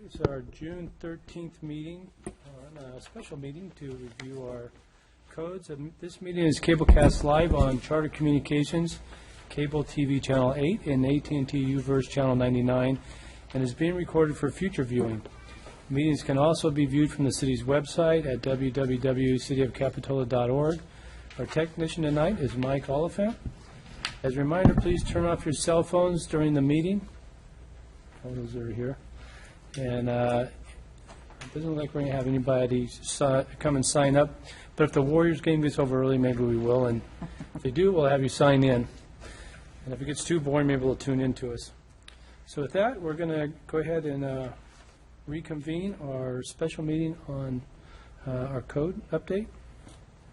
It's our June 13th meeting, a special meeting to review our codes. And this meeting is cablecast live on Charter Communications, Cable TV Channel 8, and AT&T UVerse Channel 99, and is being recorded for future viewing. Meetings can also be viewed from the city's website at www.cityofcapitola.org. Our technician tonight is Mike Oliphant. As a reminder, please turn off your cell phones during the meeting. Photos are here. And it doesn't look like we're going to have anybody come and sign up. But if the Warriors game gets over early, maybe we will. And if they do, we'll have you sign in. And if it gets too boring, maybe they'll tune in to us. So with that, we're going to go ahead and reconvene our special meeting on our code update.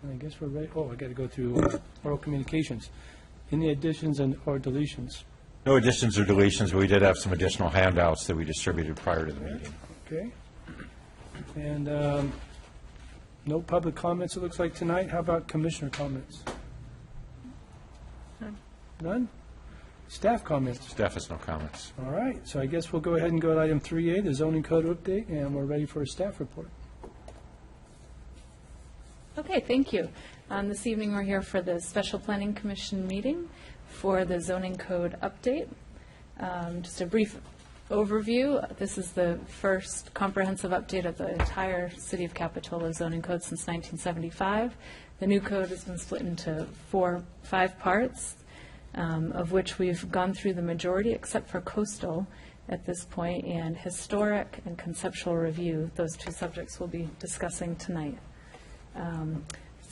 And I guess we're ready. Oh, I got to go through oral communications. Any additions or deletions? No additions or deletions, but we did have some additional handouts that we distributed prior to the meeting. Okay. And no public comments, it looks like, tonight. How about commissioner comments? None? Staff comments? Staff has no comments. All right. So I guess we'll go ahead and go to item 3A, the zoning code update, and we're ready for a staff report. Okay, thank you. This evening we're here for the Special Planning Commission meeting for the zoning code update. Just a brief overview. This is the first comprehensive update of the entire City of Capitola zoning code since 1975. The new code has been split into five parts, of which we've gone through the majority except for coastal at this point, and historic and conceptual review. Those two subjects we'll be discussing tonight.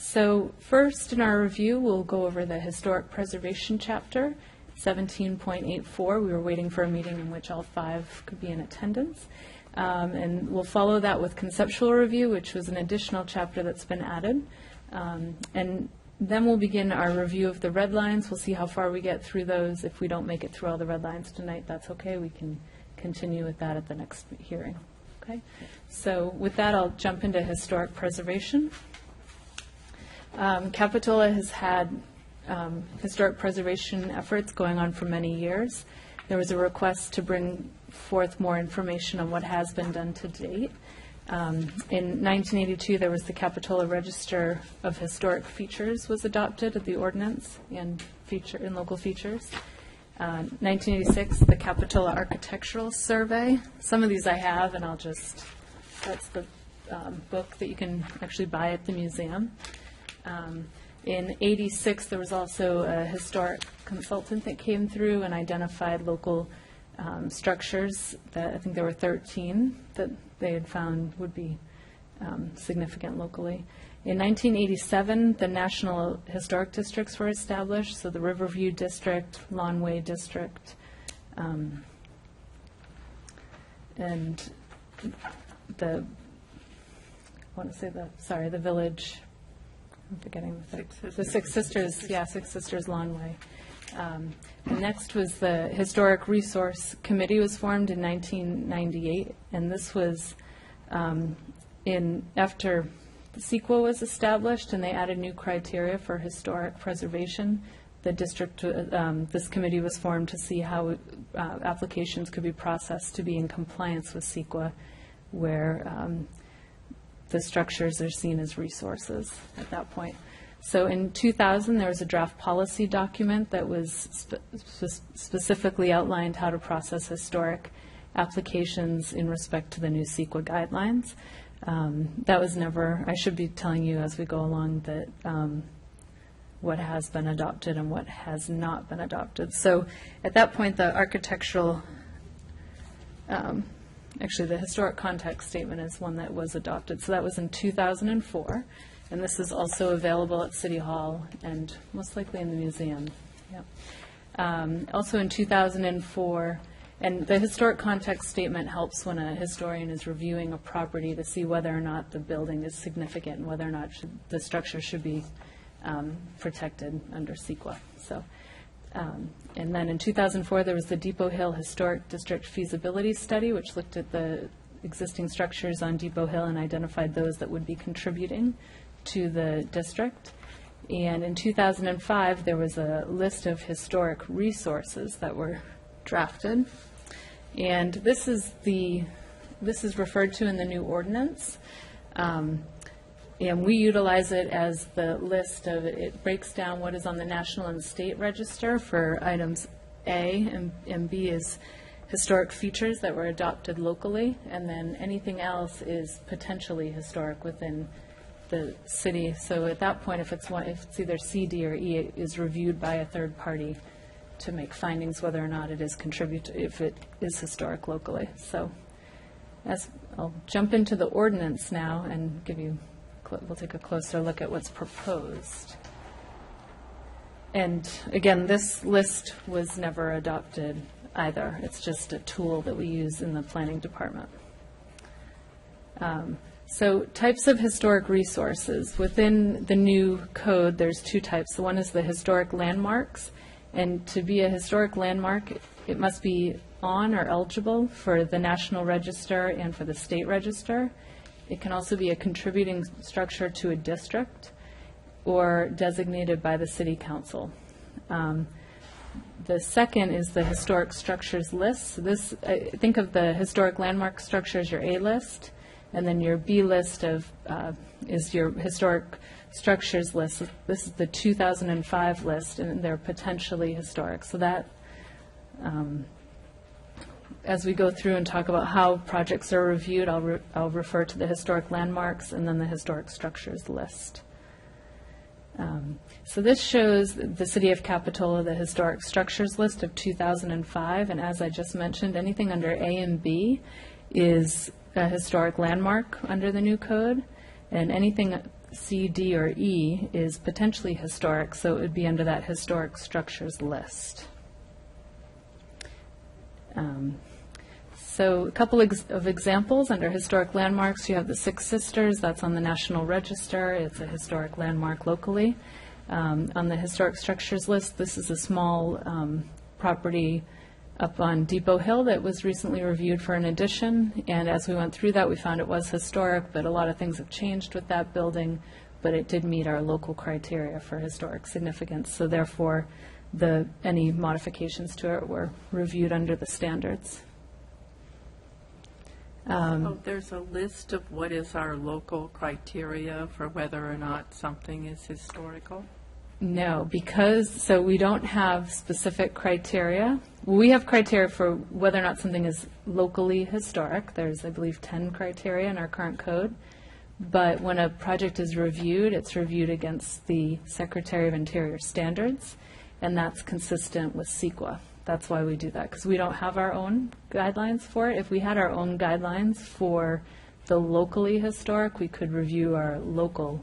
So first in our review, we'll go over the historic preservation chapter, 17.84. We were waiting for a meeting in which all five could be in attendance. And we'll follow that with conceptual review, which was an additional chapter that's been added. And then we'll begin our review of the red lines. We'll see how far we get through those. If we don't make it through all the red lines tonight, that's okay. We can continue with that at the next hearing. Okay. So with that, I'll jump into historic preservation. Capitola has had historic preservation efforts going on for many years. There was a request to bring forth more information on what has been done to date. In 1982, there was the Capitola Register of Historic Features was adopted at the ordinance and local features. 1986, the Capitola Architectural Survey. Some of these I have, and that's the book that you can actually buy at the museum. In 86, there was also a historic consultant that came through and identified local structures that I think there were 13 that they had found would be significant locally. In 1987, the National Historic Districts were established, so the Riverview District, Lawnway District, and the village. I'm forgetting the Six Sisters. Yeah, Six Sisters Lawnway. Next was the Historic Resource Committee was formed in 1998, and this was after the CEQA was established, and they added new criteria for historic preservation. The district, this committee was formed to see how applications could be processed to be in compliance with CEQA, where the structures are seen as resources at that point. So in 2000, there was a draft policy document that was specifically outlined how to process historic applications in respect to the new CEQA guidelines. That was never, I should be telling you as we go along that what has been adopted and what has not been adopted. So at that point, the architectural actually, the historic context statement is one that was adopted. So that was in 2004. And this is also available at City Hall and most likely in the museum. Yep. Also in 2004, and the historic context statement helps when a historian is reviewing a property to see whether or not the building is significant and whether or not the structure should be protected under CEQA. So. And then in 2004, there was the Depot Hill Historic District Feasibility Study, which looked at the existing structures on Depot Hill and identified those that would be contributing to the district. And in 2005, there was a list of historic resources that were drafted. And this is the this is referred to in the new ordinance. And we utilize it as the list of, it breaks down what is on the national and state register for items A, and B is historic features that were adopted locally, and then anything else is potentially historic within the city. So at that point, if it's either C, D, or E, it is reviewed by a third party to make findings whether or not it is if it is historic locally. So I'll jump into the ordinance now and we'll take a closer look at what's proposed. And again, this list was never adopted either. It's just a tool that we use in the planning department. So types of historic resources. Within the new code, there's two types. One is the historic landmarks. And to be a historic landmark, it must be on or eligible for the National Register and for the State Register. It can also be a contributing structure to a district or designated by the City Council. The second is the historic structures list. So this, think of the historic landmark structure as your A list, and then your B list is your historic structures list. This is the 2005 list, and they're potentially historic. So that, as we go through and talk about how projects are reviewed, I'll refer to the historic landmarks and then the historic structures list. So this shows the City of Capitola, the historic structures list of 2005, and as I just mentioned, anything under A and B is a historic landmark under the new code, and anything C, D, or E is potentially historic, so it would be under that historic structures list. So a couple of examples under historic landmarks. You have the Six Sisters, that's on the National Register. It's a historic landmark locally. On the historic structures list, this is a small property up on Depot Hill that was recently reviewed for an addition, and as we went through that, we found it was historic, but a lot of things have changed with that building, but it did meet our local criteria for historic significance, so therefore any modifications to it were reviewed under the standards. There's a list of what is our local criteria for whether or not something is historical? No, so we don't have specific criteria. We have criteria for whether or not something is locally historic. There's, I believe, 10 criteria in our current code. But when a project is reviewed, it's reviewed against the Secretary of Interior standards, and that's consistent with CEQA. That's why we do that, because we don't have our own guidelines for it. If we had our own guidelines for the locally historic, we could review our local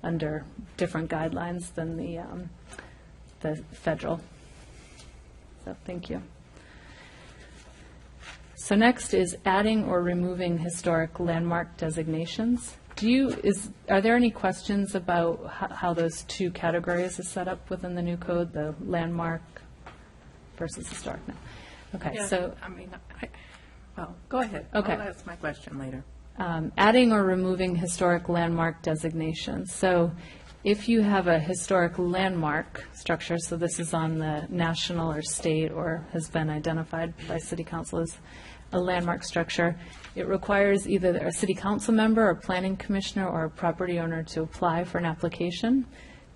under different guidelines than the federal. So thank you. So next is adding or removing historic landmark designations. Are there any questions about how those two categories are set up within the new code, the landmark versus historic? No. Okay, Yeah, so well, go ahead. Okay. I'll ask my question later. adding or removing historic landmark designations. So if you have a historic landmark structure, so this is on the national or state or has been identified by City Council as a landmark structure, it requires either a City Council member, a planning commissioner, or a property owner to apply for an application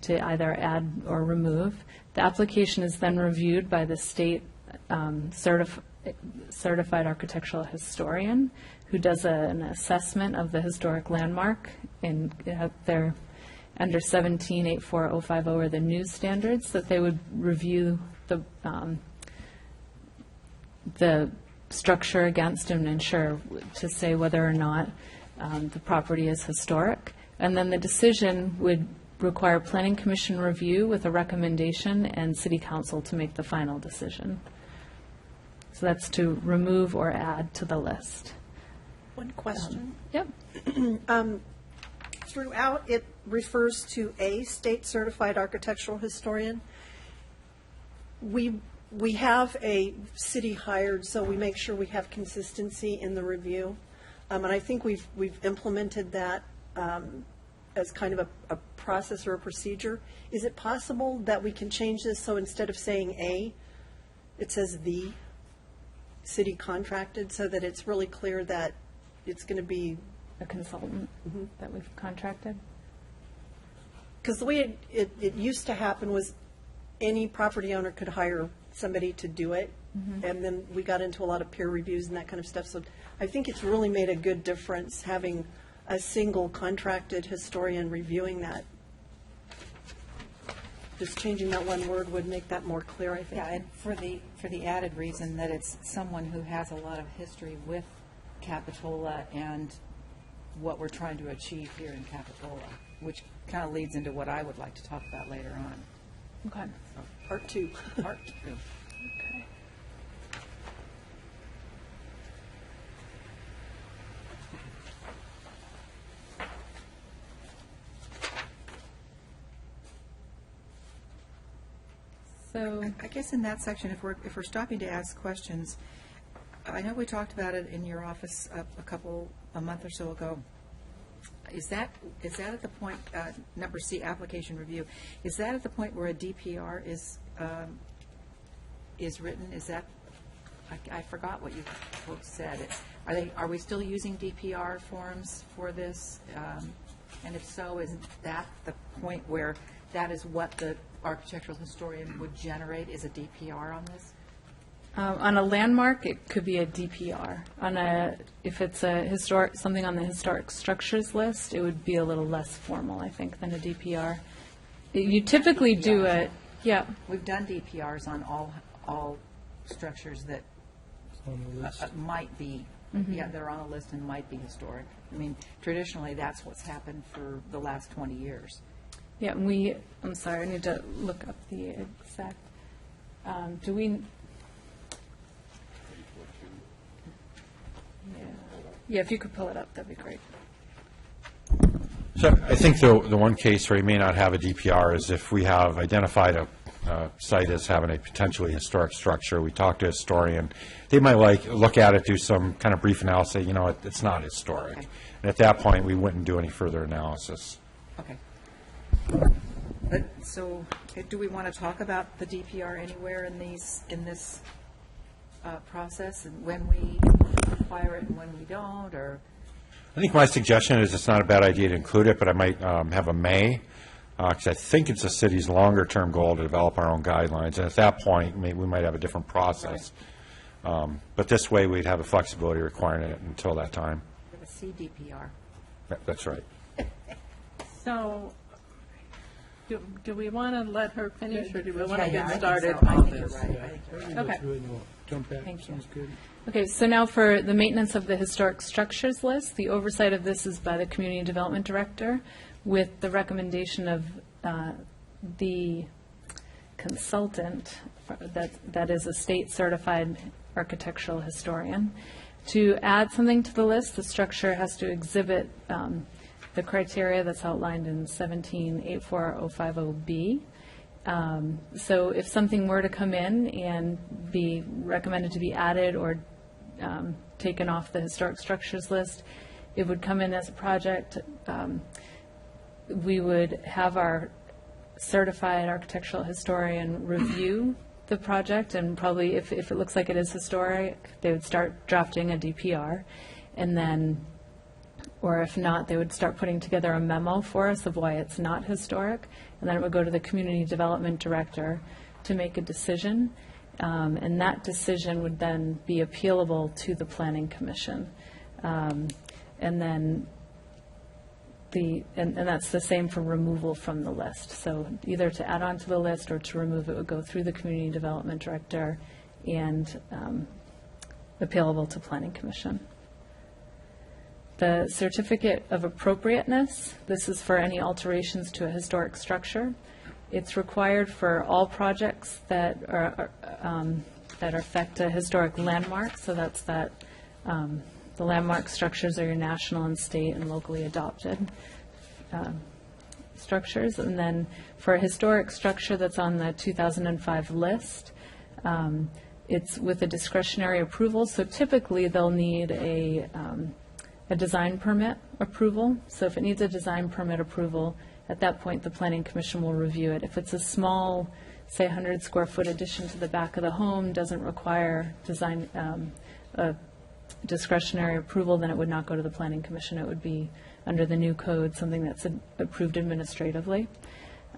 to either add or remove. The application is then reviewed by the state certified architectural historian who does an assessment of the historic landmark, and they're under 17-84050 are the new standards that they would review the structure against and ensure to say whether or not the property is historic. And then the decision would require Planning Commission review with a recommendation and City Council to make the final decision. So that's to remove or add to the list. One question. Yep. Throughout, it refers to a state-certified architectural historian. We have a city hired, so we make sure we have consistency in the review. And I think we've implemented that as kind of a process or a procedure. Is it possible that we can change this so instead of saying a, it says the city contracted, so that it's really clear that it's going to be, A consultant that we've contracted? because the way it used to happen was any property owner could hire somebody to do it, and then we got into a lot of peer reviews and that kind of stuff. So I think it's really made a good difference having a single contracted historian reviewing that. Just changing that one word would make that more clear, I think. Yeah, and for the added reason that it's someone who has a lot of history with Capitola and what we're trying to achieve here in Capitola, which kind of leads into what I would like to talk about later on. Okay. Part two. Part two. Okay. So, I guess in that section, if we're stopping to ask questions, I know we talked about it in your office a month or so ago. Is that at the point, number C, application review, is that at the point where a DPR is written? Is that, I forgot what you folks said. Are we still using DPR forms for this? And if so, is that the point where that is what the architectural historian would generate, is a DPR on this? on a landmark, it could be a DPR. If it's something on the historic structures list, it would be a little less formal, I think, than a DPR. You typically do it, yeah. We've done DPRs on all structures that On the list. might be, yeah, they're on a list and might be historic. I mean, traditionally, that's what's happened for the last 20 years. Yeah, I'm sorry, I need to look up the exact, do we? Yeah, if you could pull it up, that'd be great. So I think the one case where you may not have a DPR is if we have identified a site as having a potentially historic structure. We talk to a historian. They might look at it, do some kind of brief analysis, say, it's not historic. Okay. And at that point, we wouldn't do any further analysis. Okay. So, do we want to talk about the DPR anywhere in this process, and when we require it and when we don't, or? I think my suggestion is it's not a bad idea to include it, but I might have a may, because I think it's the city's longer-term goal to develop our own guidelines, and at that point, we might have a different process. But this way, we'd have the flexibility requiring it until that time. The CDPR. That's right. So, do we want to let her finish, or do we want to Yeah, I get think started so. I on think you're this? right. Yeah, I think you're we right. can go Okay. through it and we'll jump back. Thank you. Sounds good. Okay, so now for the maintenance of the historic structures list, the oversight of this is by the Community Development Director with the recommendation of the consultant that is a state-certified architectural historian. To add something to the list, the structure has to exhibit the criteria that's outlined in 1784050B. So if something were to come in and be recommended to be added or taken off the historic structures list, it would come in as a project. We would have our certified architectural historian review the project, and probably if it looks like it is historic, they would start drafting a DPR, and then, or if not, they would start putting together a memo for us of why it's not historic, and then it would go to the Community Development Director to make a decision, and that decision would then be appealable to the Planning Commission. And then and that's the same for removal from the list. So either to add on to the list or to remove it would go through the Community Development Director and appealable to Planning Commission. The certificate of appropriateness, this is for any alterations to a historic structure. It's required for all projects that affect a historic landmark. So that's the landmark structures are your national and state and locally adopted structures. And then for a historic structure that's on the 2005 list, it's with a discretionary approval. So typically they'll need a design permit approval. So if it needs a design permit approval, at that point the Planning Commission will review it. If it's a small, say 100 square foot addition to the back of the home, doesn't require design discretionary approval, then it would not go to the Planning Commission. It would be, under the new code, something that's approved administratively.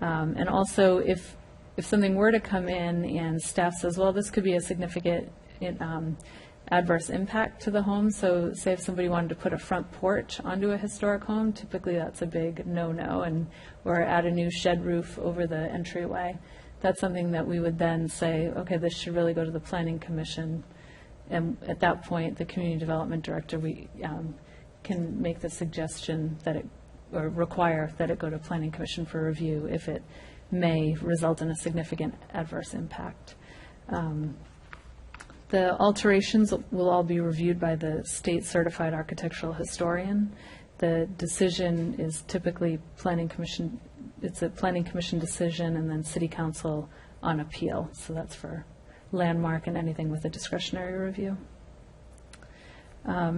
And also, if something were to come in and staff says, well, this could be a significant adverse impact to the home, so say if somebody wanted to put a front porch onto a historic home, typically that's a big no-no, or add a new shed roof over the entryway. That's something that we would then say, okay, this should really go to the Planning Commission. And at that point, the Community Development Director, we can make the suggestion that it, or require that it go to Planning Commission for review if it may result in a significant adverse impact. The alterations will all be reviewed by the state certified architectural historian. The decision is typically Planning Commission, it's a Planning Commission decision, and then City Council on appeal. So that's for landmark and anything with a discretionary review.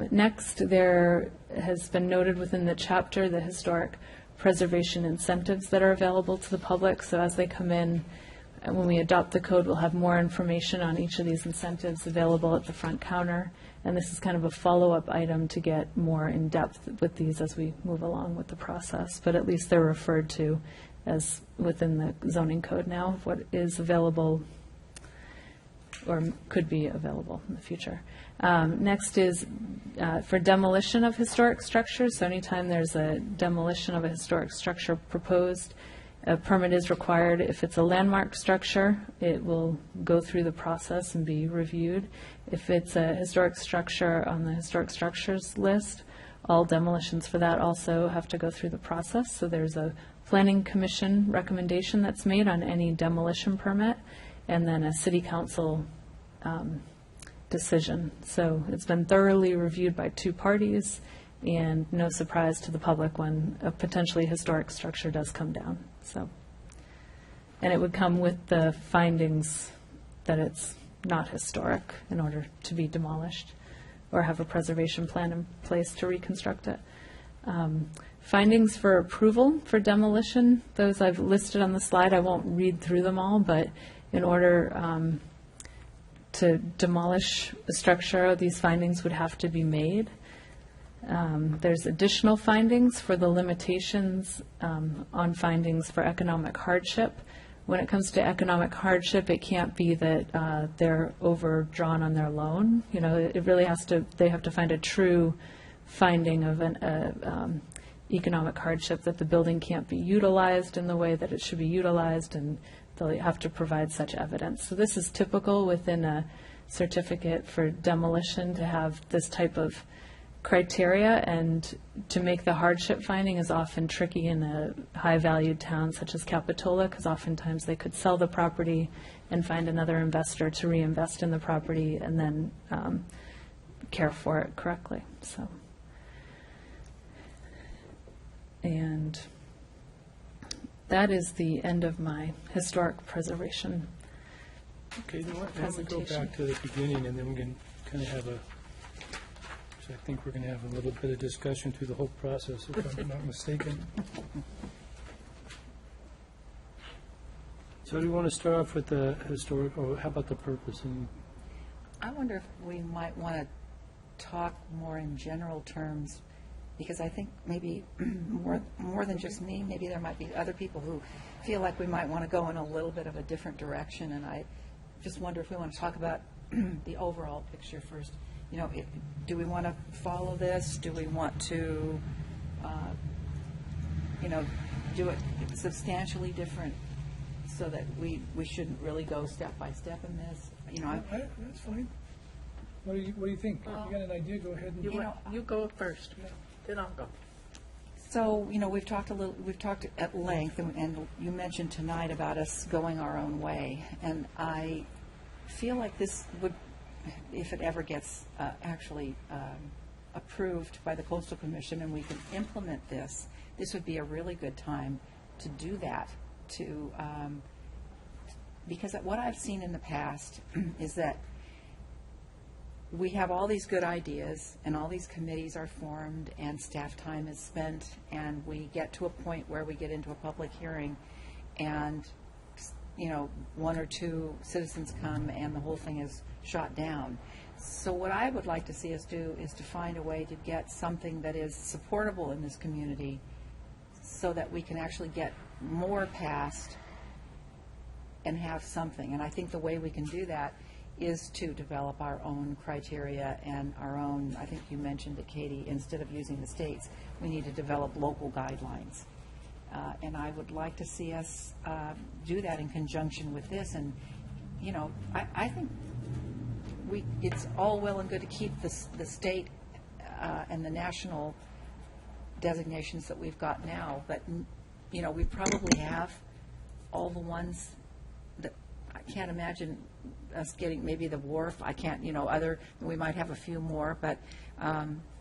Next, there has been noted within the chapter the historic preservation incentives that are available to the public. So as they come in, when we adopt the code, we'll have more information on each of these incentives available at the front counter. And this is kind of a follow-up item to get more in depth with these as we move along with the process. But at least they're referred to as within the zoning code now of what is available or could be available in the future. Next is for demolition of historic structures. So anytime there's a demolition of a historic structure proposed, a permit is required. If it's a landmark structure, it will go through the process and be reviewed. If it's a historic structure on the historic structures list, all demolitions for that also have to go through the process. So there's a Planning Commission recommendation that's made on any demolition permit, and then a City Council decision. So it's been thoroughly reviewed by two parties, and no surprise to the public when a potentially historic structure does come down. So, and it would come with the findings that it's not historic in order to be demolished, or have a preservation plan in place to reconstruct it. Findings for approval for demolition, those I've listed on the slide. I won't read through them all, but in order to demolish a structure, these findings would have to be made. There's additional findings for the limitations on findings for economic hardship. When it comes to economic hardship, it can't be that they're overdrawn on their loan. You know, it really has to, they have to find a true finding of an economic hardship, that the building can't be utilized in the way that it should be utilized, and they'll have to provide such evidence. So this is typical within a certificate for demolition to have this type of criteria, and to make the hardship finding is often tricky in a high-valued town such as Capitola, because oftentimes they could sell the property and find another investor to reinvest in the property and then care for it correctly. So, and that is the end of my historic preservation. Okay, you know what, why don't we go back to the beginning, and then we can kind of have a, so I think we're going to have a little bit of discussion through the whole process, if I'm not mistaken. So do we want to start off with the historic, or how about the purpose? And I wonder if we might want to talk more in general terms, because I think maybe more than just me, maybe there might be other people who feel like we might want to go in a little bit of a different direction, and I just wonder if we want to talk about the overall picture first. You know, do we want to follow this? Do we want to, you know, do it substantially different, so that we shouldn't really go step by step in this? You know, that's fine. What do you think? If you got an idea, go ahead and. You go first, then I'll go. So, you know, we've talked at length, and you mentioned tonight about us going our own way, and I feel like this would, if it ever gets actually approved by the Coastal Commission and we can implement this, this would be a really good time to do that, because what I've seen in the past is that we have all these good ideas, and all these committees are formed, and staff time is spent, and we get to a point where we get into a public hearing, and, you know, one or two citizens come, and the whole thing is shot down. So what I would like to see us do is to find a way to get something that is supportable in this community so that we can actually get more passed and have something. And I think the way we can do that is to develop our own criteria and our own, I think you mentioned it, Katie, instead of using the states, we need to develop local guidelines. And I would like to see us do that in conjunction with this. And, you know, I think it's all well and good to keep the state and the national designations that we've got now, but, you know, we probably have all the ones that I can't imagine us getting, maybe the wharf, I can't, you know, we might have a few more, but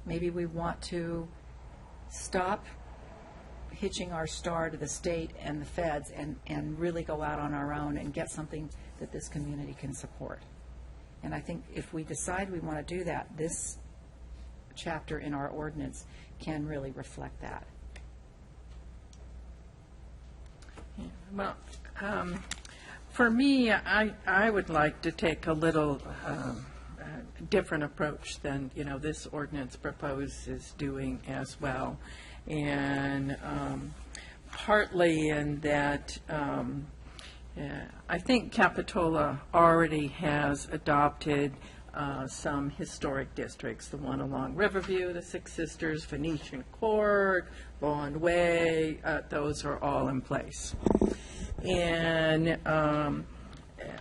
maybe we want to stop hitching our star to the state and the feds and really go out on our own and get something that this community can support. And I think if we decide we want to do that, this chapter in our ordinance can really reflect that. Well, for me, I would like to take a little different approach than, you know, this ordinance proposes doing as well. And partly in that I think Capitola already has adopted some historic districts, the one along Riverview, the Six Sisters, Venetian Court, Bond Way, those are all in place. And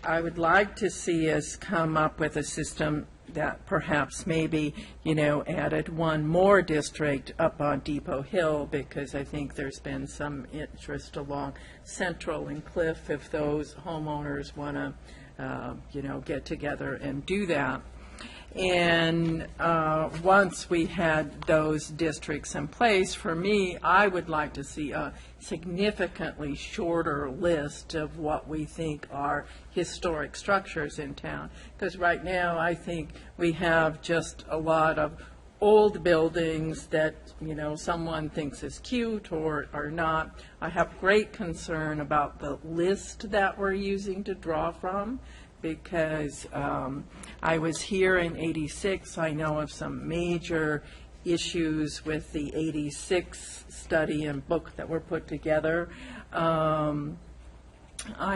I would like to see us come up with a system that perhaps maybe, you know, added one more district up on Depot Hill, because I think there's been some interest along Central and Cliff if those homeowners want to, you know, get together and do that. And once we had those districts in place, for me, I would like to see a significantly shorter list of what we think are historic structures in town. Because right now, I think we have just a lot of old buildings that, you know, someone thinks is cute or not. I have great concern about the list that we're using to draw from, because I was here in '86. I know of some major issues with the '86 study and book that were put together. I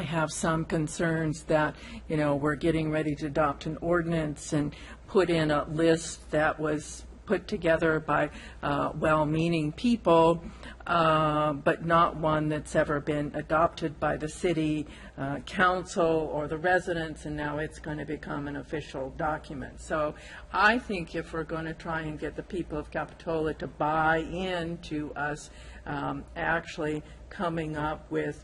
have some concerns that, you know, we're getting ready to adopt an ordinance and put in a list that was put together by well-meaning people, but not one that's ever been adopted by the city council or the residents, and now it's going to become an official document. So I think if we're going to try and get the people of Capitola to buy into us actually coming up with,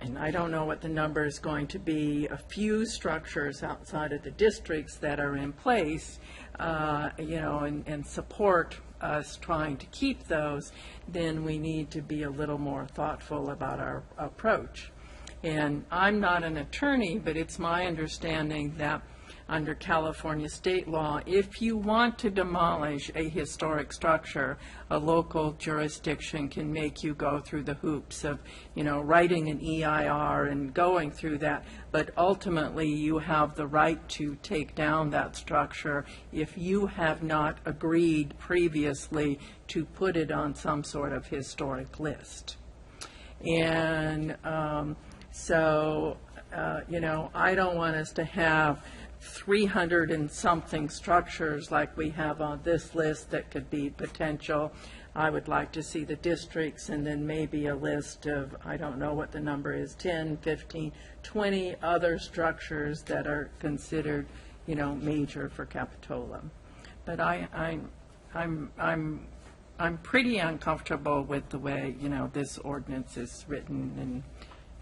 and I don't know what the number is going to be, a few structures outside of the districts that are in place, you know, and support us trying to keep those, then we need to be a little more thoughtful about our approach. And I'm not an attorney, but it's my understanding that under California state law, if you want to demolish a historic structure, a local jurisdiction can make you go through the hoops of, you know, writing an EIR and going through that. But ultimately, you have the right to take down that structure if you have not agreed previously to put it on some sort of historic list. And you know, I don't want us to have 300 and something structures like we have on this list that could be potential. I would like to see the districts and then maybe a list of, I don't know what the number is, 10, 15, 20 other structures that are considered, you know, major for Capitola. But I'm pretty uncomfortable with the way, you know, this ordinance is written, and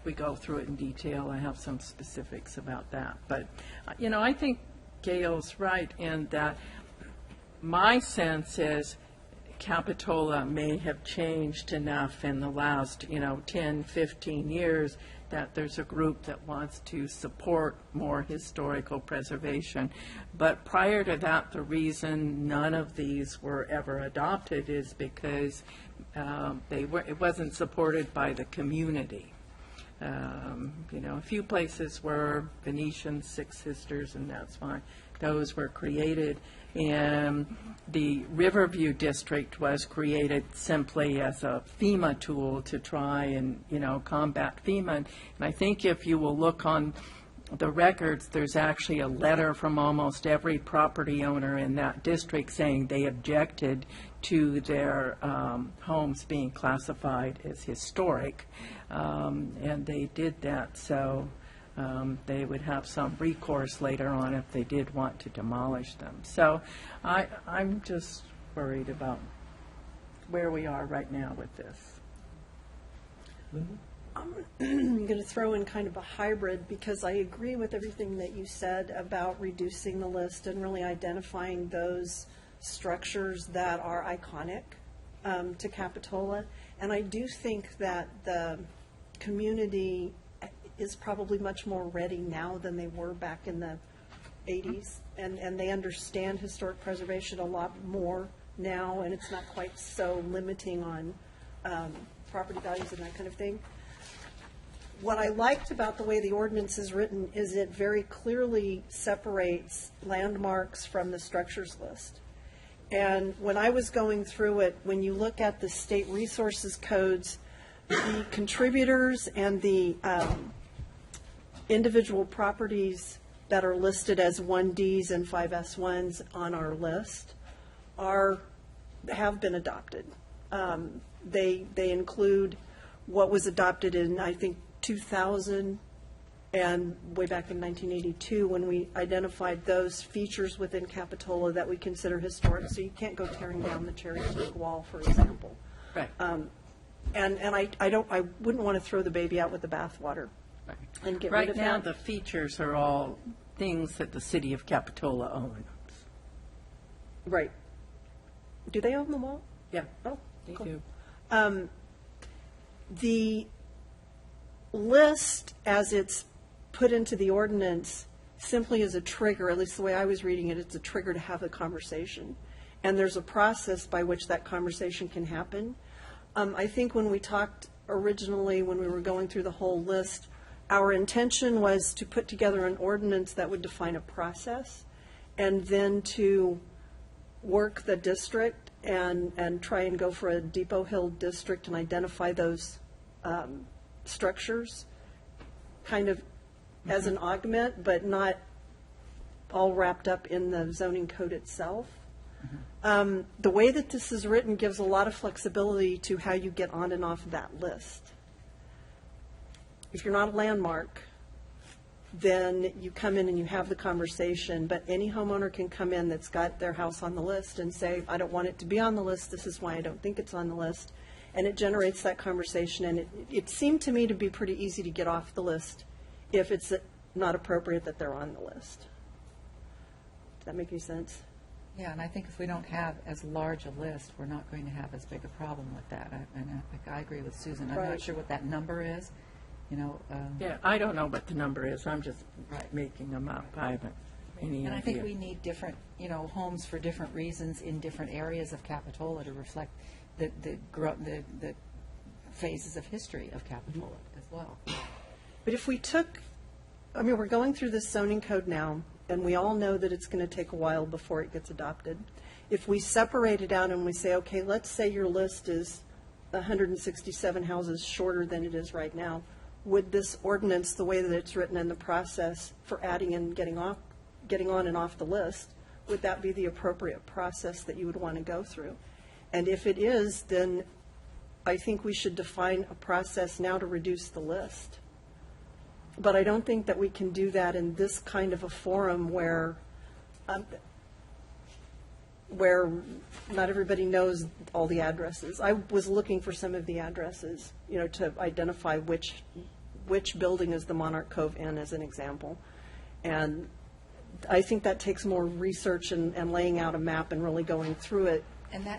we go through it in detail. I have some specifics about that. But, you know, I think Gail's right in that my sense is Capitola may have changed enough in the last, you know, 10, 15 years that there's a group that wants to support more historical preservation. But prior to that, the reason none of these were ever adopted is because it wasn't supported by the community. A few places were Venetian, Six Sisters, and that's fine. Those were created. And the Riverview District was created simply as a FEMA tool to try and, combat FEMA. And I think if you will look on the records, there's actually a letter from almost every property owner in that district saying they objected to their homes being classified as historic, and they did that so they would have some recourse later on if they did want to demolish them. So I'm just worried about where we are right now with this. I'm going to throw in kind of a hybrid, because I agree with everything that you said about reducing the list and really identifying those structures that are iconic to Capitola. And I do think that the community is probably much more ready now than they were back in the 80s. And they understand historic preservation a lot more now, and it's not quite so limiting on property values and that kind of thing. What I liked about the way the ordinance is written is it very clearly separates landmarks from the structures list. And when I was going through it, when you look at the state resources codes, the contributors and the individual properties that are listed as 1Ds and 5S1s on our list have been adopted. They include what was adopted in, I think, 2000 and way back in 1982 when we identified those features within Capitola that we consider historic. So you can't go tearing down the Cherry Creek wall, for example. Right. And I wouldn't want to throw the baby out with the bathwater and get rid Right of now, that. the features are all things that the city of Capitola owns. Right. Do they own them all? Yeah, Oh, they cool. do. The list, as it's put into the ordinance, simply is a trigger, at least the way I was reading it, it's a trigger to have a conversation. And there's a process by which that conversation can happen. I think when we talked originally, when we were going through the whole list, our intention was to put together an ordinance that would define a process, and then to work the district and try and go for a Depot Hill district and identify those structures kind of as an augment, but not all wrapped up in the zoning code itself. The way that this is written gives a lot of flexibility to how you get on and off that list. If you're not a landmark, then you come in and you have the conversation, but any homeowner can come in that's got their house on the list and say, I don't want it to be on the list, this is why I don't think it's on the list. And it generates that conversation, and it seemed to me to be pretty easy to get off the list if it's not appropriate that they're on the list. Does that make any sense? Yeah, and I think if we don't have as large a list, we're not going to have as big a problem with that. I agree with Susan. I'm Right. not sure what that number is, Yeah, I don't know what the number is. I'm just making them up. I haven't any And I idea. think we need different, homes for different reasons in different areas of Capitola to reflect the phases of history of Capitola as well. But if we took, we're going through this zoning code now, and we all know that it's going to take a while before it gets adopted. If we separate it out and we say, okay, let's say your list is 167 houses shorter than it is right now, would this ordinance, the way that it's written in the process for adding and getting on and off the list, would that be the appropriate process that you would want to go through? And if it is, then I think we should define a process now to reduce the list. But I don't think that we can do that in this kind of a forum where not everybody knows all the addresses. I was looking for some of the addresses, to identify which building is the Monarch Cove Inn, as an example. And I think that takes more research and laying out a map and really going through it.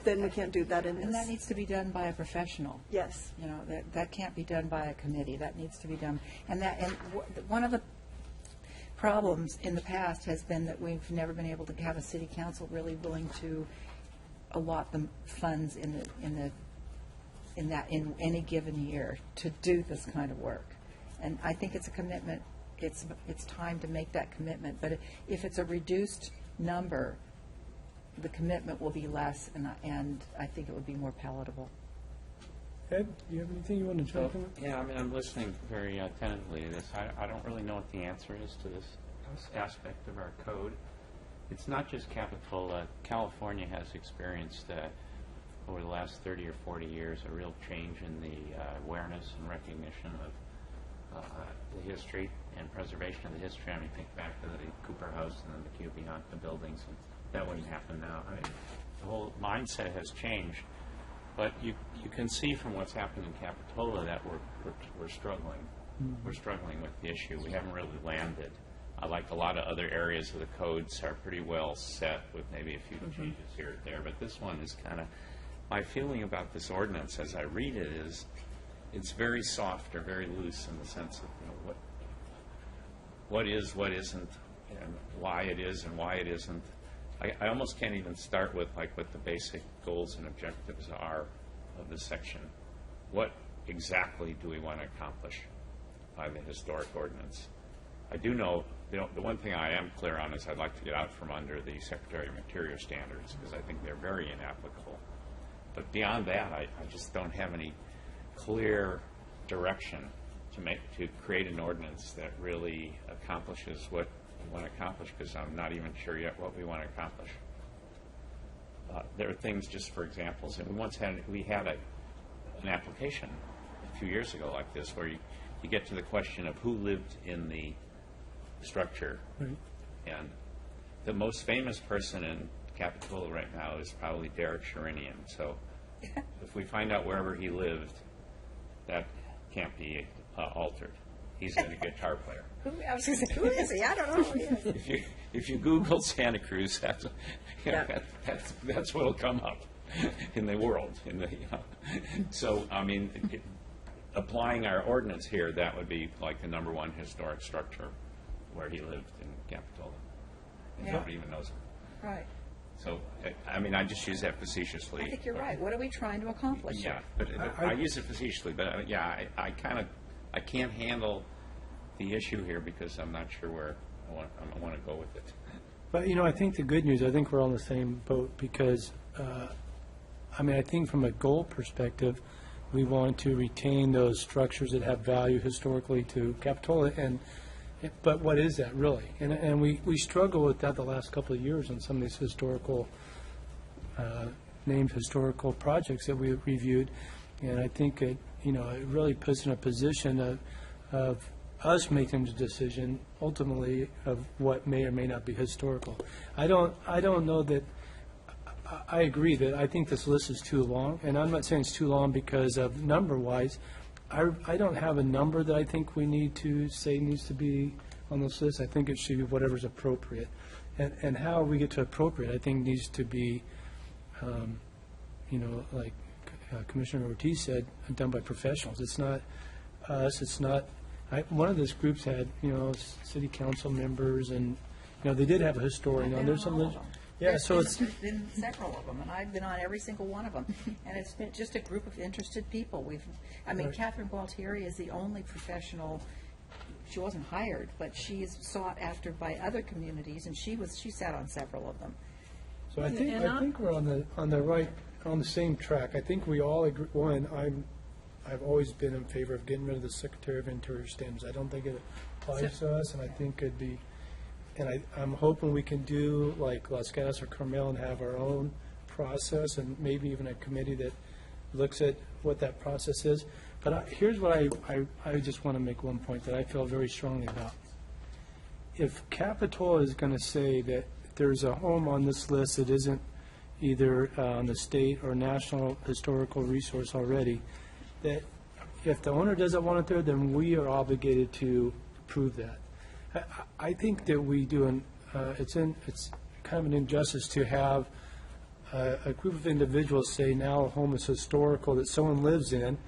Then we can't do that in this. And that needs to be done by a professional. Yes. That can't be done by a committee. That needs to be done. And one of the problems in the past has been that we've never been able to have a city council really willing to allot the funds in any given year to do this kind of work. And I think it's a commitment, it's time to make that commitment. But if it's a reduced number, the commitment will be less, and I think it would be more palatable. Ed, do you have anything you want to jump in? Yeah, I mean, I'm listening very attentively to this. I don't really know what the answer is to this aspect of our code. It's not just Capitola. California has experienced, over the last 30 or 40 years, a real change in the awareness and recognition of the history and preservation of the history. I mean, think back to the Cooper House and then the Q Bianca buildings, and that wouldn't happen now. I mean, the whole mindset has changed. But you can see from what's happened in Capitola that we're struggling. Mm-hmm. We're struggling with the issue. We haven't really landed. Like a lot of other areas of the codes are pretty well set with maybe a few changes here or there. But this one is kind of, my feeling about this ordinance as I read it is it's very soft or very loose in the sense of, you know, what is, what isn't, and why it is and why it isn't. I almost can't even start with like what the basic goals and objectives are of this section. What exactly do we want to accomplish by the historic ordinance? I do know, the one thing I am clear on is I'd like to get out from under the Secretary of Interior standards because I think they're very inapplicable. But beyond that, I just don't have any clear direction to create an ordinance that really accomplishes what we want to accomplish, because I'm not even sure yet what we want to accomplish. There are things, just for examples, and we had an application a few years ago like this where you get to the question of who lived in the structure, and the most famous person in Capitola right now is probably Derek Sherinian. So if we find out wherever he lived, that can't be altered. He's a guitar player. I was going to say, who is he? I don't know who he is. If you Google Santa Cruz, that's what'll come up in the world. So I mean, applying our ordinance here, that would be like the number one historic structure where he lived in Capitola. And nobody even knows it. Right. So I mean, I just use that facetiously. I think you're right. What are we trying to accomplish? Yeah, but I use it facetiously. But I can't handle the issue here because I'm not sure where I want to go with it. But, you know, I think the good news, I think we're on the same boat because, I mean, I think from a goal perspective, we want to retain those structures that have value historically to Capitola. But what is that really? And we struggle with that the last couple of years on some of these historical, named historical projects that we reviewed. And I think it really puts in a position of us making the decision ultimately of what may or may not be historical. I don't know that, I agree that I think this list is too long, and I'm not saying it's too long because of number-wise. I don't have a number that I think we need to say needs to be on this list. I think it should be whatever's appropriate. And how we get to appropriate, I think needs to be, like Commissioner Ortiz said, done by professionals. It's not us, it's not, one of those groups had, city council members, and, they did have a historian on there. Yeah, so it's. There's been several of them, and I've been on every single one of them. And it's been just a group of interested people. Catherine Gualtieri is the only professional, she wasn't hired, but she is sought after by other communities, and she sat on several of them. So I think we're on the same track. I think we all agree. One, I've always been in favor of getting rid of the Secretary of Interior standards. I don't think it applies to us, and I think it'd be, and I'm hoping we can do like Las Gatas or Carmel and have our own process, and maybe even a committee that looks at what that process is. But here's what I just want to make one point that I feel very strongly about. If Capitola is going to say that there's a home on this list that isn't either on the state or national historical resource already, that if the owner doesn't want it there, then we are obligated to prove that. I think that we do, it's kind of an injustice to have a group of individuals say now a home is historical that someone lives in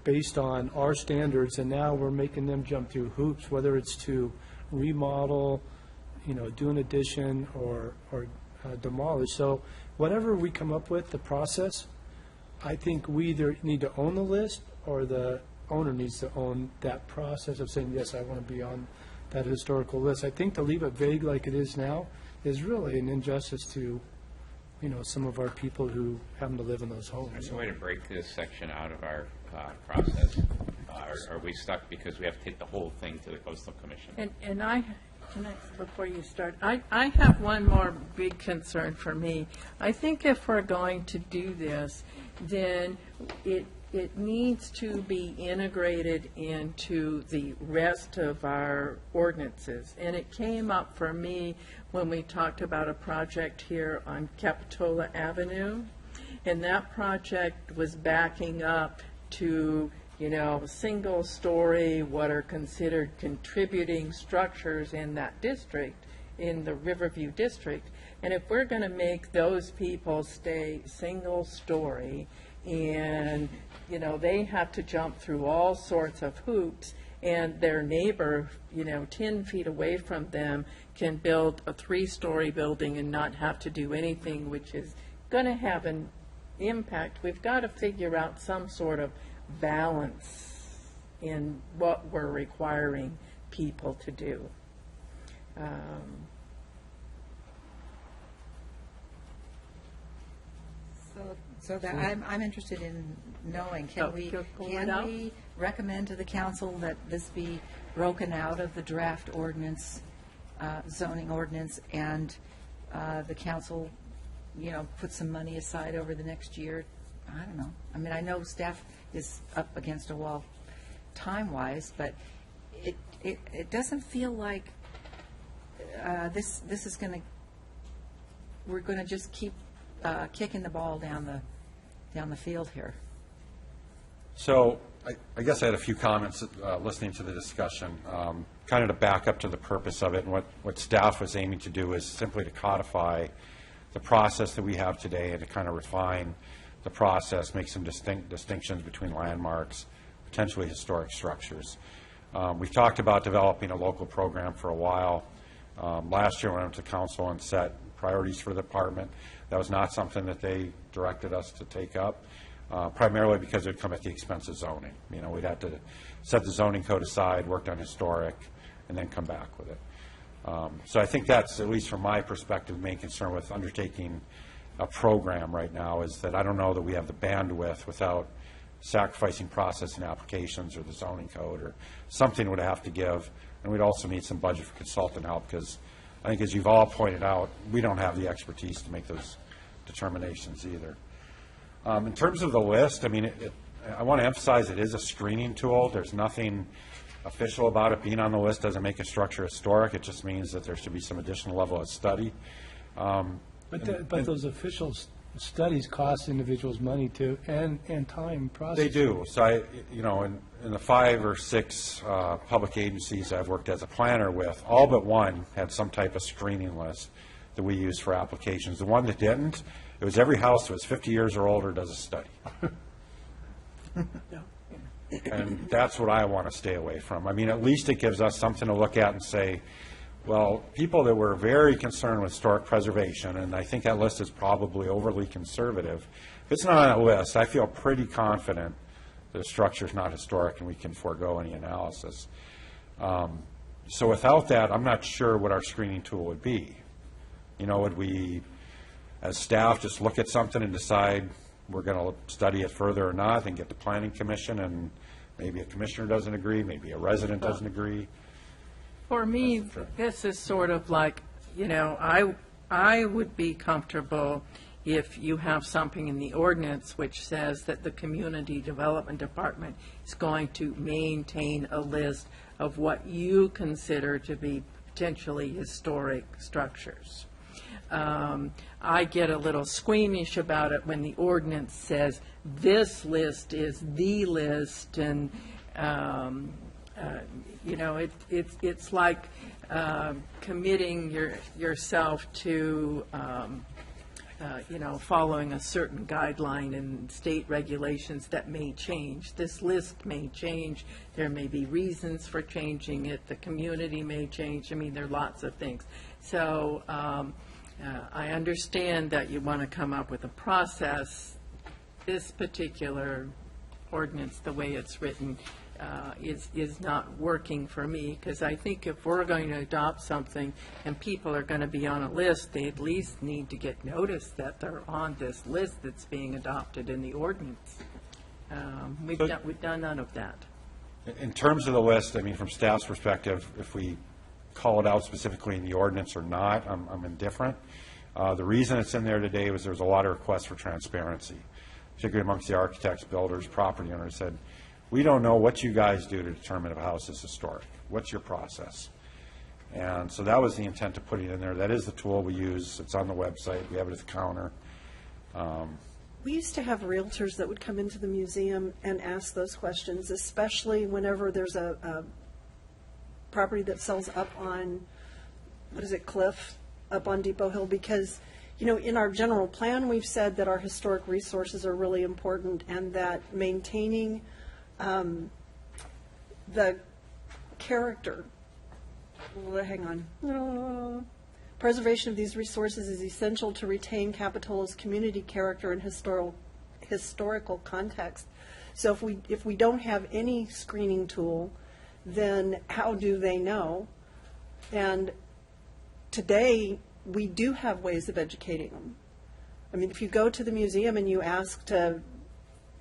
based on our standards, and now we're making them jump through hoops, whether it's to remodel, do an addition or demolish. So whatever we come up with, the process, I think we either need to own the list or the owner needs to own that process of saying, yes, I want to be on that historical list. I think to leave it vague like it is now is really an injustice to, some of our people who happen to live in those homes. There's a way to break this section out of our process. Are we stuck because we have to take the whole thing to the Coastal Commission? And before you start, I have one more big concern for me. I think if we're going to do this, then it needs to be integrated into the rest of our ordinances. And it came up for me when we talked about a project here on Capitola Avenue. And that project was backing up to, single-story, what are considered contributing structures in that district, in the Riverview district. And if we're going to make those people stay single-story, and, they have to jump through all sorts of hoops, and their neighbor, 10 feet away from them can build a 3-story building and not have to do anything, which is going to have an impact. We've got to figure out some sort of balance in what we're requiring people to do. So that, I'm interested in knowing, Oh, you'll pull it out? can we recommend to the council that this be broken out of the draft ordinance, zoning ordinance, and the council, put some money aside over the next year? I don't know. I mean, I know staff is up against a wall time-wise, but it doesn't feel like this is going to, we're going to just keep kicking the ball down the field here. So I guess I had a few comments listening to the discussion, kind of to back up to the purpose of it. And what staff was aiming to do is simply to codify the process that we have today and to kind of refine the process, make some distinctions between landmarks, potentially historic structures. We've talked about developing a local program for a while. Last year, when I went to council and set priorities for the department, that was not something that they directed us to take up, primarily because it would come at the expense of zoning. We'd have to set the zoning code aside, work on historic, and then come back with it. So I think that's, at least from my perspective, the main concern with undertaking a program right now is that I don't know that we have the bandwidth without sacrificing process and applications or the zoning code, or something would have to give. And we'd also need some budget for consultant help, because I think, as you've all pointed out, we don't have the expertise to make those determinations either. In terms of the list, I mean, I want to emphasize it is a screening tool. There's nothing official about it. Being on the list doesn't make a structure historic. It just means that there should be some additional level of study. But those official studies cost individuals money too, and time processing. They do. So in the 5 or 6 public agencies I've worked as a planner with, all but one had some type of screening list that we use for applications. The one that didn't, it was every house that was 50 years or older does a study. And that's what I want to stay away from. I mean, at least it gives us something to look at and say, well, people that were very concerned with historic preservation, and I think that list is probably overly conservative. If it's not on that list, I feel pretty confident that the structure is not historic and we can forego any analysis. So without that, I'm not sure what our screening tool would be. Would we, as staff, just look at something and decide we're going to study it further or not, and get the planning commission, and maybe a commissioner doesn't agree, maybe a resident doesn't agree? For me, this is sort of like, I would be comfortable if you have something in the ordinance which says that the Community Development Department is going to maintain a list of what you consider to be potentially historic structures. I get a little squeamish about it when the ordinance says this list is the list, and it's like committing yourself to following a certain guideline and state regulations that may change. This list may change. There may be reasons for changing it. The community may change. I mean, there are lots of things. So I understand that you want to come up with a process. This particular ordinance, the way it's written, is not working for me, because I think if we're going to adopt something and people are going to be on a list, they at least need to get notice that they're on this list that's being adopted in the ordinance. We've done none of that. In terms of the list, I mean, from staff's perspective, if we call it out specifically in the ordinance or not, I'm indifferent. The reason it's in there today was there was a lot of requests for transparency, particularly amongst the architects, builders, property owners, said, we don't know what you guys do to determine if a house is historic. What's your process? And so that was the intent of putting it in there. That is the tool we use. It's on the website. We have it at the counter. We used to have realtors that would come into the museum and ask those questions, especially whenever there's a property that sells up on, what is it, Cliff, up on Depot Hill, because, you know, in our general plan, we've said that our historic resources are really important and that maintaining the character, preservation of these resources is essential to retain Capitola's community character and historical context. So if we don't have any screening tool, then how do they know? And today, we do have ways of educating them. I mean, if you go to the museum and you ask to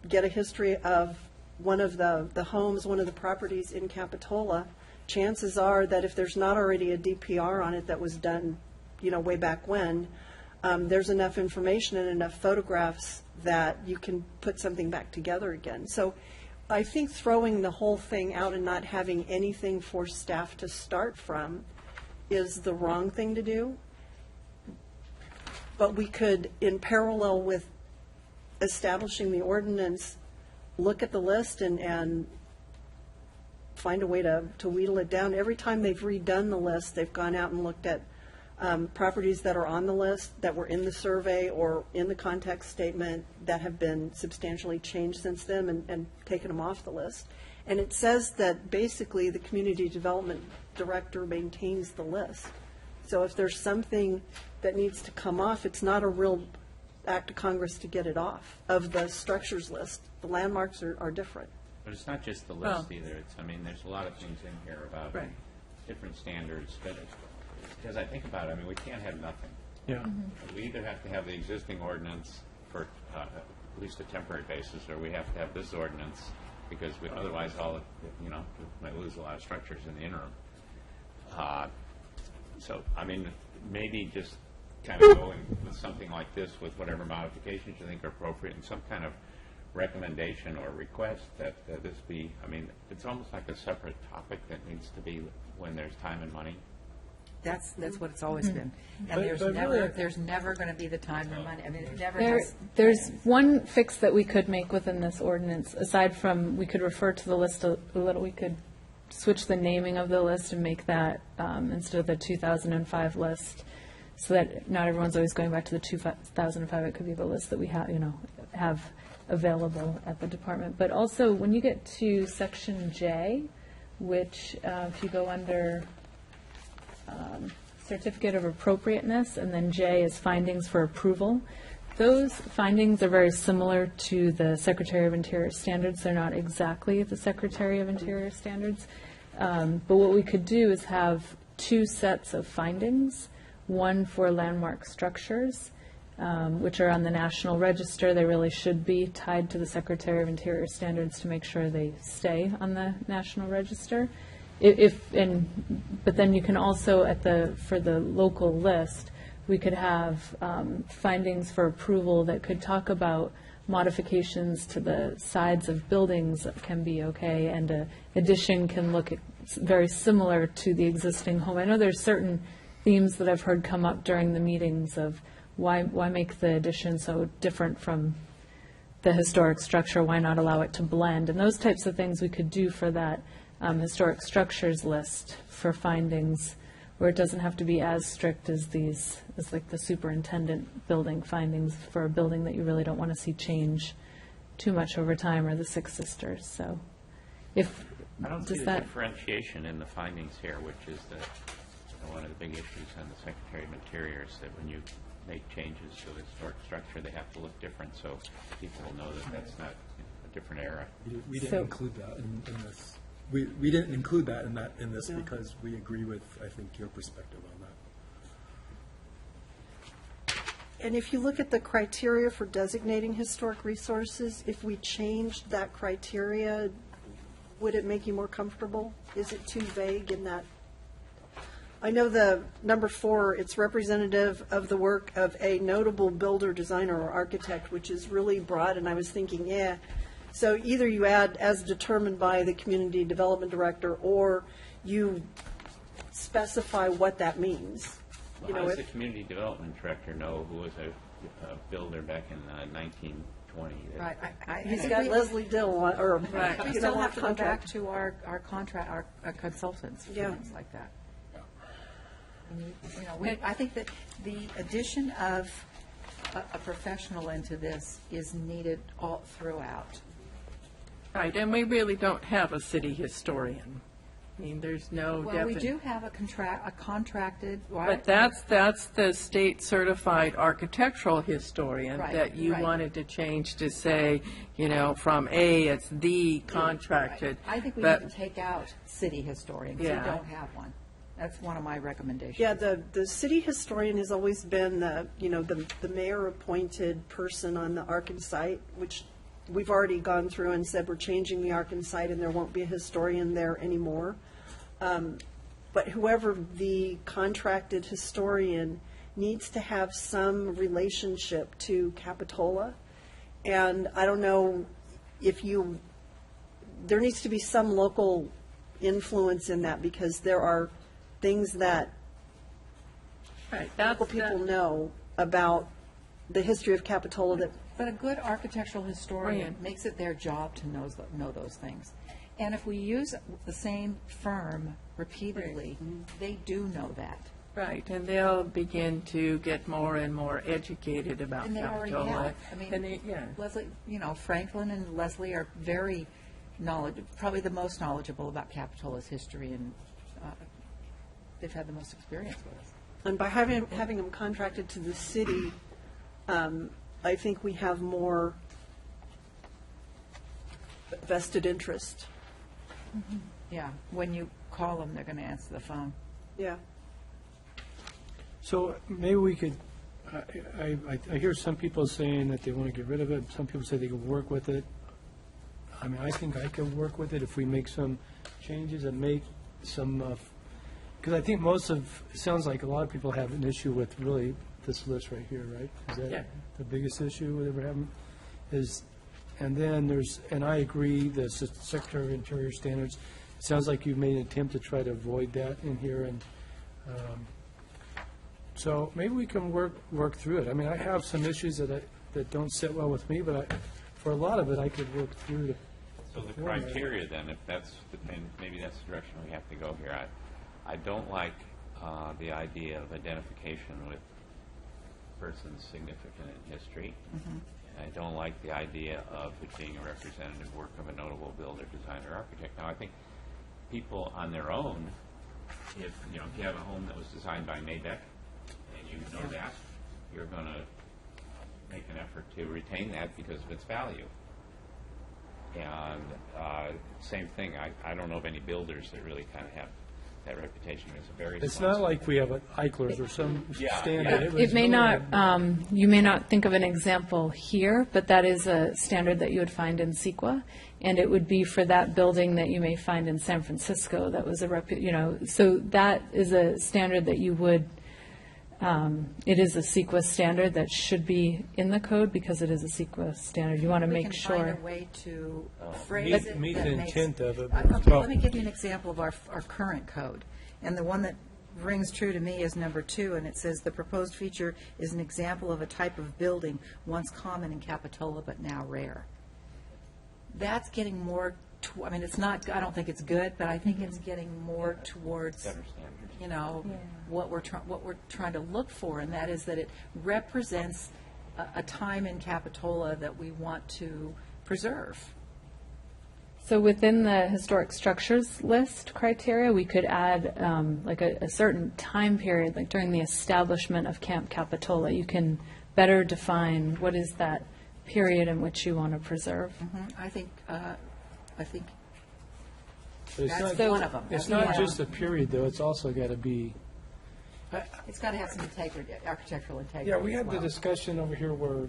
get a history of one of the homes, one of the properties in Capitola, chances are that if there's not already a DPR on it that was done, you know, way back when, there's enough information and enough photographs that you can put something back together again. So I think throwing the whole thing out and not having anything for staff to start from is the wrong thing to do. But we could, in parallel with establishing the ordinance, look at the list and find a way to wheedle it down. Every time they've redone the list, they've gone out and looked at properties that are on the list, that were in the survey or in the context statement, that have been substantially changed since then, and taken them off the list. And it says that basically the community development director maintains the list. So if there's something that needs to come off, it's not a real act of Congress to get it off of the structures list. The landmarks are different. But it's not just the list either. It's, I mean, there's a lot of things in here about Right. different standards. But as I think about it, I mean, we can't have nothing. Yeah. We either have to have the existing ordinance for at least a temporary basis, or we have to have this ordinance because otherwise all, you know, we might lose a lot of structures in the interim. So, I mean, maybe just kind of going with something like this with whatever modifications you think are appropriate and some kind of recommendation or request that this be, I mean, it's almost like a separate topic that needs to be when there's time and money. That's what it's always been. And But there's never going to be the time or money. I mean, it never There, has. there's one fix that we could make within this ordinance, aside from, we could refer to the list a little, we could switch the naming of the list and make that, instead of the 2005 list, so that not everyone's always going back to the 2005, it could be the list that we have, you know, have available at the department. But also, when you get to section J, which, if you go under certificate of appropriateness, and then J is findings for approval. Those findings are very similar to the Secretary of Interior standards. They're not exactly the Secretary of Interior standards. But what we could do is have two sets of findings, one for landmark structures, which are on the National Register. They really should be tied to the Secretary of Interior standards to make sure they stay on the National Register. But then you can also, for the local list, we could have findings for approval that could talk about modifications to the sides of buildings that can be okay, and an addition can look very similar to the existing home. I know there's certain themes that I've heard come up during the meetings of why make the addition so different from the historic structure, why not allow it to blend? And those types of things we could do for that historic structures list for findings, where it doesn't have to be as strict as like the superintendent building findings for a building that you really don't want to see change too much over time, or the Six Sisters. So if, I don't see does the that, differentiation in the findings here, which is one of the big issues on the Secretary of Interior, is that when you make changes to the historic structure, they have to look different, so people will know that that's not different era. We didn't So- include that in this. We didn't include that in this because we agree with, I think, your perspective on that. And if you look at the criteria for designating historic resources, if we changed that criteria, would it make you more comfortable? Is it too vague in that? I know the number 4, it's representative of the work of a notable builder, designer, or architect, which is really broad, and I was thinking, yeah. So either you add as determined by the community development director, or you specify what that means. You Well, know, how does the if- community development director know who was a builder back in 1920? Right. I He's think got we- Leslie Dill, or. Right. We you know, still on have to go back contract. to our contract, our consultants, for Yeah. things like that. You know, I think that the addition of a professional into this is needed all throughout. Right, and we really don't have a city historian. I mean, there's no Well, we definite. do have a contracted, right? But that's the state certified architectural historian Right, that you right. wanted to change to say, you know, from A, it's the contracted. I think we but- need to take out city historians. We Yeah. don't have one. That's one of my recommendations. Yeah, the city historian has always been the, you know, the mayor-appointed person on the Arkan site, which we've already gone through and said we're changing the Arkan site and there won't be a historian there anymore. But whoever the contracted historian needs to have some relationship to Capitola. And I don't know if you, there needs to be some local influence in that, because there are things that Right, local people know about the history of Capitola that, But a good architectural historian Right. makes it their job to know those things. And if we use the same firm repeatedly, they do know that. Right, and they'll begin to get more and more educated about And they already Capitola. have. I And mean, yeah. Leslie, you know, Franklin and Leslie are very knowledgeable, probably the most knowledgeable about Capitola's history, and they've had the most experience with us. and by having them contracted to the city, I think we have more vested interest. Yeah, when you call them, they're going to answer the phone. Yeah. So maybe we could, I hear some people saying that they want to get rid of it, some people say they can work with it. I mean, I think I could work with it if we make some changes and make some, because I think it sounds like a lot of people have an issue with really this list right here, right? Is Yeah. that the biggest issue with ever having, is, and then there's, and I agree, the Secretary of Interior standards, it sounds like you've made an attempt to try to avoid that in here, and so maybe we can work through it. I mean, I have some issues that don't sit well with me, but for a lot of it, I could work through the. So the format. criteria then, if that's, and maybe that's the direction we have to go here. I don't like the idea of identification with persons significant in history. I don't like the idea of it being a representative work of a notable builder, designer, architect. Now, I think people on their own, if you have a home that was designed by Maybach, and you know that, you're going to make an effort to retain that because of its value. And same thing, I don't know of any builders that really kind of have that reputation. It's a very It's small not like we have an Eichler's or some Yeah, standard. yeah. was It may really- not, you may not think of an example here, but that is a standard that you would find in CEQA, and it would be for that building that you may find in San Francisco that was so that is a standard that you would, it is a CEQA standard that should be in the code because it is a CEQA standard. You want to make We can sure. find a way to phrase it. Meet that the makes- intent of it. Okay, let me give you an example of our current code. And the one that rings true to me is number 2, and it says, "The proposed feature is an example of a type of building once common in Capitola but now rare." That's getting more, I mean, it's not, I don't think it's good, but I think it's getting more towards, better standard. you know, what we're trying to look for, and that is that it represents a time in Capitola that we want to preserve. So within the historic structures list criteria, we could add like a certain time period, like during the establishment of Camp Capitola. You can better define what is that period in which you want to preserve. I think But it's that's not- one of them. It's That's not one. just a period, though, it's also got to be, It's got to have some integrity, architectural integrity. yeah, we as had the well. discussion over here where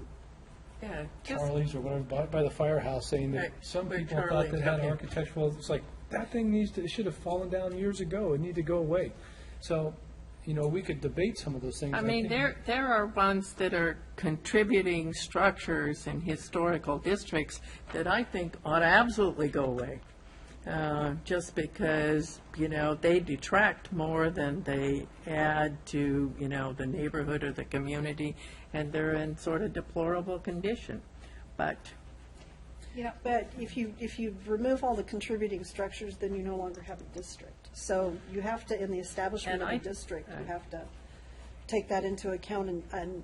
Yeah, just, Charlie's or whatever, by the firehouse, saying that Right, some where people thought Charlie that had took it. architectural, it's like, that thing it should have fallen down years ago, it needed to go away. So, we could debate some of those things. I mean, think. there are ones that are contributing structures in historical districts that I think ought to absolutely go away. Just because, they detract more than they add to, the neighborhood or the community, and they're in sort of deplorable condition. But, But if you remove all the contributing structures, then you no longer have a district. So you have to, in the establishment of And a district, you have to take that into account and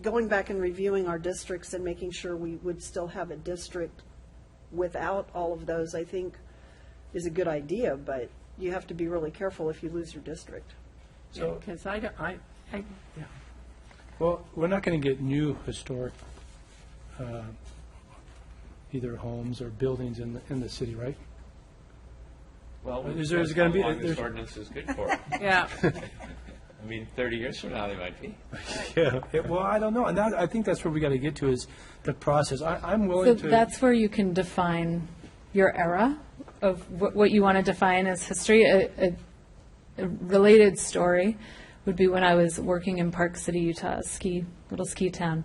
going back and reviewing our districts and making sure we would still have a district without all of those, I think, is a good idea, but you have to be really careful if you lose your district. So- because I don't, Well, we're not going to get new historic, either homes or buildings in the city, right? Well, Is there- is depends it gonna how be- long this there's- ordinance is good for. yeah. I mean, 30 years from now, they might be. Yeah, well, I don't know, and I think that's where we got to get to is the process. I'm So willing to. that's where you can define your era of what you want to define as history. A related story would be when I was working in Park City, Utah, little ski town.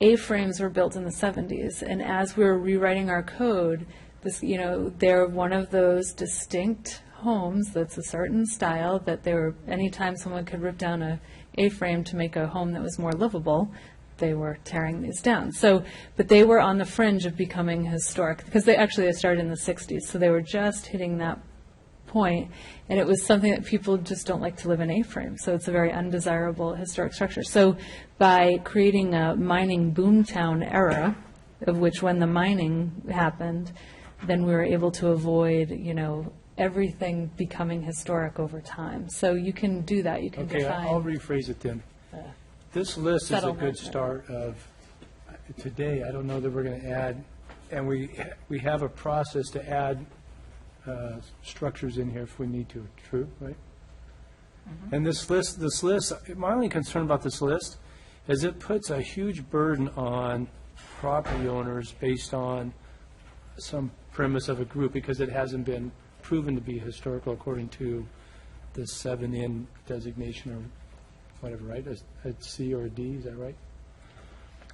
A-frames were built in the 70s, and as we were rewriting our code, they're one of those distinct homes that's a certain style that anytime someone could rip down a A-frame to make a home that was more livable, they were tearing these down. But they were on the fringe of becoming historic, because they started in the 60s, so they were just hitting that point, and it was something that people just don't like to live in A-frames, so it's a very undesirable historic structure. So by creating a mining boomtown era, of which when the mining happened, then we were able to avoid, everything becoming historic over time. So you can do that, you can Okay, I'll define. rephrase it then. This list is a settlement. good start of, today, I don't know that we're going to add, and we have a process to add structures in here if we need to, true, right? And this list, my only concern about this list is it puts a huge burden on property owners based on some premise of a group, because it hasn't been proven to be historical according to the 7N designation or whatever, right? A C or a D, is that right?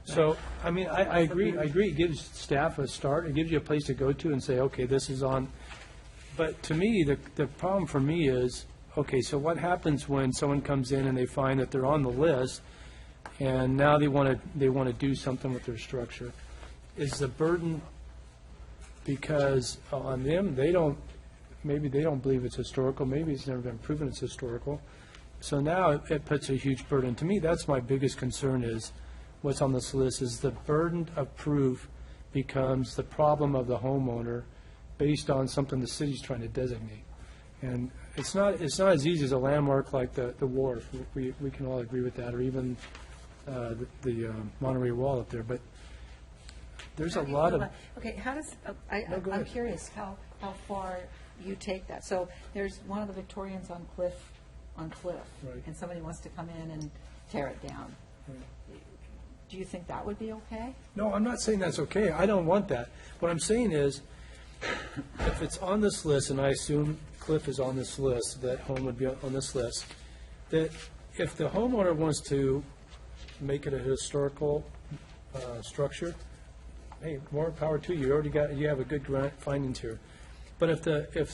So, I mean, I agree, it gives staff a start, it gives you a place to go to and say, okay, this is on, but to me, the problem for me is, okay, so what happens when someone comes in and they find that they're on the list, and now they want to do something with their structure? Is the burden because on them, maybe they don't believe it's historical, maybe it's never been proven it's historical, so now it puts a huge burden. To me, that's my biggest concern is, what's on this list is the burden of proof becomes the problem of the homeowner based on something the city's trying to designate. And it's not as easy as a landmark like the wharf. We can all agree with that, or even the Monterey Wall up there, but there's a lot of, Okay, how does, go I'm ahead. curious how far you take that. So there's one of the Victorians on Cliff, Right. and somebody wants to come in and tear it down. Do you think that would be okay? no, I'm not saying that's okay. I don't want that. What I'm saying is, if it's on this list, and I assume Cliff is on this list, that home would be on this list, that if the homeowner wants to make it a historical structure, hey, more power to you. You have a good grant findings here. But if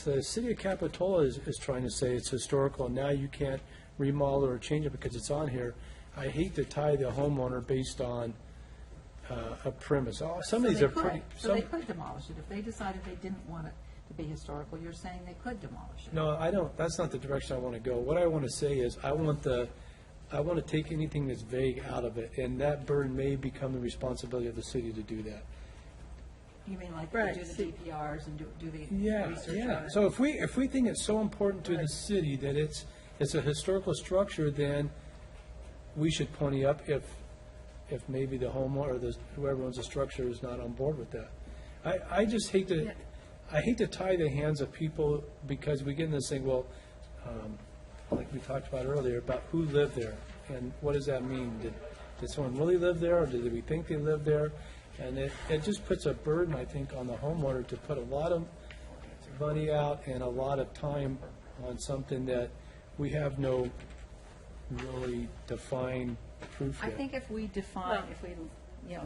the city of Capitola is trying to say it's historical, and now you can't remodel or change it because it's on here, I hate to tie the homeowner based on a premise. Some of these are pretty. So they could demolish it. If they decided they didn't want it to be historical, you're saying they could demolish it? No, I don't, that's not the direction I want to go. What I want to say is, I want to take anything that's vague out of it, and that burden may become the responsibility of the city to do that. You mean like Right. do the DPRs and do the Yeah, research on yeah. it? So if we think it's so important to the city that it's a historical structure, then we should pony up. if maybe the homeowner or whoever owns the structure is not on board with that. I just hate to, I hate to tie the hands of people because we get in this thing, well, like we talked about earlier, about who lived there and what does that mean? Did someone really live there, or did we think they lived there? And it just puts a burden, I think, on the homeowner to put a lot of money out and a lot of time on something that we have no really defined proof I yet. think if we define, if we,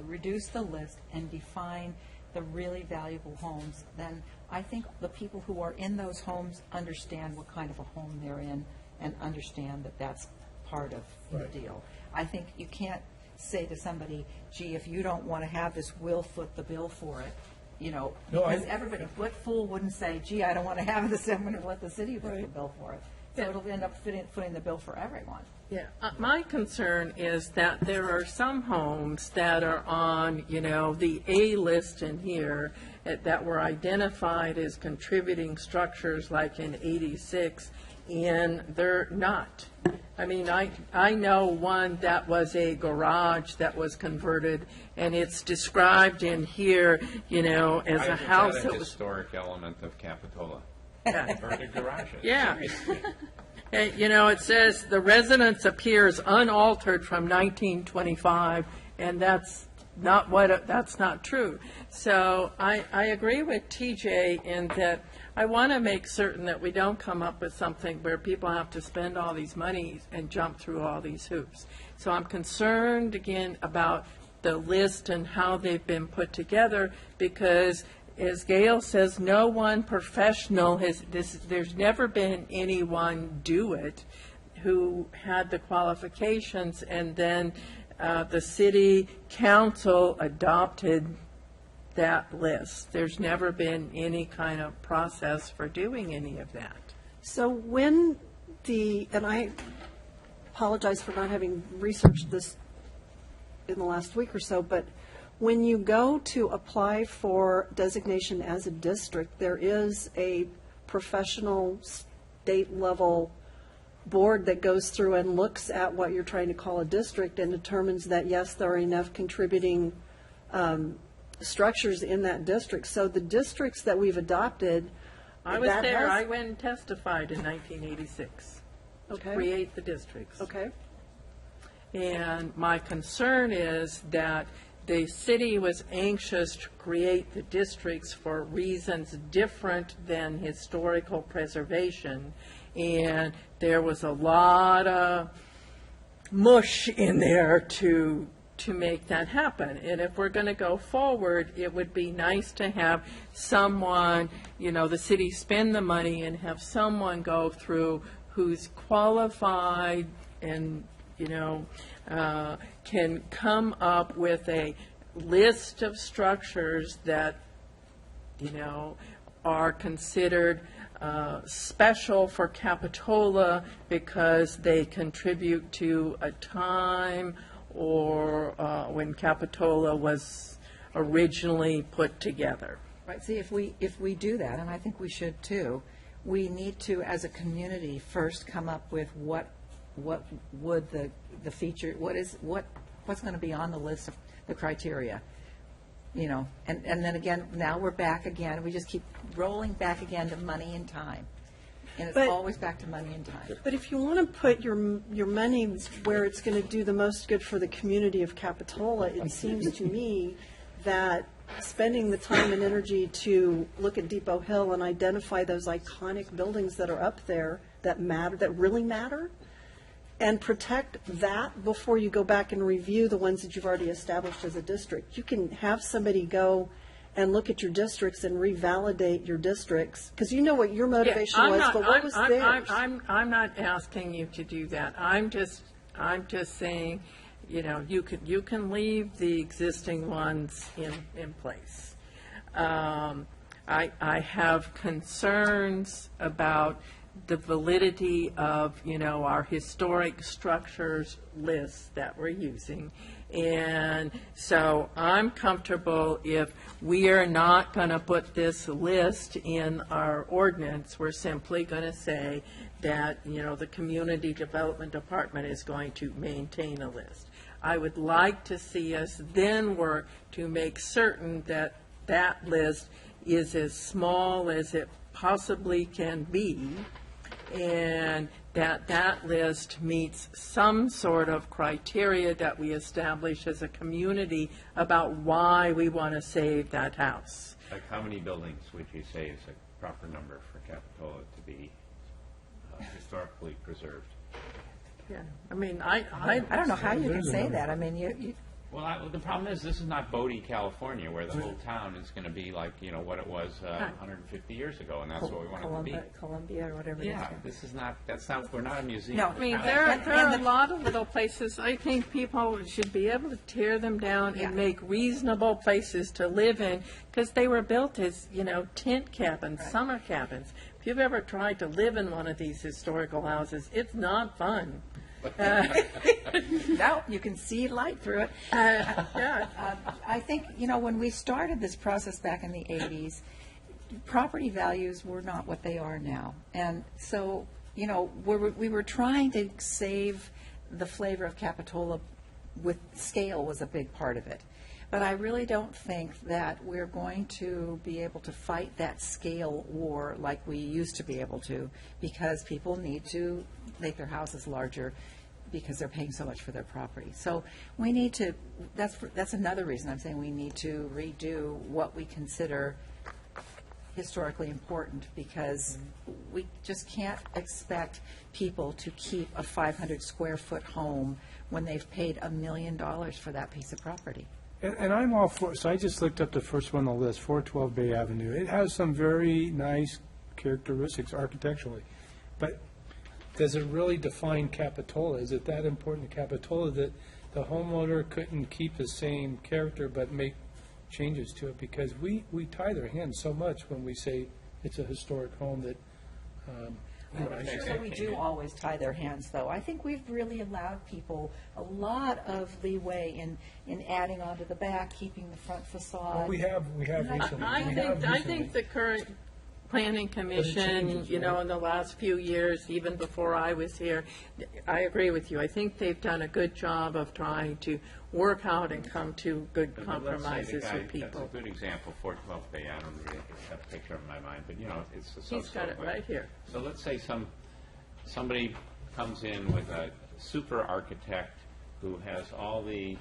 reduce the list and define the really valuable homes, then I think the people who are in those homes understand what kind of a home they're in and understand that that's part of the Right. deal. I think you can't say to somebody, gee, if you don't want to have this, we'll foot the bill for it, No, because everybody, what fool wouldn't say, gee, I don't want to have this, I'm going to let the city foot the bill for it. So it'll end up footing the bill for everyone. Yeah, my concern is that there are some homes that are on, the A list in here that were identified as contributing structures like in 86, and they're not. I mean, I know one that was a garage that was converted, and it's described in here, as a house Is that that a was. historic element of Capitola? Yeah. Converted garages. Yeah. Hey, it says the residence appears unaltered from 1925, and that's not true. So I agree with TJ in that I want to make certain that we don't come up with something where people have to spend all these money and jump through all these hoops. So I'm concerned again about the list and how they've been put together, because as Gail says, no one professional there's never been anyone do it who had the qualifications, and then the city council adopted that list. There's never been any kind of process for doing any of that. So when and I apologize for not having researched this in the last week or so, but when you go to apply for designation as a district, there is a professional state-level board that goes through and looks at what you're trying to call a district and determines that, yes, there are enough contributing structures in that district. So the districts that we've adopted, I was that there. has- I went and testified in 1986 to Okay. create the districts. Okay. And my concern is that the city was anxious to create the districts for reasons different than historical preservation. And there was a lot of mush in there to make that happen. And if we're going to go forward, it would be nice to have someone, the city spend the money and have someone go through who's qualified and, can come up with a list of structures that, are considered special for Capitola because they contribute to a time or when Capitola was originally put together. Right, see, if we do that, and I think we should too, we need to, as a community, first come up with what would the feature, what's going to be on the list of the criteria, and then again, now we're back again, we just keep rolling back again to money and time. And it's But- always back to money and time. But if you want to put your money where it's going to do the most good for the community of Capitola, it seems to me that spending the time and energy to look at Depot Hill and identify those iconic buildings that are up there that matter, that really matter, and protect that before you go back and review the ones that you've already established as a district. You can have somebody go and look at your districts and revalidate your districts, because you know what your motivation Yeah, was, I'm but not- what was I'm- theirs? I'm not asking you to do that. I'm just saying, you can leave the existing ones in place. I have concerns about the validity of, our historic structures lists that we're using. And so I'm comfortable if we are not going to put this list in our ordinance, we're simply going to say that, the Community Development Department is going to maintain a list. I would like to see us then work to make certain that that list is as small as it possibly can be, and that that list meets some sort of criteria that we establish as a community about why we want to save that house. Like, how many buildings would you say is a proper number for Capitola to be historically preserved? Yeah, I mean, I don't know how you can There's a say number. that. I mean, you Well, the problem is, this is not Bodie, California, where the whole town is going to be like, what it was 150 years ago, and that's what we want it to be. Columbia or whatever it is. Yeah, this is not, we're not a museum. No. I mean, We're there not- are a lot of little places, I think people should be able to tear them down Yeah. and make reasonable places to live in, because they were built as, tent cabins, summer cabins. If you've ever tried to live in one of these historical houses, it's not fun. No, you can see light through it. Yeah, I think, when we started this process back in the 80s, property values were not what they are now. And so, we were trying to save the flavor of Capitola with scale was a big part of it. But I really don't think that we're going to be able to fight that scale war like we used to be able to, because people need to make their houses larger because they're paying so much for their property. So we need to, that's another reason I'm saying we need to redo what we consider historically important, because we just can't expect people to keep a 500 square foot home when they've paid $1 million for that piece of property. And I'm all for, so I just looked up the first one on the list, 412 Bay Avenue. It has some very nice characteristics architecturally, but does it really define Capitola? Is it that important to Capitola that the homeowner couldn't keep the same character but make changes to it? Because we tie their hands so much when we say it's a historic home that, I'm sure that we do always tie their hands, though. I think we've really allowed people a lot of leeway in adding on to the back, keeping the front facade. we have recently. I think the current planning commission, changes, in the last few years, even before I was here, I agree with you. I think they've done a good job of trying to work out and come to good But let's say the compromises guy- with people. That's a good example, 412 Bay. I don't really have a picture in my mind, but, it's a He's got it right here. So let's say somebody comes in with a super architect who has all the,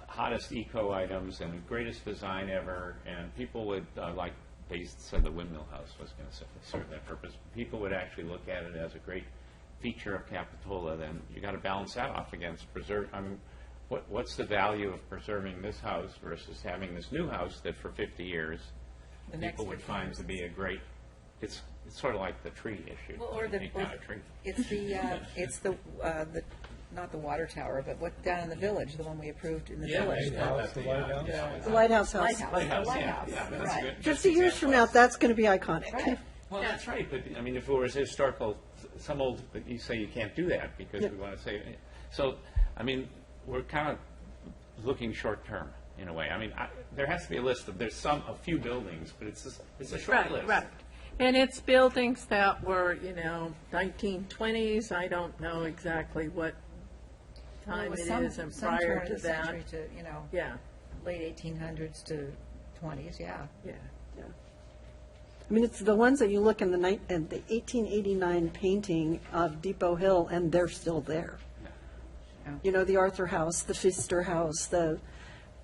hottest eco items and the greatest design ever, and people would, like they said the Windmill House was going to serve that purpose. People would actually look at it as a great feature of Capitola. Then you got to balance that off against what's the value of preserving this house versus having this new house that for 50 years The next people would 50 find years. to be a great. It's sort of like the tree issue. Well, or Any kind of tree. it's the not the water tower, but what down in the village, the one we approved in the village. Lighthouse, the lighthouse. The Lighthouse House. Lighthouse, the yeah, lighthouse, yeah, that's right. good. 50 years from now, that's going to be iconic. Well, that's right, but, if it was historical, but you say you can't do that because we want to save it. So, we're kind of looking short-term in a way. There has to be a list there's a few buildings, but it's a short list. Right. And it's buildings that were, 1920s. I don't know exactly what time it is and Some prior turn to of the that. century to, Yeah, late 1800s to 20s, yeah. yeah. It's the ones that you look in the 1889 painting of Depot Hill, and they're still there. The Arthur House, the Pfister House, there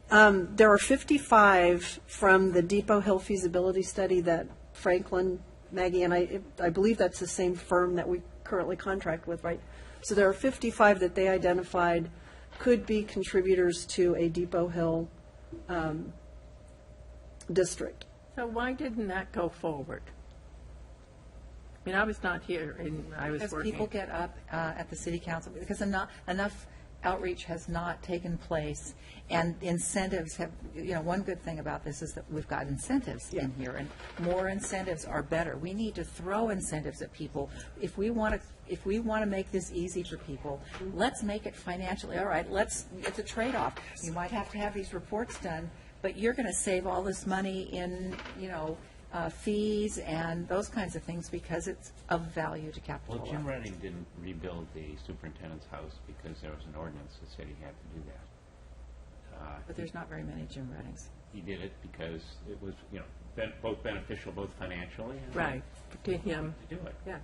are 55 from the Depot Hill feasibility study that Franklin, Maggie, and I believe that's the same firm that we currently contract with, right? So there are 55 that they identified could be contributors to a Depot Hill district. So why didn't that go forward? I was not here, and I was Because working. people get up at the city council, because enough outreach has not taken place, and incentives have, one good thing about this is that we've got incentives in here, and more incentives are better. We need to throw incentives at people. If we want to make this easy for people, let's make it financially, all right, it's a trade-off. You might have to have these reports done, but you're going to save all this money in, fees and those kinds of things because it's of value to Well, Capitola. Jim Redding didn't rebuild the superintendent's house because there was an ordinance that said he had to do that. But there's not very many Jim Reddings. He did it because it was, both beneficial, both financially. And Right, to him, to do it. yeah.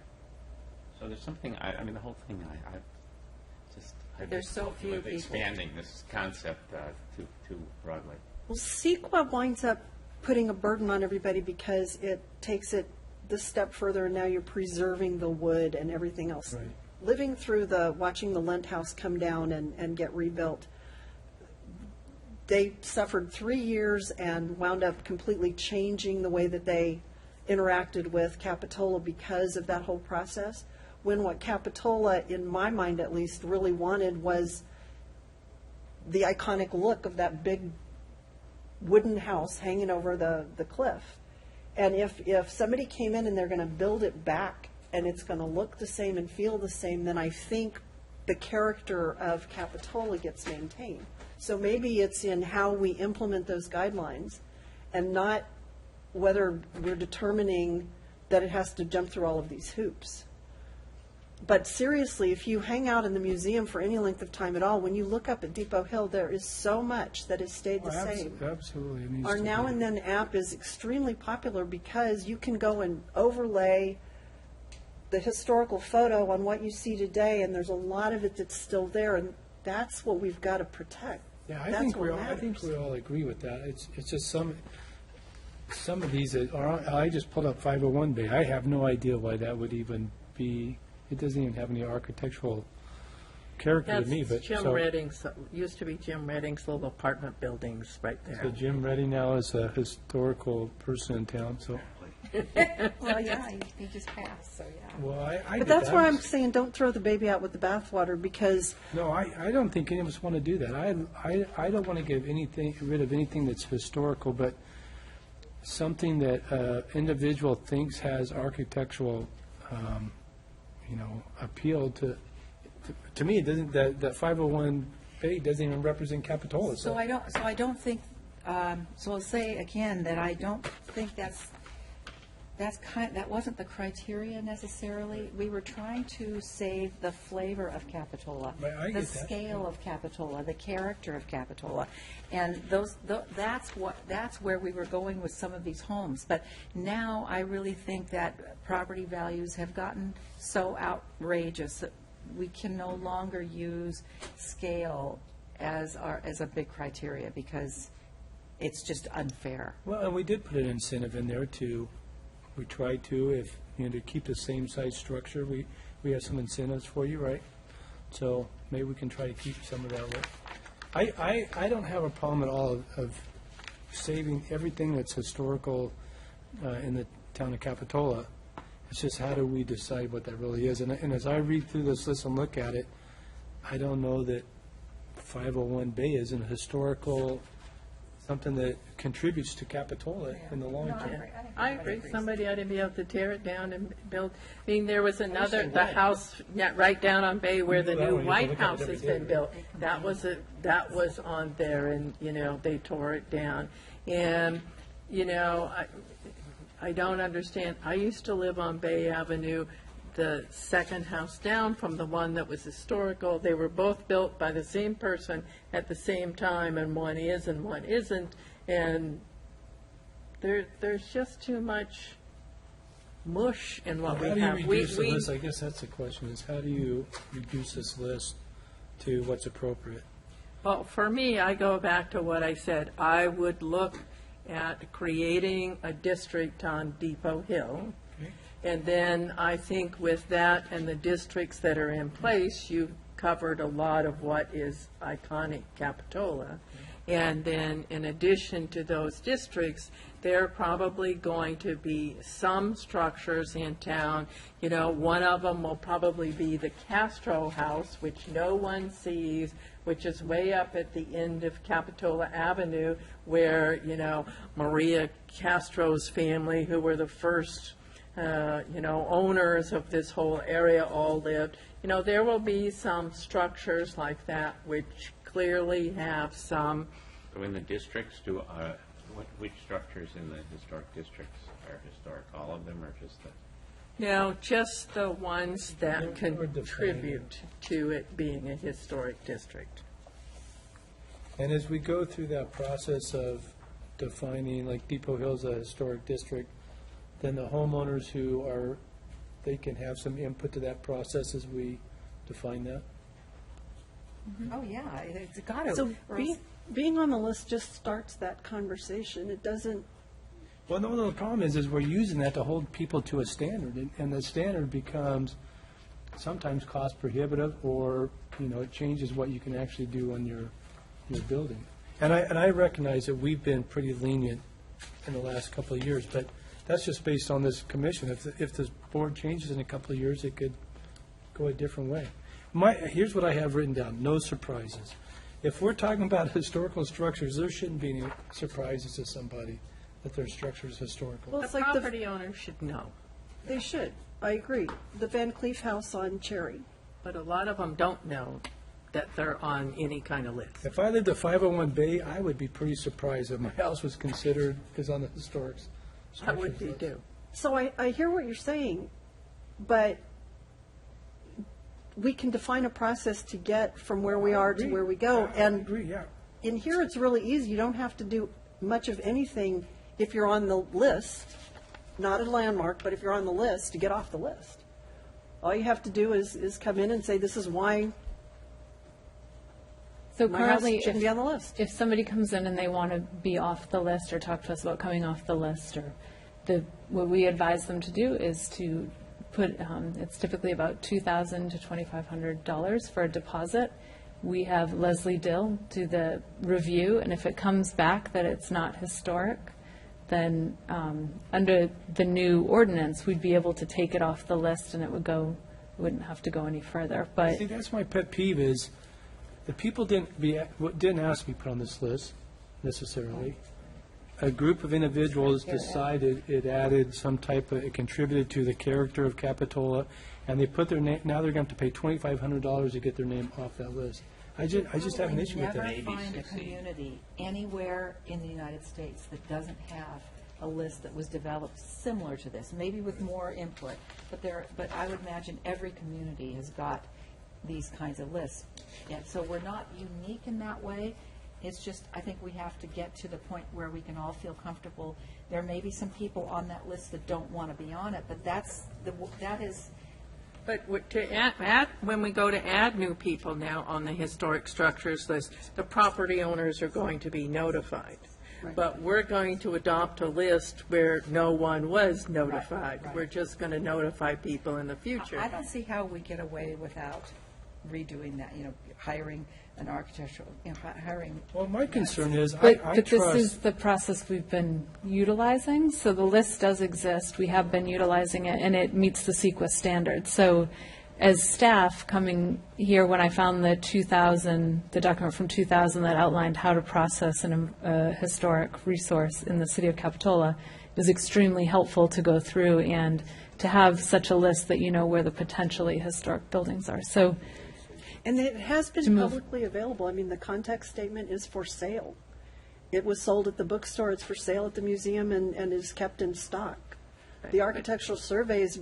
So there's something, I mean, the whole thing, I've There's so few with people. expanding this concept too broadly. Well, CEQA winds up putting a burden on everybody because it takes it the step further, and now you're preserving the wood and everything else. Right. Living through watching the Lent House come down and get rebuilt, they suffered 3 years and wound up completely changing the way that they interacted with Capitola because of that whole process. When what Capitola, in my mind at least, really wanted was the iconic look of that big wooden house hanging over the cliff. And if somebody came in and they're going to build it back and it's going to look the same and feel the same, then I think the character of Capitola gets maintained. So maybe it's in how we implement those guidelines and not whether we're determining that it has to jump through all of these hoops. But seriously, if you hang out in the museum for any length of time at all, when you look up at Depot Hill, there is so much that has stayed the same. Absolutely. it needs Our to Now be. and Then app is extremely popular because you can go and overlay the historical photo on what you see today, and there's a lot of it that's still there, and that's what we've got to protect. Yeah, I That's think what I think matters. we all agree with that. It's just some of these that are, I just pulled up 501 Bay. I have no idea why that would even be, it doesn't even have any architectural character to That's me, but Jim so. Redding's, used to be Jim Redding's little apartment buildings right So there. Jim Redding now is a historical person in town, so, Well, yeah, he just passed, so yeah. well, I But get that's that. where I'm saying, don't throw the baby out with the bathwater, because No, I don't think any of us want to do that. I don't want to rid of anything that's historical, but something that individual thinks has architectural, appeal to me, it doesn't, that 501 Bay doesn't even represent Capitola, So I don't think, so I'll say again that I don't think that wasn't the criteria necessarily. We were trying to save the flavor of Capitola, Right, I the get that. scale of Capitola, the character of Capitola, and that's where we were going with some of these homes. But now I really think that property values have gotten so outrageous that we can no longer use scale as a big criteria because it's just unfair. Well, and we did put an incentive in there we tried to, to keep the same size structure, we have some incentives for you, right? So maybe we can try to keep some of that. I don't have a problem at all of saving everything that's historical in the town of Capitola. It's just how do we decide what that really is? And as I read through this list and look at it, I don't know that 501 Bay is an historical, something that contributes to Capitola in the long term. I agree, somebody ought to be able to tear it down and build, I mean, there was another, the house, right down on Bay where the That new one, you White can look at it House every has day, been right? built. That was on there, and, they tore it down. And, I don't understand, I used to live on Bay Avenue, the second house down from the one that was historical. They were both built by the same person at the same time, and one is and one isn't. And there's just too much mush in what we How do you have. reduce the list? I guess that's the question, is how do you reduce this list to what's appropriate? Well, for me, I go back to what I said. I would look at creating a district on Depot Hill. And then I think with that and the districts that are in place, you've covered a lot of what is iconic Capitola. And then in addition to those districts, there are probably going to be some structures in town. One of them will probably be the Castro House, which no one sees, which is way up at the end of Capitola Avenue, where, Maria Castro's family, who were the first owners of this whole area all lived. There will be some structures like that which clearly have some, So in the districts, Which structures in the historic districts are historic? All of them, or just the? No, just the ones that Or defined. contribute to it being a historic district. And as we go through that process of defining, like Depot Hill's a historic district, then the homeowners who are, they can have some input to that process as we define that? Oh, yeah, it's got to. So being on the list just starts that conversation. It doesn't, Well, no, the problem is we're using that to hold people to a standard, and the standard becomes sometimes cost prohibitive, or, it changes what you can actually do on your building. And I recognize that we've been pretty lenient in the last couple of years, but that's just based on this commission. If this board changes in a couple of years, it could go a different way. Here's what I have written down, no surprises. If we're talking about historical structures, there shouldn't be any surprises to somebody that their structure is historical. well, The it's like property owner should know, they should. I agree. The Van Cleef House on Cherry. but a lot of them don't know that they're on any kind of list. If I lived at 501 Bay, I would be pretty surprised if my house was considered, is on the historic I would structures be list. too. So I hear what you're saying, but we can define a process to get from where we are to where we go. I And agree, yeah. in here, it's really easy. You don't have to do much of anything if you're on the list, not a landmark, but if you're on the list, to get off the list. All you have to do is come in and say, this is why So my house currently, shouldn't be on the list. if somebody comes in and they want to be off the list or talk to us about coming off the list, or what we advise them to do is to put, it's typically about $2,000 to $2,500 for a deposit. We have Leslie Dill do the review, and if it comes back that it's not historic, then under the new ordinance, we'd be able to take it off the list and it wouldn't have to go any further. But See, that's my pet peeve is, the people didn't ask to be put on this list necessarily. A group of individuals decided it added some type of, it contributed to the character of Capitola, and they put their name, now they're going to pay $2,500 to get their name off that list. I just have an issue with that. Never find a community anywhere in the United States that doesn't have a list that was developed similar to this, maybe with more input. But I would imagine every community has got these kinds of lists. And so we're not unique in that way. It's just, I think we have to get to the point where we can all feel comfortable. There may be some people on that list that don't want to be on it, but that is. But to add, when we go to add new people now on the historic structures list, the property owners are going to be notified. But we're going to adopt a list where no one was notified. Right. We're just going to notify people in the future. I don't see how we get away without redoing that, hiring an architectural, hiring. Well, my concern is, But I this is trust, the process we've been utilizing, so the list does exist, we have been utilizing it, and it meets the CEQA standards. So as staff coming here, when I found the document from 2000 that outlined how to process a historic resource in the city of Capitola, it was extremely helpful to go through and to have such a list that you know where the potentially historic buildings are. So And it has To been move. publicly available. I mean, the context statement is for sale. It was sold at the bookstore, it's for sale at the museum, and is kept in stock. The architectural survey is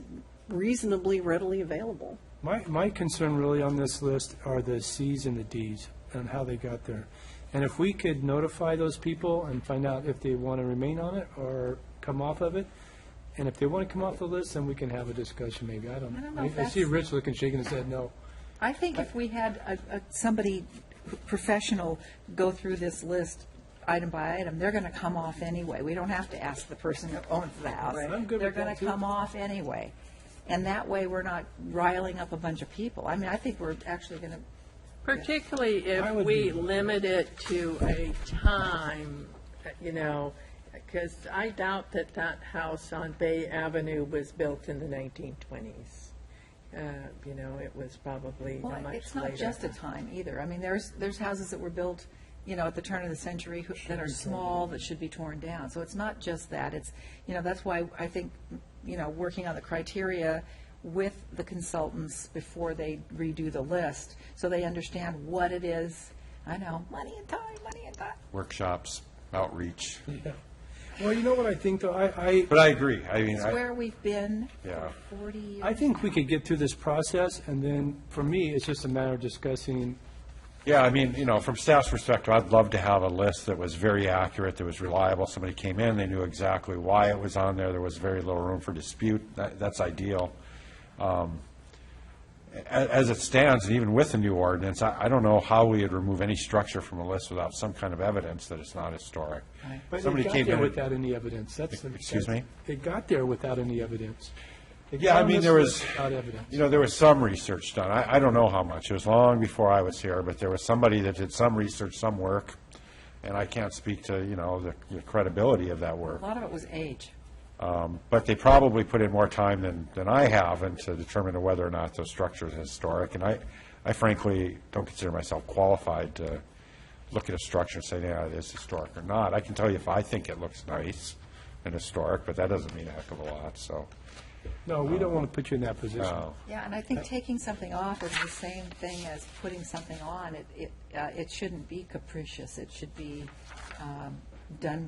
reasonably readily available. my concern really on this list are the Cs and the Ds and how they got there. And if we could notify those people and find out if they want to remain on it or come off of it, and if they want to come off the list, then we can have a discussion maybe. I don't don't know. know if I see that's- Rich looking, shaking his head no. I think if we had somebody professional go through this list item by item, they're going to come off anyway. We don't have to ask the person who owns the house. Right. I'm good They're with that, going to too. come off anyway. And that way, we're not riling up a bunch of people. I mean, I think we're actually going to, Particularly I if would we be- limit it to a time, because I doubt that house on Bay Avenue was built in the 1920s. It was probably well, much it's not later. just a time either. I mean, there's houses that were built, at the turn of the century that are small that should be torn down. So it's not just that. It's, that's why I think, working on the criteria with the consultants before they redo the list, so they understand what it is. I know, money and time. Workshops. outreach. Yeah. Well, you know what I think, though? I But I agree. I mean, It's where we've been Yeah. for 40 years. I think we could get through this process, and then, for me, it's just a matter of discussing. yeah, I mean, from staff's perspective, I'd love to have a list that was very accurate, that was reliable. Somebody came in, they knew exactly why it was on there. There was very little room for dispute. That's ideal. As it stands, and even with the new ordinance, I don't know how we would remove any structure from a list without some kind of evidence that it's not historic. But it Somebody got came there in. without any evidence. Excuse me? It got there without any evidence. It Yeah, got I on mean, this there list was, without evidence. there was some research done. I don't know how much. It was long before I was here, but there was somebody that did some research, some work, and I can't speak to, the credibility of that work. A lot of it was age. But they probably put in more time than I have into determining whether or not the structure is historic. And I frankly don't consider myself qualified to look at a structure and say, yeah, it is historic or not. I can tell you if I think it looks nice and historic, but that doesn't mean a heck of a lot, so. No, we don't want to put you in that position. No. Yeah, and I think taking something off is the same thing as putting something on. It shouldn't be capricious. It should be done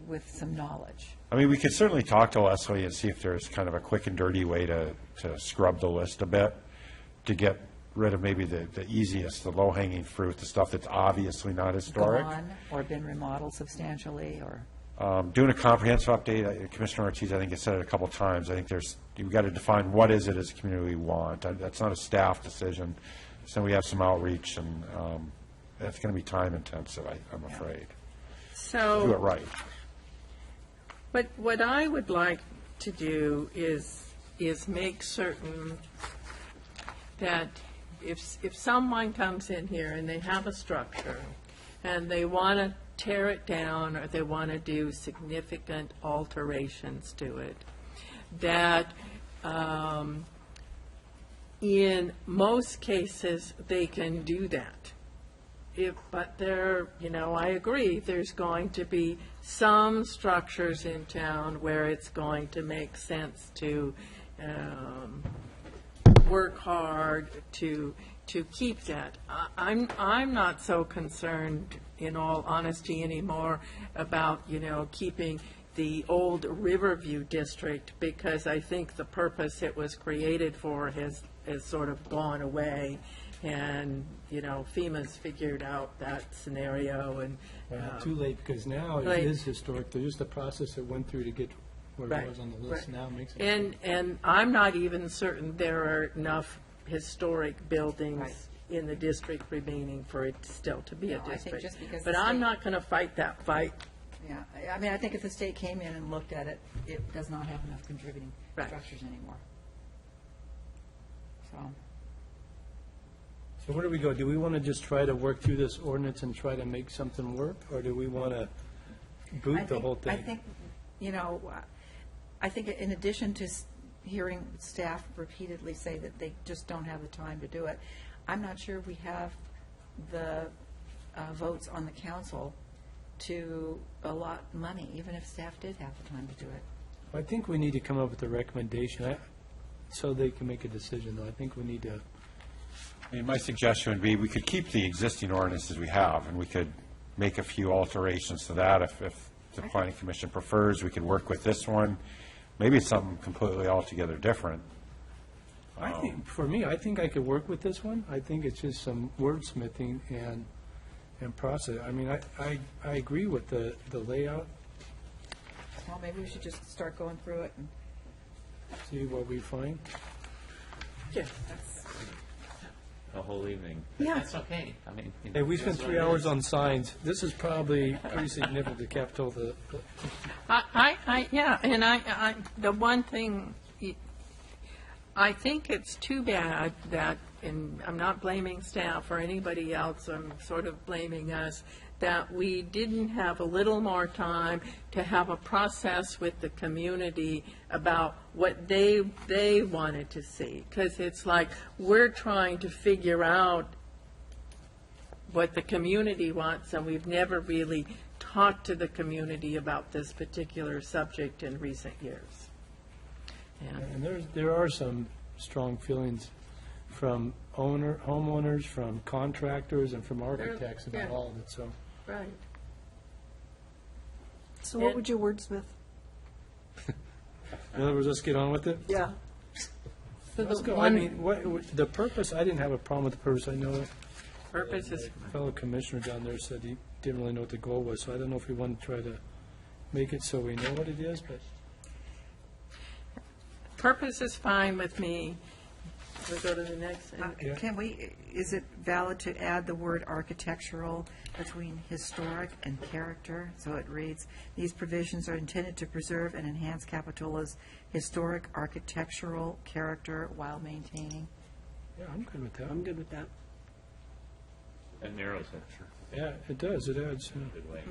with some knowledge. I mean, we could certainly talk to Leslie and see if there's kind of a quick and dirty way to scrub the list a bit, to get rid of maybe the easiest, the low-hanging fruit, the stuff that's obviously not historic. Gone or been remodeled substantially or. Doing a comprehensive update, Commissioner Ortiz, I think, has said it a couple of times. I think you've got to define what is it as a community we want. That's not a staff decision. So we have some outreach, and it's going to be time intensive, I'm afraid. So. Do it right. But what I would like to do is make certain that if someone comes in here and they have a structure and they want to tear it down or they want to do significant alterations to it, that in most cases they can do that. But I agree, there's going to be some structures in town where it's going to make sense to work hard to keep that. I'm not so concerned, in all honesty, anymore about, keeping the old Riverview district, because I think the purpose it was created for has sort of gone away. And, FEMA's figured out that scenario, and. Too late, because now it Right. is historic. There's just the process it went through to get where Right, it was on the list. right. Now it makes it. And I'm not even certain there are enough historic buildings Right. in the district remaining for it still to be a No, I think district. just because But the I'm state- not going to fight that fight. Yeah, I mean, I think if the state came in and looked at it, it does not have enough contributing Right. structures anymore. So, So where do we go? Do we want to just try to work through this ordinance and try to make something work, or do we want to boot the whole thing? I think, I think in addition to hearing staff repeatedly say that they just don't have the time to do it, I'm not sure we have the votes on the council to allot money, even if staff did have the time to do it. I think we need to come up with a recommendation, so they can make a decision, though. I think we need to. I mean, my suggestion would be we could keep the existing ordinances we have, and we could make a few alterations to that if the planning commission prefers. We could work with this one. Maybe it's something completely altogether different. I think, for me, I think I could work with this one. I think it's just some wordsmithing and process. I mean, I agree with the layout, Well, maybe we should just start going through it and. see what we find. Yeah. The whole evening. Yeah. That's okay. I mean. Hey, we spent that's what 3 it hours is. on signs. This is probably pretty significant, the Capitol, Yeah, and I, the one thing, I think it's too bad that, and I'm not blaming staff or anybody else, I'm sort of blaming us, that we didn't have a little more time to have a process with the community about what they wanted to see. Because it's like, we're trying to figure out what the community wants, and we've never really talked to the community about this particular subject in recent years. And and there are some strong feelings from homeowners, from contractors, and from architects about yeah. all of it, so. Right. So what would you wordsmith? In other words, let's get on with it. Yeah. So Let's the go. I one, mean, the purpose, I didn't have a problem with the purpose. I know Purpose is, a fellow commissioner down there said he didn't really know what the goal was, so I don't know if we want to try to make it so we know what it is, but purpose is fine with me. We'll go to the next. Yeah. Can we, is it valid to add the word architectural between historic and character? So it reads, "These provisions are intended to preserve and enhance Capitola's historic architectural character while maintaining." yeah, I'm good with that. I'm good with that. That narrows it. Yeah, it does. It adds. Good way.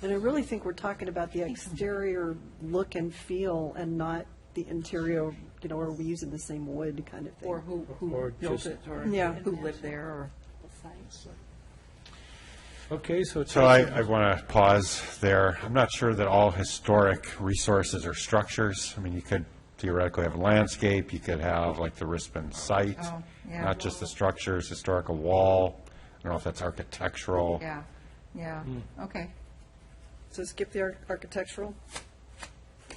And I really think we're talking about the exterior look and feel and not the interior, are we using the same wood kind of thing? Or who Or built just- it, or Yeah. who lived there, or. Okay, so. So I want to pause there. I'm not sure that all historic resources are structures. I mean, you could theoretically have a landscape, you could have like the Rispin site, Oh, yeah. not just the structures, historical wall. I don't know if that's architectural. Yeah, okay. So skip the architectural?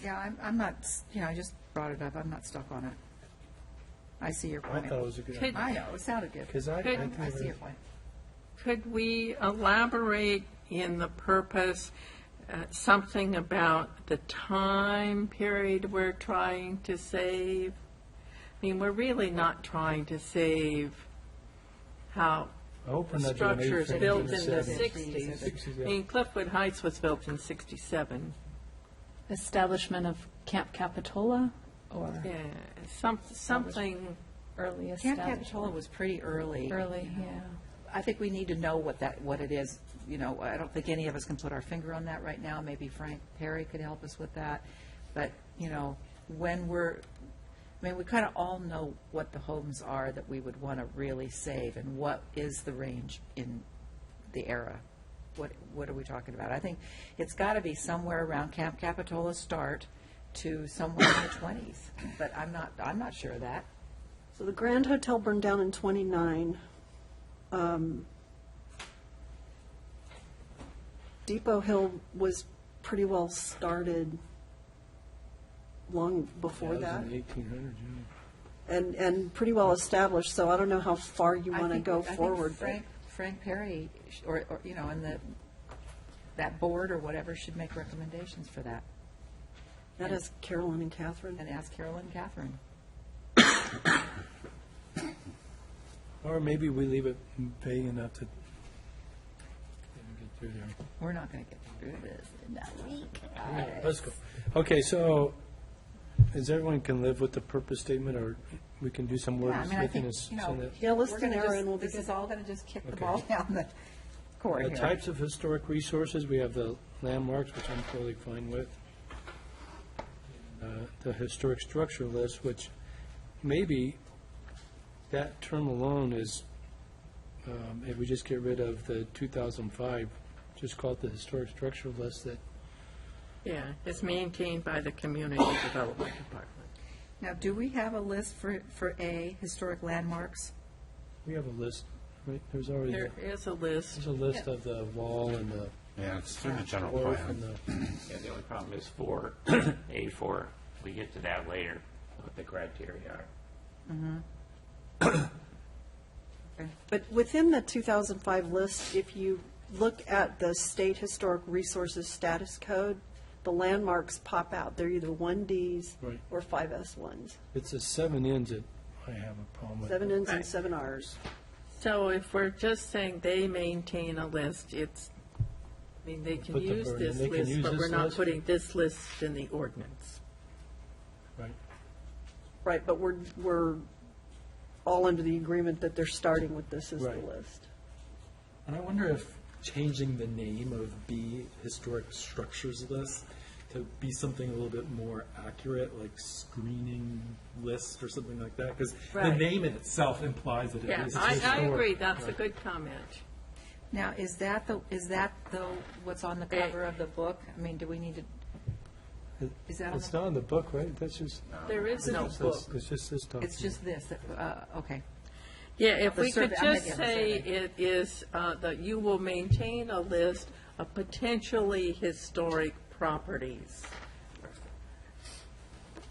Yeah, I'm not, I just brought it up, I'm not stuck on it. I see your I point. thought it was a good Could- idea. I know, it sounded good. Because I Could- think I see it your was- point. Could we elaborate in the purpose, something about the time period we're trying to save? I mean, we're really not trying to save how I hope we're the not doing structure is 8, built in the 17, 60s. 60s, I yeah. mean, Cliffwood Heights was built in 67. establishment of Camp Capitola, or Yeah, something, early Camp establishment? Capitola was pretty early. Early, yeah. I think we need to know what it is. I don't think any of us can put our finger on that right now. Maybe Frank Perry could help us with that. But, when we kind of all know what the homes are that we would want to really save, and what is the range in the era. What are we talking about? I think it's got to be somewhere around Camp Capitola's start to somewhere in the 20s. But I'm not sure of that. So the Grand Hotel burned down in 29. Depot Hill was pretty well started long before Yeah, that, it was in the 1800s, yeah. and pretty well established, so I don't know how far you I want to think- go I think forward. but- Frank Perry, or and that board or whatever should make recommendations for that, That is Carolyn and Catherine. and ask Carol and Catherine. Or maybe we leave it vague enough to get through there. We're not going to get through this in that week. Let's go. Okay, so, is everyone can live with the purpose statement, or we can do some Yeah, I mean, I wordsmithing think, and send it? Yeah, let's we're do gonna narrow just- and we'll be This is all going to just kick the Okay. ball down the court The here. types of historic resources, we have the landmarks, which I'm totally fine with. The historic structure list, which maybe that term alone is, if we just get rid of the 2005, just call it the historic structure list, that, yeah, it's maintained by the Community Development Department. Now, do we have a list for historic landmarks? we have a list, right? There's already, There is a list. there's a list of the wall and the Yeah, it's through the general wharf plan. and the, Yeah, the only problem is for A4, we get to that later, what the criteria are. But within the 2005 list, if you look at the State Historic Resources Status Code, the landmarks pop out. They're either 1Ds Right. or 5S1s. it's the 7 ends that I have a problem with. 7 Ns and Right. 7 Rs. So if we're just saying they maintain a list, they can Put the use burden- this they can list, use but this we're not list. putting this list in the ordinance. Right. Right, but we're all under the agreement that they're starting with this as the Right. list. And I wonder if changing the name of B Historic Structures List to be something a little bit more accurate, like screening list or something like that, because the Right. name in itself implies that it Yeah, is I historic. agree, that's a good comment. Now, is that what's on the cover of the book? I mean, do we need to, is that on It's the, not in the book, right? That's just, There is no it's book. it's just this document. it's just this, okay. Yeah, if The we could survey- I'm just making a say survey. it is that you will maintain a list potentially historic properties.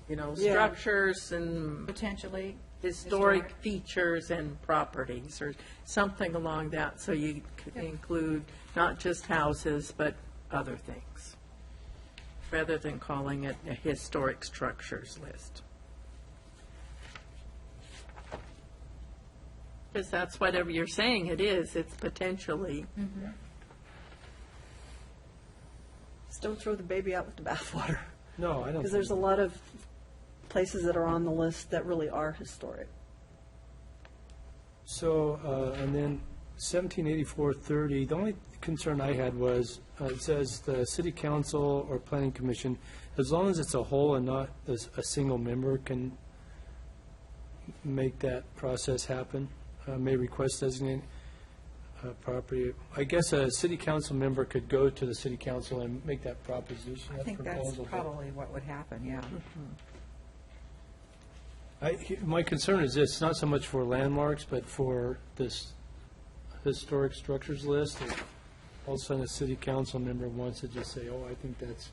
Yeah. Structures and Potentially historic features and properties, or something along that, so you could include not just houses, but other things, rather than calling it a historic structures list. Because that's whatever you're saying it is, it's potentially. Just don't throw the baby out with the bathwater. No, I don't. Because there's a lot of places that are on the list that really are historic. So, and then 1784-30, the only concern I had was, it says the city council or planning commission, as long as it's a whole and not a single member, can make that process happen, may request designate property. I guess a city council member could go to the city council and make that proposition. I think that's proposal, but- probably what would happen, yeah. My concern is this, not so much for landmarks, but for this historic structures list. If all of a sudden a city council member wants to just say, oh, I think that's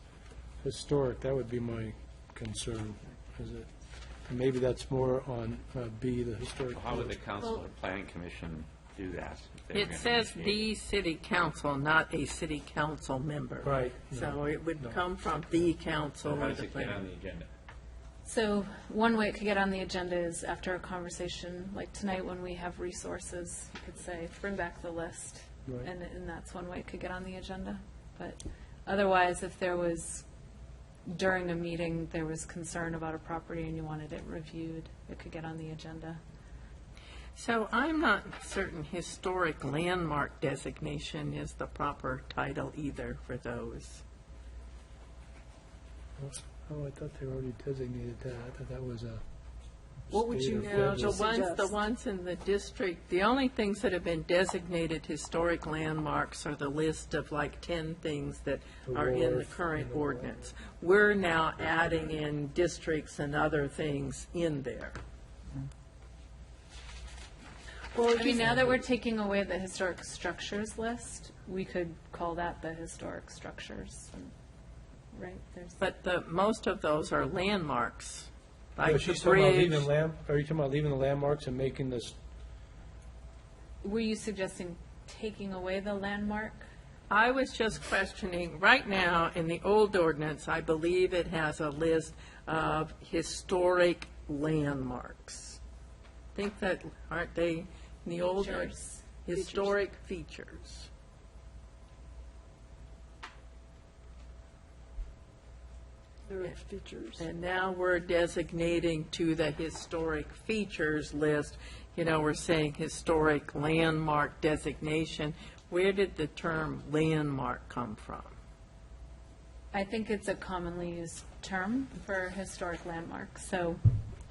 historic, that would be my concern. Is it, and maybe that's more on B, the historic. How would the council or planning commission do that? if they were It gonna says initiate? the city council, not a city council member. Right. So it would No. come from the council So how or does the it get on planning. the agenda? So one way it could get on the agenda is after a conversation, like tonight when we have resources, you could say, bring back the list. Right. And that's one way it could get on the agenda. But otherwise, if there was, during a meeting, there was concern about a property and you wanted it reviewed, it could get on the agenda. So I'm not certain historic landmark designation is the proper title either for those. Oh, I thought they already designated that. I thought that was a. What would you state or No, federal- the Suggest. ones in the district, the only things that have been designated historic landmarks are the list of like 10 things that The are in the wharf current and the ordinance. We're now adding in districts and other things in there. Well, I mean, now that we're taking away the historic structures list, we could call that the historic structures, right? There's. But most of those are landmarks, No, like the she's talking about bridge. leaving are you talking about leaving the landmarks and making this, Were you suggesting taking away the landmark? I was just questioning, right now, in the old ordinance, I believe it has a list of historic landmarks. Think that, aren't they, in the old? Features. Historic features. there are features. And now we're designating to the historic features list, we're saying historic landmark designation. Where did the term landmark come from? I think it's a commonly used term for historic landmarks, so.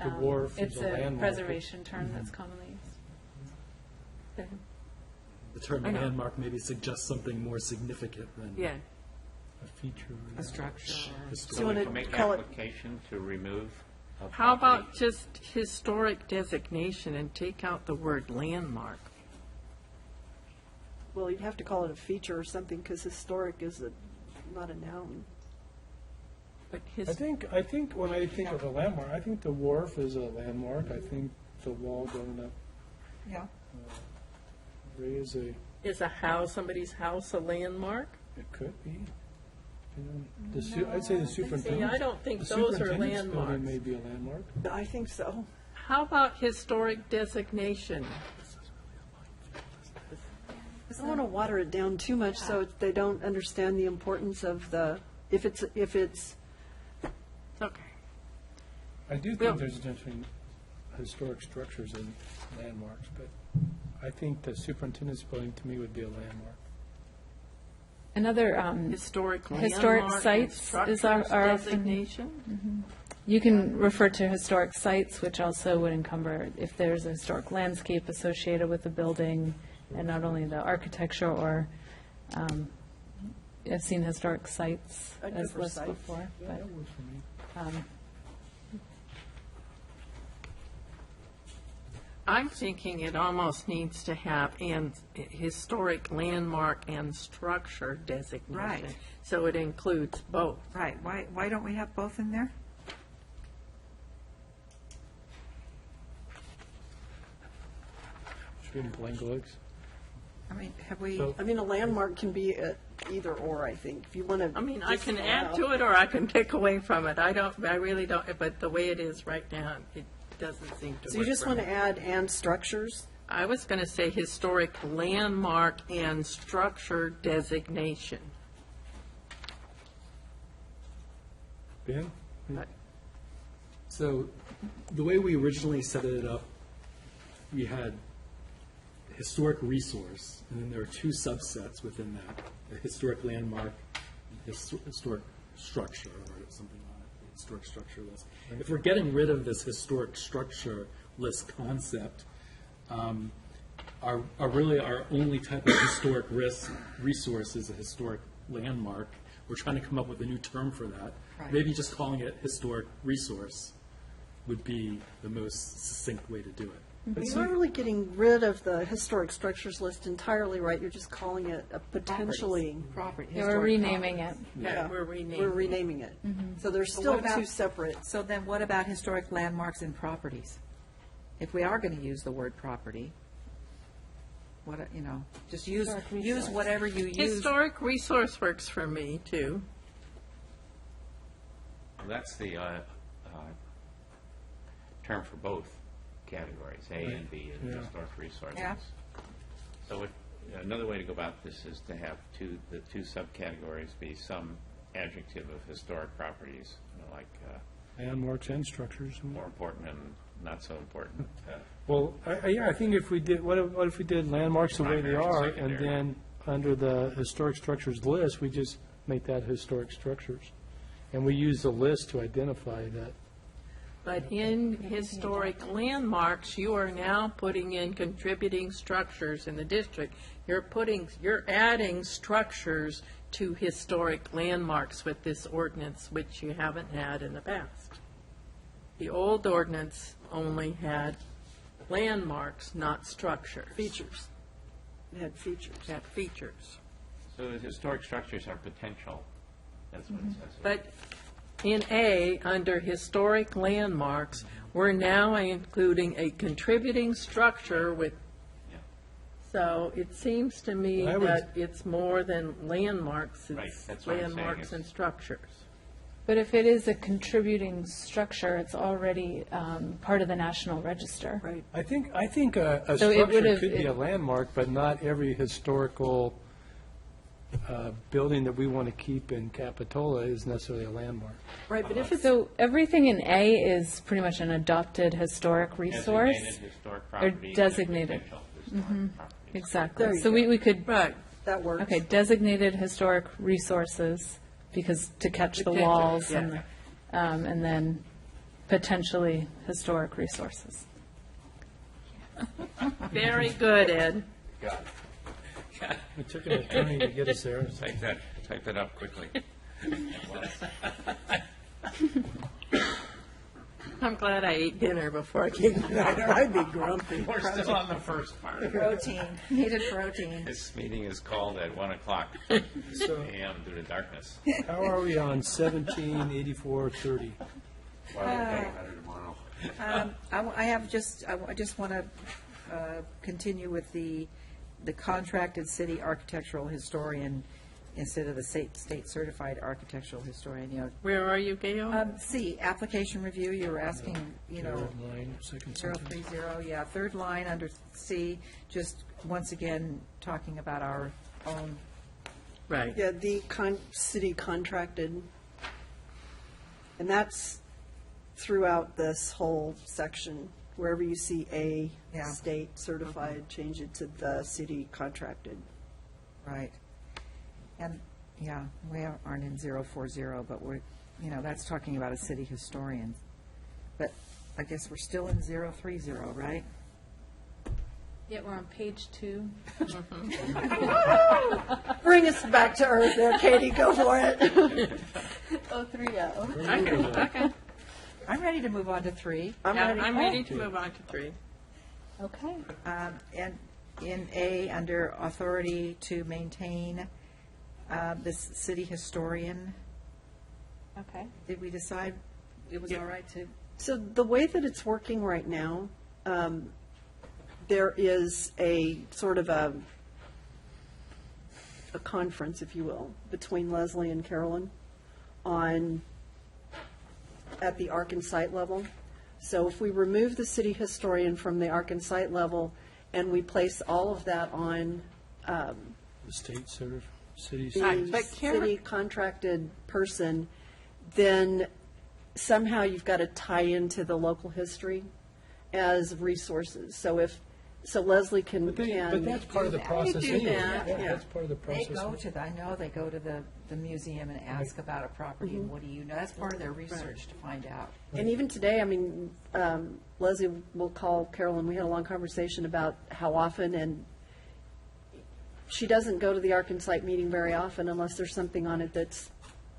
The wharf is It's a a landmark. preservation term that's commonly used. The term I know. landmark maybe suggests something more significant than. Yeah. a feature? A structure. So you want To to make call it, application to remove a How property? about just historic designation and take out the word landmark? well, you'd have to call it a feature or something, because historic is not a noun. But I think when I think of a landmark, I think the wharf is a landmark. I think the wall going up Yeah. Ray is a, Is somebody's house a landmark? it could be. I'd say the superintendent. I don't think the those are superintendent's building landmarks. may be a landmark. I think so. How about historic designation? I don't want to water it down too much so they don't understand the importance of if it's, Okay. I do Well- think there's a difference between historic structures and landmarks, but I think the superintendent's building to me would be a landmark. Another, Historic Historic landmark and sites is our- structures are often- designation? you can refer to historic sites, which also would encumber if there's a historic landscape associated with the building, and not only the architecture or, I've seen historic sites I'd go as for listed sites. before, Yeah, but. that works for me. I'm thinking it almost needs to have and historic landmark and structure designation. Right. So it includes both. Right, why don't we have both in there? Should we blank looks? I mean, have we, So- I mean, a landmark can be either or, I think, if you want to. I mean, I can add to it or I can take away from it. I really don't, but the way it is right now, it doesn't seem to work. So you just for want me. to add and structures? I was going to say historic landmark and structure designation. Ben? So the way we originally set it up, we had historic resource, and then there are two subsets within that, a historic landmark, and historic structure, or something like that, historic structure list. If we're getting rid of this historic structure list concept, our only type of historic resource is a historic landmark. We're trying to come up with a new term for that. Right. Maybe just calling it historic resource would be the most succinct way to do it. You're not really getting rid of the historic structures list entirely, right? You're just calling it a potentially. property? Yeah, we're historic renaming it. property. Yeah, we're renaming. We're renaming it. So there's But still what about- two separate. So then what about historic landmarks and properties? If we are going to use the word property, what, just use whatever you use. Historic resource works for me, too. Well, that's the term for both categories, A and B, in Yeah. historic resources. Yeah. So another way to go about this is to have the two subcategories be some adjective of historic properties, like Landmarks and structures. more important and not so important. Well, yeah, I think if we did, what if we did landmarks the way they Primary and are, and secondary. then under the historic structures list, we just make that historic structures? And we use the list to identify that. But in historic landmarks, you are now putting in contributing structures in the district. You're adding structures to historic landmarks with this ordinance, which you haven't had in the past. The old ordinance only had landmarks, not structures. Features. It had features. Had features. So the historic structures are potential, that's what it says. But in A, under historic landmarks, we're now including a contributing structure with, Yeah. so it seems to me I would- that it's more than landmarks, Right, it's that's what I'm saying, landmarks it's- and structures. But if it is a contributing structure, it's already part of the National Register. Right. I think a So it structure would've- could be a landmark, but not every historical building that we want to keep in Capitola is necessarily a landmark. Right, but if it's, So everything in A is pretty much an adopted historic resource? Designated historic property. and designated. potential historic property. Exactly. There you So go. we could, Right. that works. okay, designated historic resources, because to catch the Potential, walls yeah. and then potentially historic resources. Very good, Ed. It took an attorney to get us there. Type that up quickly. I'm glad I ate dinner before I came tonight, or I'd be grumpy. We're still on the first part. Protein, needed protein. This meeting is called at 1 o'clock So a.m. due to darkness. how are we on 178430? I just want to continue with the contracted city architectural historian instead of the state certified architectural historian, Where are you, Gail? C, application review, you were asking, Third line, second sentence. 030, yeah, third line under C, just once again, talking about our own, Right. Yeah, the city contracted, and that's throughout this whole section. Wherever you see a Yeah. state certified, change it to the city contracted. right. And, yeah, we aren't in 040, but we're, that's talking about a city historian. But I guess we're still in 030, right? Yeah, we're on page 2. Bring us back to earth there, Katie, go for it. 030. Okay. I'm ready to move on to 3. I'm Yeah, ready. I'm ready to move on to 3. Okay. And in A, under authority to maintain, this city historian, Okay. did we decide it was all right to? So the way that it's working right now, there is a sort of a conference, if you will, between Leslie and Carolyn at the Ark and Site level. So if we remove the city historian from the Ark and Site level and we place all of that on The state cities. the But Karen- city contracted person, then somehow you've got to tie into the local history as resources. So Leslie can. But that's part of the process do anyway. that, yeah. That's part of the They process. go to, I know they go to the museum and ask about a property, and what do you know? That's part of their research to find out. And even today, I mean, Leslie will call Carolyn, we had a long conversation about how often, and she doesn't go to the Ark and Site meeting very often unless there's something on it that's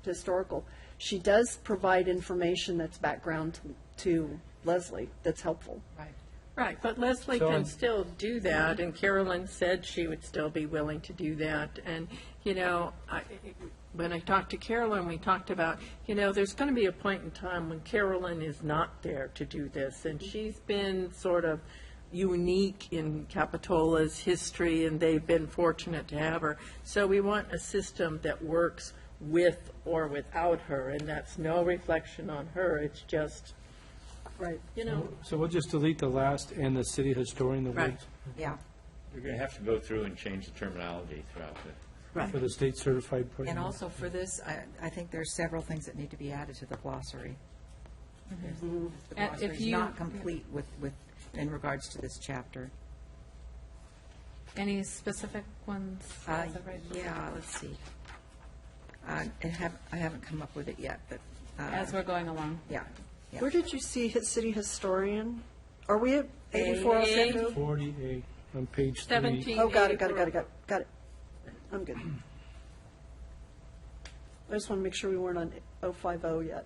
historical. She does provide information that's background to Leslie that's helpful. Right. Right, but Leslie So can I'm- still do that, and Carolyn said she would still be willing to do that. And, when I talked to Carolyn, we talked about, there's going to be a point in time when Carolyn is not there to do this, and she's been sort of unique in Capitola's history, and they've been fortunate to have her. So we want a system that works with or without her, and that's no reflection on her, it's just, Right. So we'll just delete the last and the city historian, the Right. words, Yeah. You're going to have to go through and change the terminology throughout the. for the state certified portion. And also for this, I think there's several things that need to be added to the glossary. The And if glossary is you- not complete in regards to this chapter. Any specific ones? as of right now? Yeah, let's see. I haven't come up with it yet, but, As we're going along. yeah. yeah. Where did you see city historian? Are we at 8407? 40A on page 3. 17. Oh, got it. I'm good. I just want to make sure we weren't on 050 yet.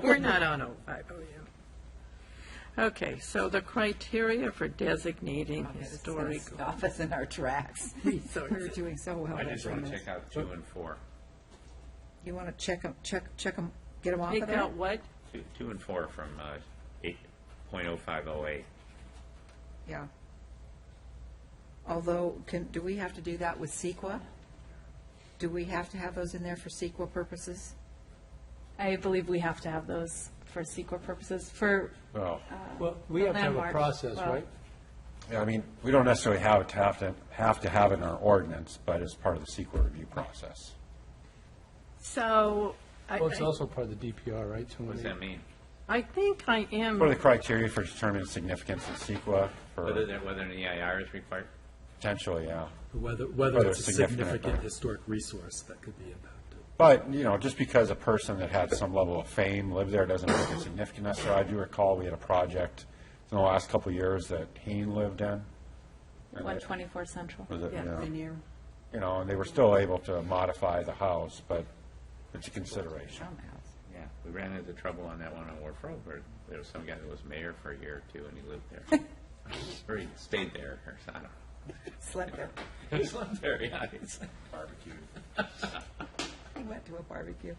We're not on 050 yet. Okay, so the criteria for designating historic Stop us in our tracks. resources. We're doing so well. I just want to on this. check out 2 and 4. You want to check them, get them off Take of there? out what? 2 and 4 from 8.0508. Yeah. Although, do we have to do that with CEQA? Do we have to have those in there for CEQA purposes? I believe we have to have those for CEQA purposes. For, Well, Well, we have to have a Landmark, process, well- right? yeah, I mean, we don't necessarily have to have it in our ordinance, but it's part of the CEQA review process. So, Well, it's also part of the DPR, right? What does that mean? I think I am, What are the criteria for determining significance in CEQA Whether for whether an EIR is required? potentially, yeah. Whether Whether it's a it's significant significant or- historic resource that could be impacted. But, just because a person that had some level of fame lived there doesn't make it significant necessarily. I do recall we had a project in the last couple of years that Heen lived in. And it 124 Central. was it, Yeah, and they were still able to modify the house, but it's a consideration. Yeah, we ran into trouble on that one on Wharf Road, where there was some guy that was mayor for a year or two, and he lived there. Or he stayed there, or I don't know. Slept there. He lived there, yeah. It's He went to a barbecue.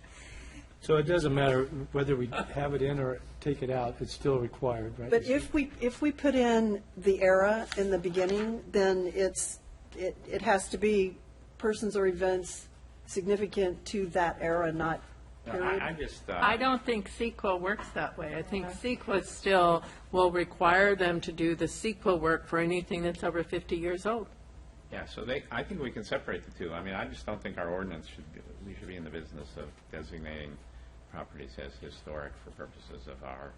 So it doesn't matter whether we have it in or take it out, it's still required, right? But if we put in the era in the beginning, then it has to be persons or events significant to that era, not No, period. I just, I don't think CEQA works that way. I think CEQA still will require them to do the CEQA work for anything that's over 50 years old. yeah, so I think we can separate the two. I mean, I just don't think our ordinance we should be in the business of designating properties as historic for purposes of our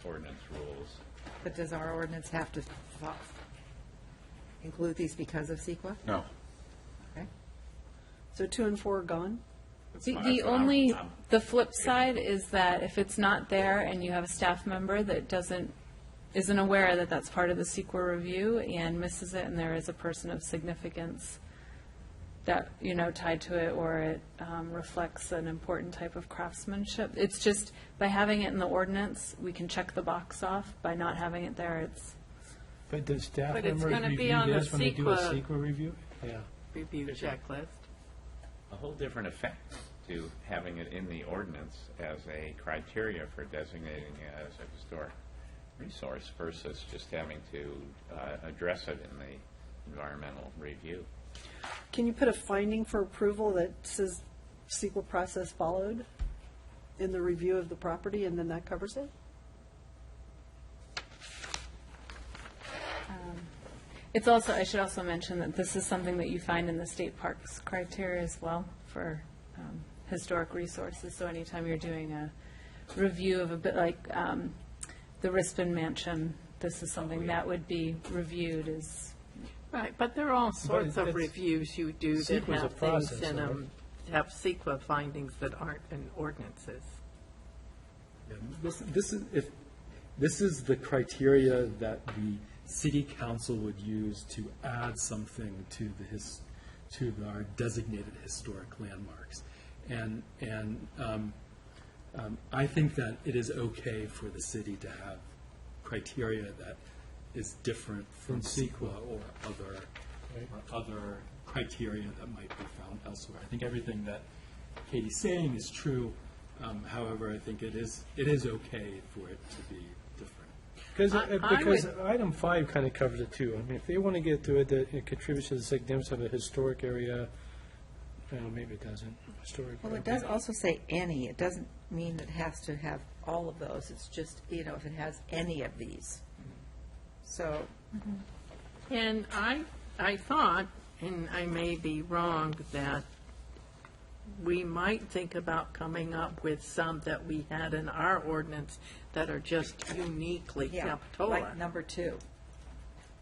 ordinance rules. But does our ordinance have to include these because of CEQA? No. Okay. So 2 and 4 are gone? The flip side is that if it's not there and you have a staff member that isn't aware that that's part of the CEQA review and misses it, and there is a person of significance that, tied to it, or it reflects an important type of craftsmanship. It's just, by having it in the ordinance, we can check the box off. By not having it there, But does staff But it's members gonna be review on the this when they do a CEQA. CEQA review? Yeah. Review checklist. A whole different effect to having it in the ordinance as a criteria for designating it as a historic resource versus just having to address it in the environmental review. Can you put a finding for approval that says CEQA process followed in the review of the property, and then that covers it? It's also, I should also mention that this is something that you find in the state parks criteria as well for historic resources. So anytime you're doing a review of a bit like the Rispin Mansion, this is something that would be reviewed as, Right, but there are all sorts of it's- reviews you do that CEQA's a have things process, in right? them, have CEQA findings that aren't in ordinances. Yeah, this is the criteria that the city council would use to add something to to our designated historic landmarks. And I think that it is okay for the city to have criteria that is different from CEQA or other criteria that might be found elsewhere. I think everything that Katie's saying is true. However, I think it is okay for it to be different. Because item 5 kind of covers it too. I mean, if they want to get to it, that it contributes to the significance of a historic area, well, maybe it doesn't, historic. Well, it area. does also say any. It doesn't mean it has to have all of those. It's just, if it has any of these. So, And I thought, and I may be wrong, that we might think about coming up with some that we had in our ordinance that are just uniquely yeah, Capitola. like number 2.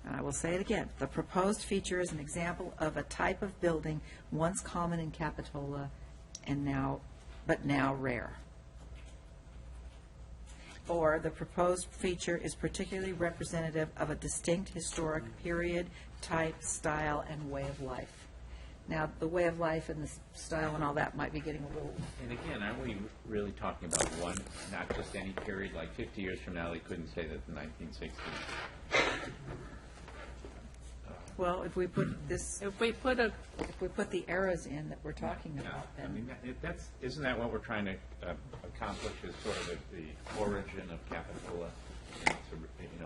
And I will say it again. The proposed feature is an example of a type of building once common in Capitola but now rare. Or the proposed feature is particularly representative of a distinct historic period, type, style, and way of life. Now, the way of life and the style and all that might be getting a little, And again, aren't we really talking about one, not just any period, like 50 years from now, they couldn't say that the 1960s. well, if we put this, If we put a, if we put the eras in that we're talking Yeah, about, I then, mean, isn't that what we're trying to accomplish, is sort of the origin of Capitola?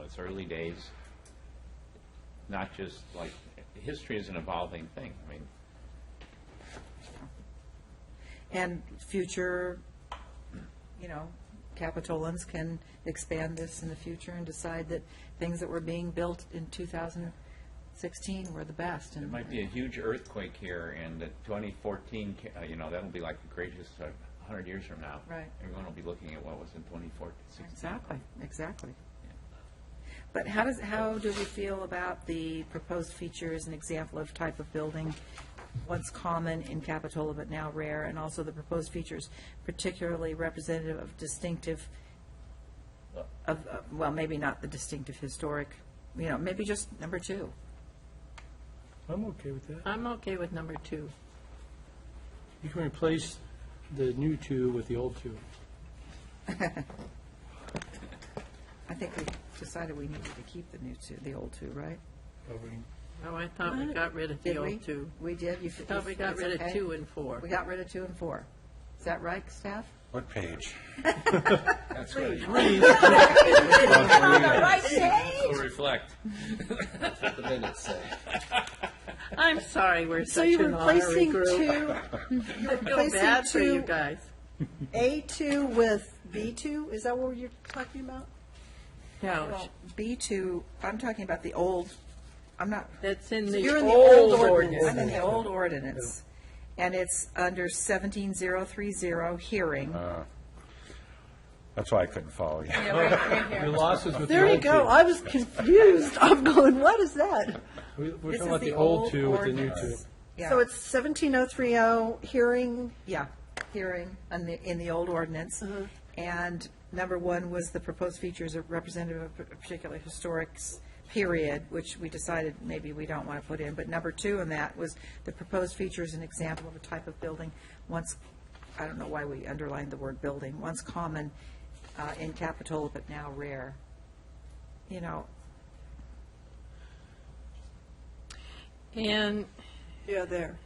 It's early days, not just like, history is an evolving thing. I mean, and future, Capitolans can expand this in the future and decide that things that were being built in 2016 were the best. there And might be a huge earthquake here, and that 2014, that'll be like the greatest 100 years from now. Right. Everyone will be looking at what was in 2014. Exactly. But how do we feel about the proposed feature as an example of type of building once common in Capitola but now rare, and also the proposed features particularly representative of distinctive, well, maybe not the distinctive historic, maybe just number 2. I'm okay with that. I'm okay with number 2. You can replace the new 2 with the old 2. I think we decided we needed to keep the old 2, right? Oh, I thought we got rid of the Did we? old 2. We did? I thought we got it's rid of okay? 2 and 4. We got rid of 2 and 4. Is that right, staff? What page? That's right. Right, Reflect. I'm sorry, we're So such you're an honorary replacing group. 2, I feel bad for you 2 guys. A2 with B2? Is that what you're talking about? No, Well, B2, I'm talking about the old, I'm not, that's in the You're in the old old ordinance. I'm in the old ordinance, and it's under 17030, hearing. That's why I couldn't follow you. Your losses with the There you old 2. go. I was confused. I'm going, what is that? We're This talking is about the old 2 with the new 2. ordinance. Yeah. So it's 17030, hearing, Yeah, hearing in the old ordinance. And number 1 was the proposed features of representative of a particular historic period, which we decided maybe we don't want to put in. But number 2 in that was the proposed features an example of a type of building once, I don't know why we underlined the word building, once common in Capitola but now rare. And Yeah, there.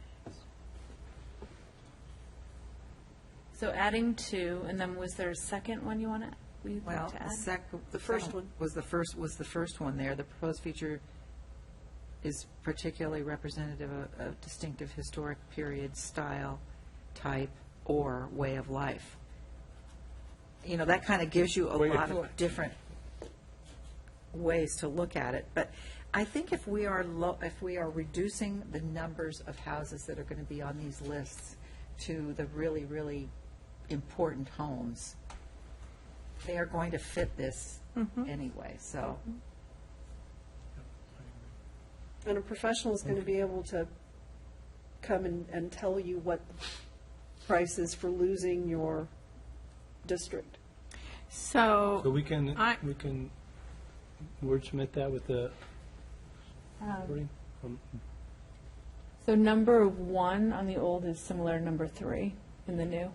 So adding two, and then was there a second one you want to, we'd like Well, to add? The first one. Was the first one there. The proposed feature is particularly representative of distinctive historic period, style, type, or way of life. You know, that kind of gives you a lot of different ways to look at it. But I think if we are reducing the numbers of houses that are going to be on these lists to the really, really important homes, they are going to fit this anyway, so. And a professional is going to be able to come and tell you what the price is for losing your district. So so, we can I- wordsmith that with the wording? So number 1 on the old is similar to number 3 in the new.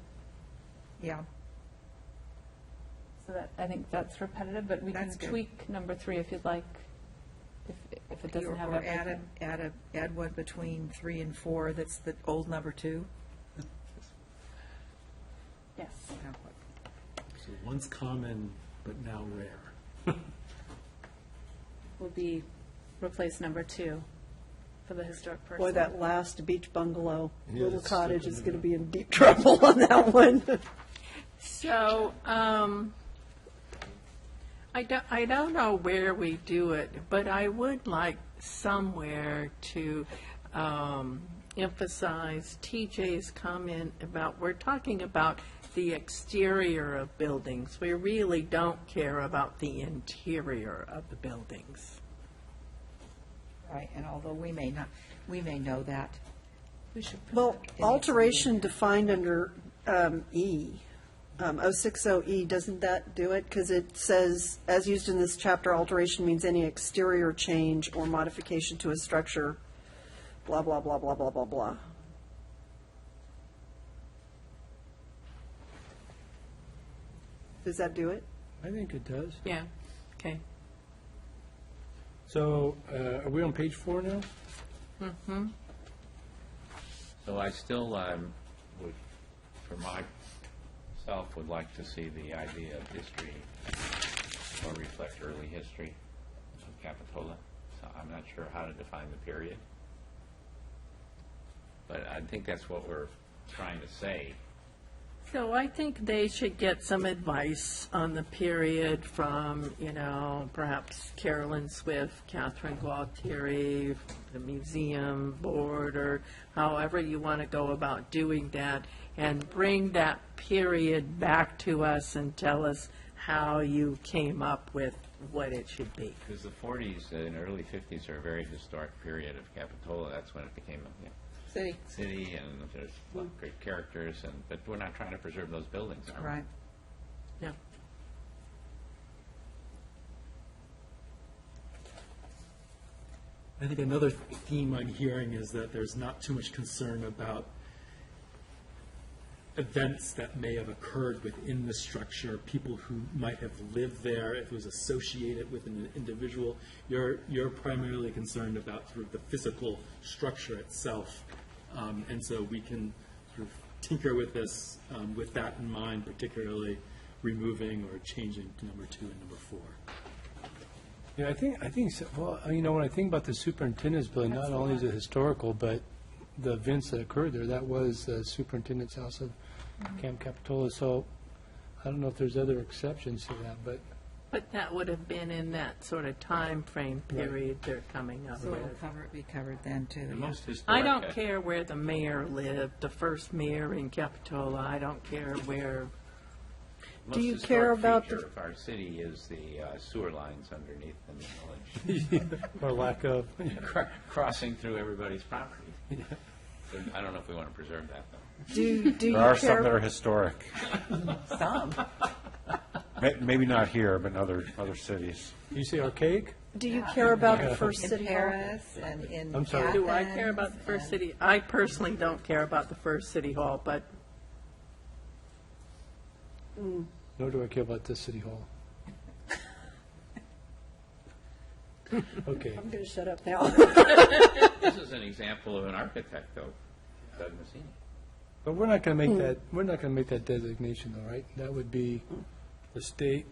Yeah, So that, I think that's repetitive, but we can That's good. tweak number 3 if you'd like, if it doesn't have or everything. add one between 3 and 4, that's the old number 2. Yes. So once common, but now rare. Would be replace number 2 for the historic person. Boy, that last beach bungalow, Yeah, little it's cottage stuck in is the going to be in deep trouble on that one. so, I don't know where we do it, but I would like somewhere to emphasize TJ's comment about, we're talking about the exterior of buildings. We really don't care about the interior of the buildings. Right, and although we may know that. We should put Well, the alteration defined under E, 060E, doesn't that do it? Because it says, as used in this chapter, alteration means any exterior change or modification to a structure, blah, blah, blah, blah, blah, blah, blah. Does that do it? I think it does. Yeah, okay. So are we on page 4 now? So I still would, for myself, would like to see the idea of history or reflect early history of Capitola. So I'm not sure how to define the period. But I think that's what we're trying to say. So I think they should get some advice on the period from, perhaps Carolyn Swift, Catherine Gualtieri, the museum board, or however you want to go about doing that, and bring that period back to us and tell us how you came up with what it should be. Because the 40s and early 50s are a very historic period of Capitola. That's when it became a city, and there's a lot of great characters, but we're not trying to preserve those buildings, are we? Right. Yeah. I think another theme I'm hearing is that there's not too much concern about events that may have occurred within the structure, people who might have lived there, if it was associated with an individual. You're primarily concerned about sort of the physical structure itself. And so we can sort of tinker with this with that in mind, particularly removing or changing to number 2 and number 4. Yeah, I think, so. Well, when I think about the superintendent's building, not only is it historical, but the events that occurred there, that was the superintendent's house of Camp Capitola. So I don't know if there's other exceptions to that, but But that would have been in that sort of time frame period they're coming up So with. it'll be covered then, too. The yeah. most historic. I don't care where the mayor lived, the first mayor in Capitola. I don't care where. Do you care about the- Most historic feature of our city is the sewer lines underneath the village, or lack of. crossing through everybody's property. So I don't know if we want to preserve that, though. Do you There are some that are care, historic. Some. Maybe not here, but in other cities. You say archaic? do you care about the first In city hall? Paris and in I'm sorry. Do I care about the first city? I personally don't care about the first city hall, but Nor do I care about this city hall. Okay. I'm going to shut up now. This is an example of an architect, though, Doug Massini. But we're not going to make that, we're not going to make that designation, though, right? That would be the state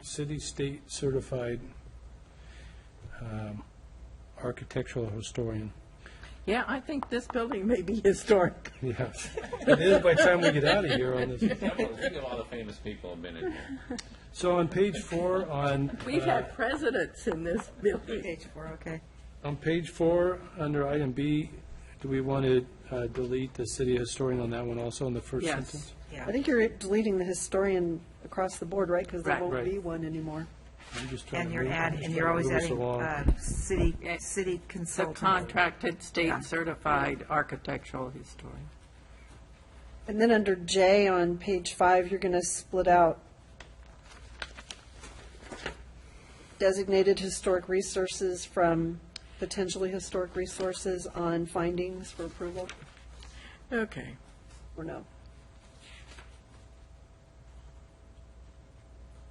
certified architectural historian. Yeah, I think this building may be historic. Yes. It is by the time we get out of here on this. Think of all the famous people who've been in here. So on page 4, We've had presidents in this building. Page 4, okay. on page 4, under item B, do we want to delete the city historian on that one also in the first Yes. sentence? I think you're deleting the historian across the board, right? Because there Right. won't Right. be one anymore. I'm just trying And to you're move- adding, just and trying you're to always move us adding along. city The consultant. contracted state certified architectural historian. And then under J on page 5, you're going to split out designated historic resources from potentially historic resources on findings for approval, Okay. or no?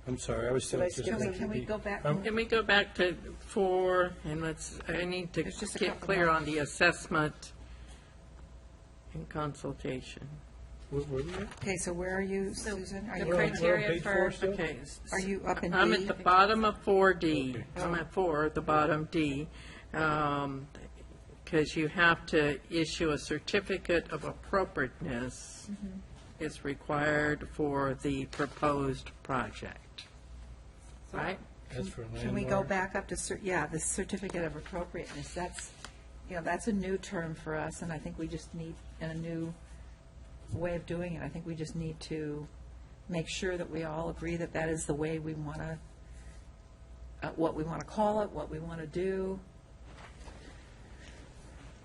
I'm sorry, I was still Did I just. skip Can we go back? Can we go back to 4, and I need to There's just a get couple clear more. on the assessment and consultation. Where were we at? Okay, so where are you, Susan? Are the you, We're on criteria page for- 4 still? Okay. are you up in I'm D? at the bottom of 4D. I'm at 4, the bottom D. Because you have to issue a certificate of appropriateness is required for the proposed project. Right? That's for Can we go landmark. back up to, the certificate of appropriateness? That's, that's a new term for us, and I think we just need, and a new way of doing it. I think we just need to make sure that we all agree that that is the way we want to, what we want to call it, what we want to do.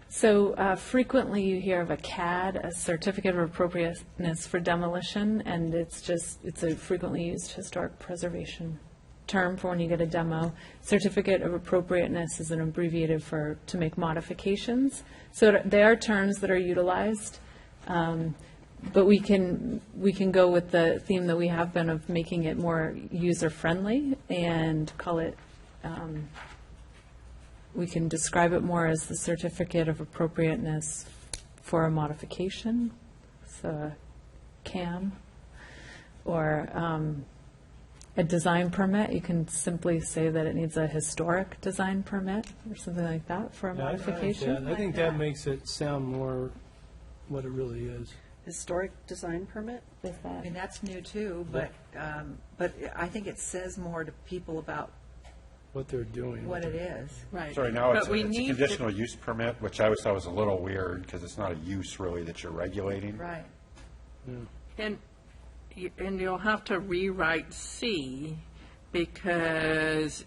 So frequently you hear of a CAD, a Certificate of Appropriateness for Demolition, and it's a frequently used historic preservation term for when you get a demo. Certificate of Appropriateness is an abbreviated to make modifications. So they are terms that are utilized, but we can go with the theme that we have been of making it more user-friendly and call it, we can describe it more as the Certificate of Appropriateness for a modification, so CAM, or a design permit. You can simply say that it needs a historic design permit or something like that for a Yeah, modification. I think that makes it sound more what it really is. Historic design permit? Is I that- mean, that's new too, but I think it says more to people about What they're doing. what it is. Right. Sorry, now it's But we a need to- conditional use permit, which I always thought was a little weird, because it's not a use really that you're regulating. Right. And you'll have to rewrite C, because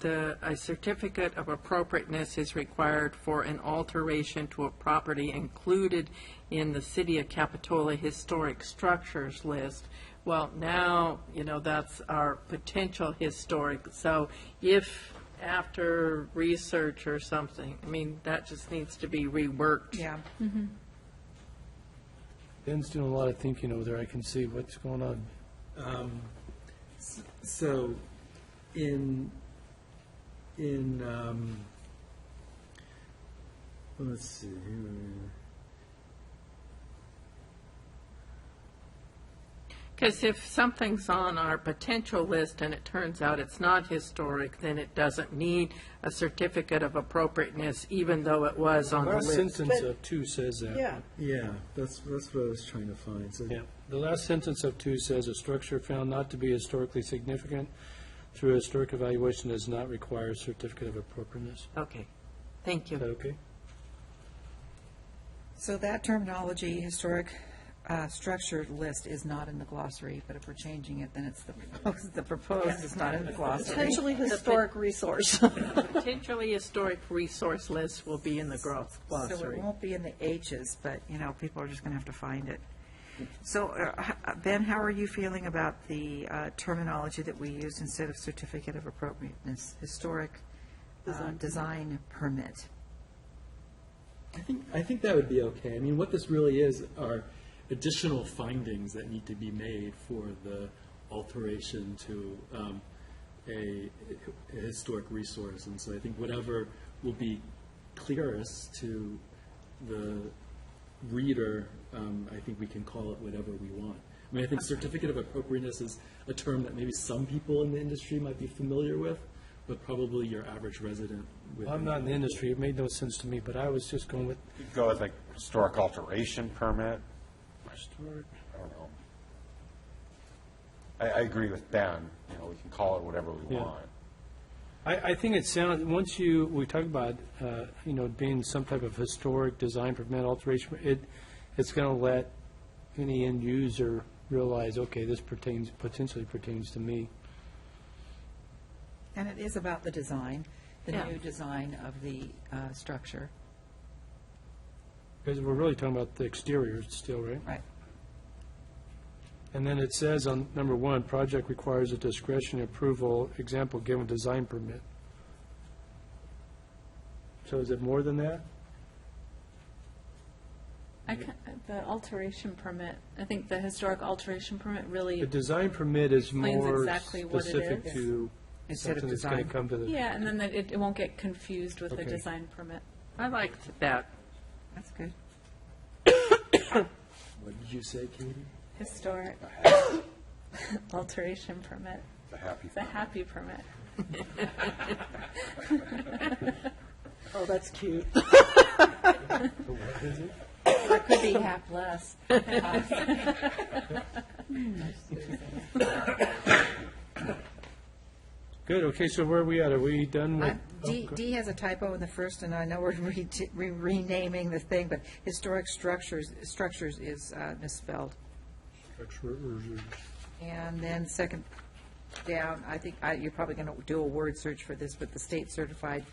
a certificate of appropriateness is required for an alteration to a property included in the City of Capitola Historic Structures list. Well, now, that's our potential historic, so if after research or something, that just needs to be reworked. Yeah. Ben's doing a lot of thinking over there. I can see what's going on. So, let's see here. Because if something's on our potential list and it turns out it's not historic, then it doesn't need a certificate of appropriateness, even though it was on the Last list. sentence of 2 says that. Yeah. Yeah, that's what I was trying to find. So, Yeah. The last sentence of 2 says, "A structure found not to be historically significant through a historic evaluation does not require a certificate of appropriateness." Okay, thank Is that you. okay? So that terminology, historic structure list, is not in the glossary, but if we're changing it, then it's the proposed is not in the glossary. Potentially historic resource. Potentially historic resource list will be in the So glossary. it won't be in the H's, but, people are just going to have to find it. So, Ben, how are you feeling about the terminology that we used instead of certificate of appropriateness, historic design permit? I think that would be okay. I mean, what this really is are additional findings that need to be made for the alteration to a historic resource. And so I think whatever will be clearest to the reader, I think we can call it whatever we want. I mean, I think certificate of appropriateness is a term that maybe some people in the industry might be familiar with, but probably your average resident. I'm not in the industry, it made no sense to me, but I was just going with You could go with like historic alteration permit. historic. I don't know. I agree with Ben, you know, we can call it whatever we Yeah. want. I think it sounds, we talk about, being some type of historic design permit alteration, it's going to let any end user realize, okay, this potentially pertains to me. And it is about the design, the Yeah. new design of the structure. Because we're really talking about the exterior still, right? Right. And then it says on number 1, project requires a discretionary approval, example, given design permit. So is it more than that? The alteration permit, I think the historic alteration permit really, The design permit is Explains more exactly what it specific is. to Instead of something that's going to design. come to the. yeah, and then that it won't get confused with the Okay. design permit. I liked that. That's good. What did you say, Katie? Historic alteration permit. The happy. It's a happy permit. Oh, that's cute. That could be half less. Good, okay, so where are we at? Are we done with? D has a typo in the first, and I know we're renaming the thing, but historic structures is misspelled. And then second down, I think you're probably going to do a word search for this, but the state certified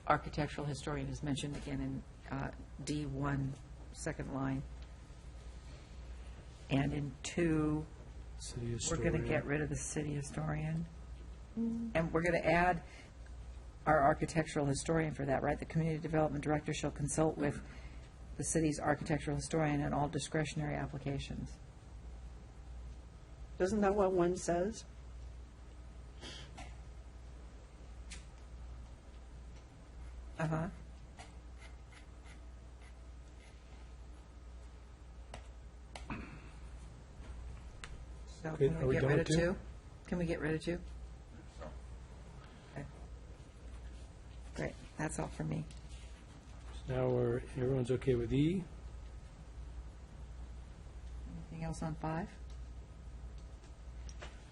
architectural historian is mentioned again in D1, second line. And in 2, City we're going to historian. get rid of the city historian. And we're going to add our architectural historian for that, right? The community development director shall consult with the city's architectural historian on all discretionary applications. Isn't that what 1 says? Uh-huh. So Okay, can are we we get done rid with of 2? 2? Can we get rid of 2? Okay. Great, that's all for me. Now everyone's okay with E? Anything else on 5?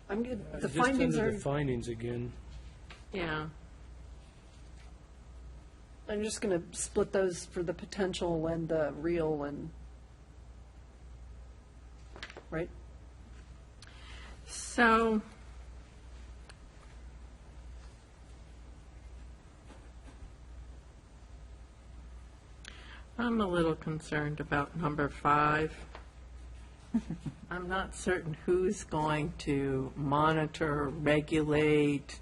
I'm good. The Just findings under are, the findings again. Yeah. I'm just going to split those for the potential and the real and, right? So, I'm a little concerned about number 5. I'm not certain who's going to monitor, regulate,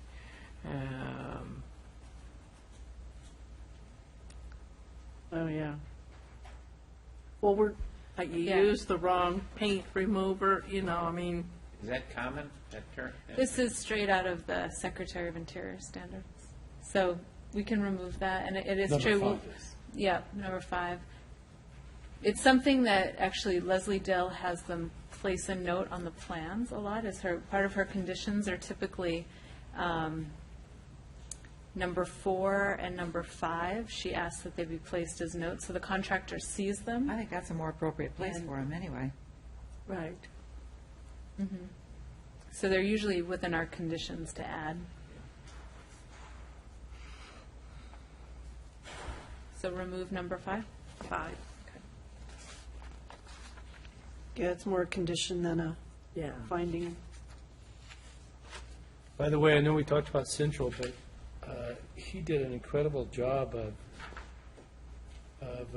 Oh, yeah. Well, you Yeah. use the wrong paint remover, I mean, Is that common, that term? This is straight out of the Secretary of Interior standards. So we can remove that, and it is Number true. 5 Yeah, number 5. It's something that actually Leslie Dill has them place a note on the plans a lot, as part of her conditions are typically number 4 and number 5. She asks that they be placed as notes, so the contractor sees them. I think that's a more appropriate place And- for them anyway. right. So they're usually within our conditions to add. So remove number 5? 5, yeah, it's more a condition than a yeah. finding. By the way, I know we talked about Central, but he did an incredible job of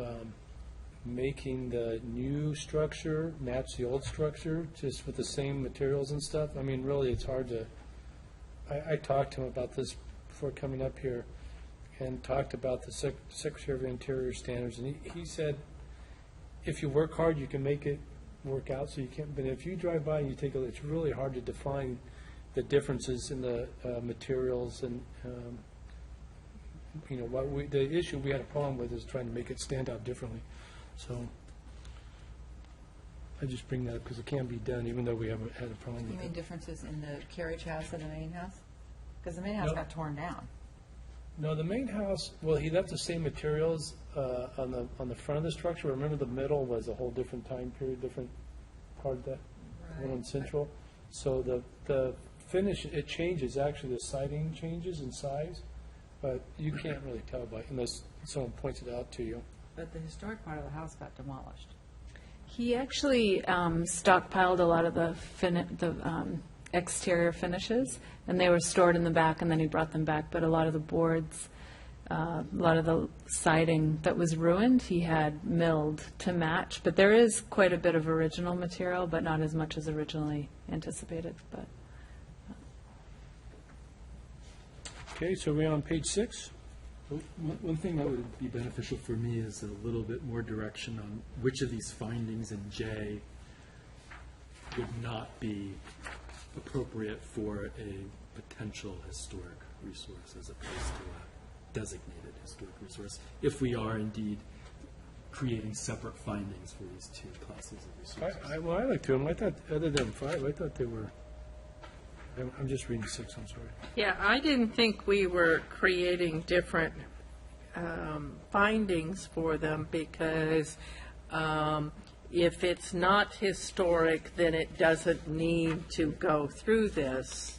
making the new structure match the old structure, just with the same materials and stuff. I mean, really, it's hard to, I talked to him about this before coming up here, and talked about the Secretary of Interior standards, and he said, if you work hard, you can make it work out, so you can't, but if you drive by and you take a look, it's really hard to define the differences in the materials, and the issue we had a problem with is trying to make it stand out differently. So I just bring that up because it can be done, even though we haven't had a problem You with mean it. differences in the carriage house and the main house? Because the main house No. got torn down. No, the main house, well, he left the same materials on the front of the structure. Remember, the middle was a whole different time period, different part of that, one on Central. So the finish, it changes, actually, the siding changes in size, but you can't really tell by, unless someone points it out to you. But the historic part of the house got demolished. He actually stockpiled a lot of the exterior finishes, and they were stored in the back, and then he brought them back. But a lot of the boards, a lot of the siding that was ruined, he had milled to match. But there is quite a bit of original material, but not as much as originally anticipated. But Okay, so we're on page 6? One thing that would be beneficial for me is a little bit more direction on which of these findings in J would not be appropriate for a potential historic resource as opposed to a designated historic resource, if we are indeed creating separate findings for these two classes of resources. I looked through them. I thought, other than 5, I thought they were, I'm just reading 6, I'm sorry. Yeah, I didn't think we were creating different findings for them because if it's not historic, then it doesn't need to go through this,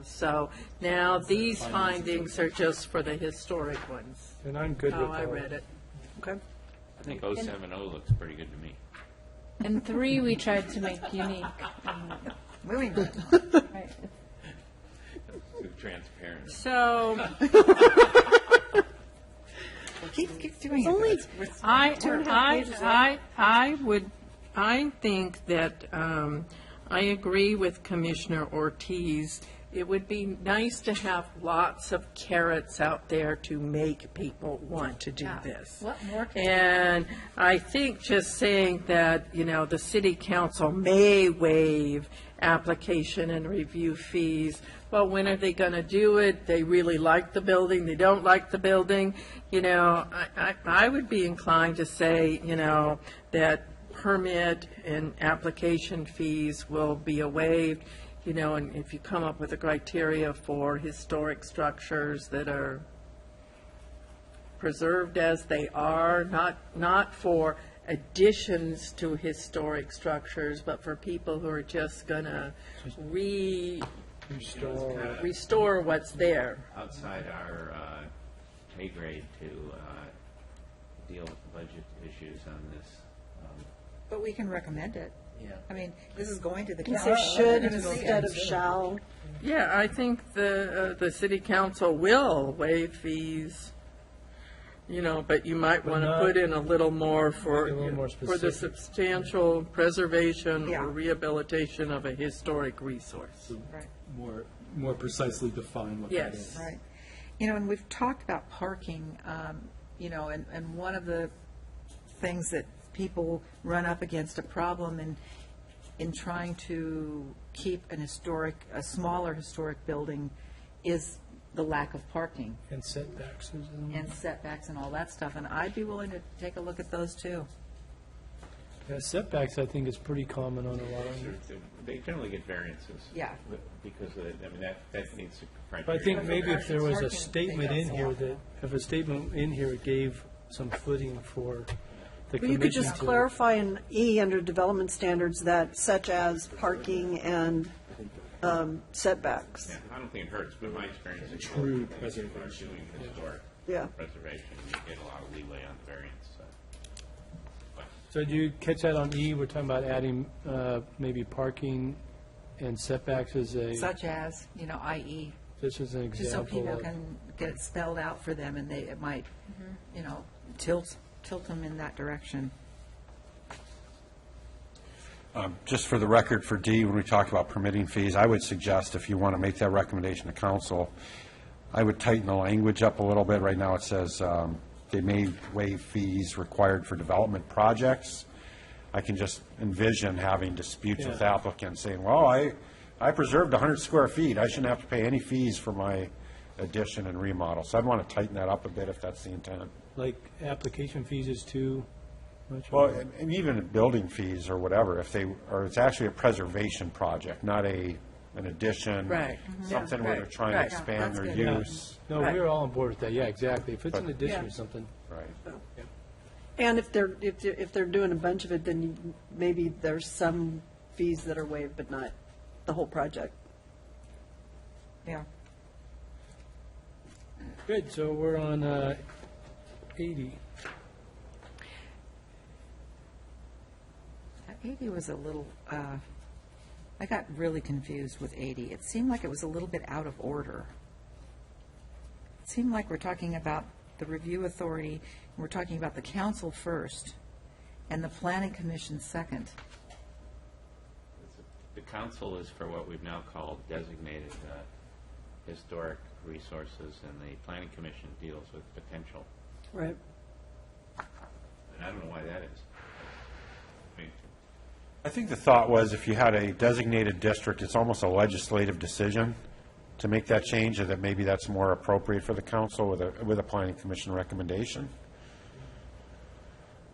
So now these findings are just for the historic ones. And I'm good with How all. I read it. Okay. I think 070 looks pretty good to me. and 3 we tried to make unique. Moving on. Right. Too transparent. So Keep doing it. Only I think that I agree with Commissioner Ortiz. It would be nice to have lots of carrots out there to make people want to do this. What more can And I think just saying that, the city council may waive application and review fees. Well, when are they going to do it? They really like the building, they don't like the building. I would be inclined to say, that permit and application fees will be waived, and if you come up with a criteria for historic structures that are preserved as they are, not for additions to historic structures, but for people who are just going to restore what's there. Outside our pay grade to deal with the budget issues on this. But we can recommend it. Yeah. I mean, this is going to the say council. should They're gonna see instead it. of shall. Yeah, I think the city council will waive fees, but you might want to not- put in a little more for Maybe a little more the specific. substantial preservation Yeah. or rehabilitation of a historic resource. Right. More precisely define what that Yes. is. Right. And we've talked about parking, and one of the things that people run up against a problem in trying to keep a smaller historic building is the lack of parking And setbacks. and setbacks and all that stuff. And I'd be willing to take a look at those too. Yeah, setbacks, I think, is pretty common on a lot of them. They generally get variances. Yeah. Because that needs to. But I think maybe if there was a Parking, statement in that's here all. that, if a statement in here gave some footing for the Well, you could commission just to. clarify in E under development standards that such as parking and setbacks. Yeah, I don't think it hurts, but my experience is. True If preservation. you're doing historic Yeah. preservation, you get a lot of leeway on the variance, so. But So did you catch that on E? We're talking about adding maybe parking and setbacks as Such as, i.e., this is an just so example people of. can get it spelled out for them and it might, tilt them in that direction. Just for the record, for D, when we talk about permitting fees, I would suggest, if you want to make that recommendation to council, I would tighten the language up a little bit. Right now, it says they may waive fees required for development projects. I can just envision having disputes with applicants saying, well, I preserved 100 square feet. I shouldn't have to pay any fees for my addition and remodel. So I'd want to tighten that up a bit if that's the intent. Like application fees is too much? Well, and even building fees or whatever, if they, or it's actually a preservation project, not an addition. Right. Something where they're Right. trying to Right. expand That's their good. Yeah. use. No, Right. we're all on board with that, yeah, exactly. If it's an But- addition or Yeah. something. Right. And if they're doing a bunch of it, then maybe there's some fees that are waived, but not the whole project. Yeah. Good, so we're on 80. 80 was a little, I got really confused with 80. It seemed like it was a little bit out of order. It seemed like we're talking about the review authority, and we're talking about the council first, and the planning commission second. The council is for what we've now called designated historic resources, and the planning commission deals with potential. Right. And I don't know why that is. I mean, I think the thought was if you had a designated district, it's almost a legislative decision to make that change, or that maybe that's more appropriate for the council with a planning commission recommendation.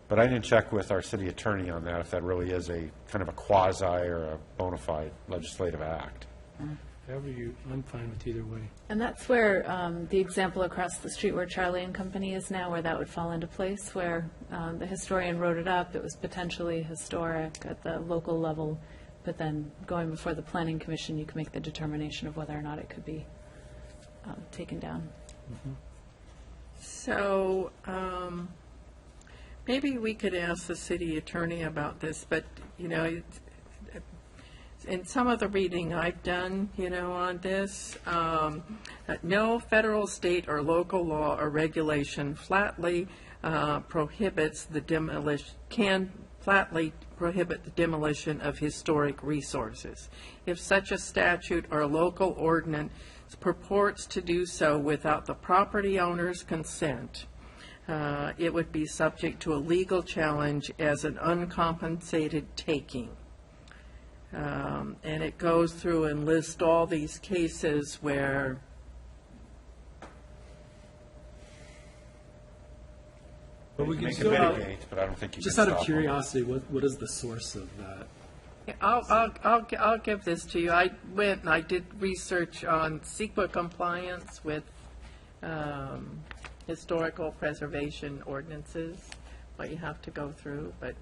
But I didn't check with our city attorney on that, if that really is a kind of a quasi or a bona fide legislative act. However I'm fine with either way. And that's where the example across the street where Charlie and Company is now, where that would fall into place, where the historian wrote it up, it was potentially historic at the local level, but then going before the planning commission, you can make the determination of whether or not it could be taken down. So, maybe we could ask the city attorney about this, but, in some of the reading I've done, on this, no federal, state, or local law or regulation flatly prohibits the prohibit the demolition of historic resources. If such a statute or local ordinance purports to do so without the property owner's consent, it would be subject to a legal challenge as an uncompensated taking. And it goes through and lists all these cases where But we can Make it still, mitigate, but I don't think you can Just out of stop them. curiosity, what is the source of that? I'll give this to you. I went and I did research on CEQA compliance with historical preservation ordinances, what you have to go through, but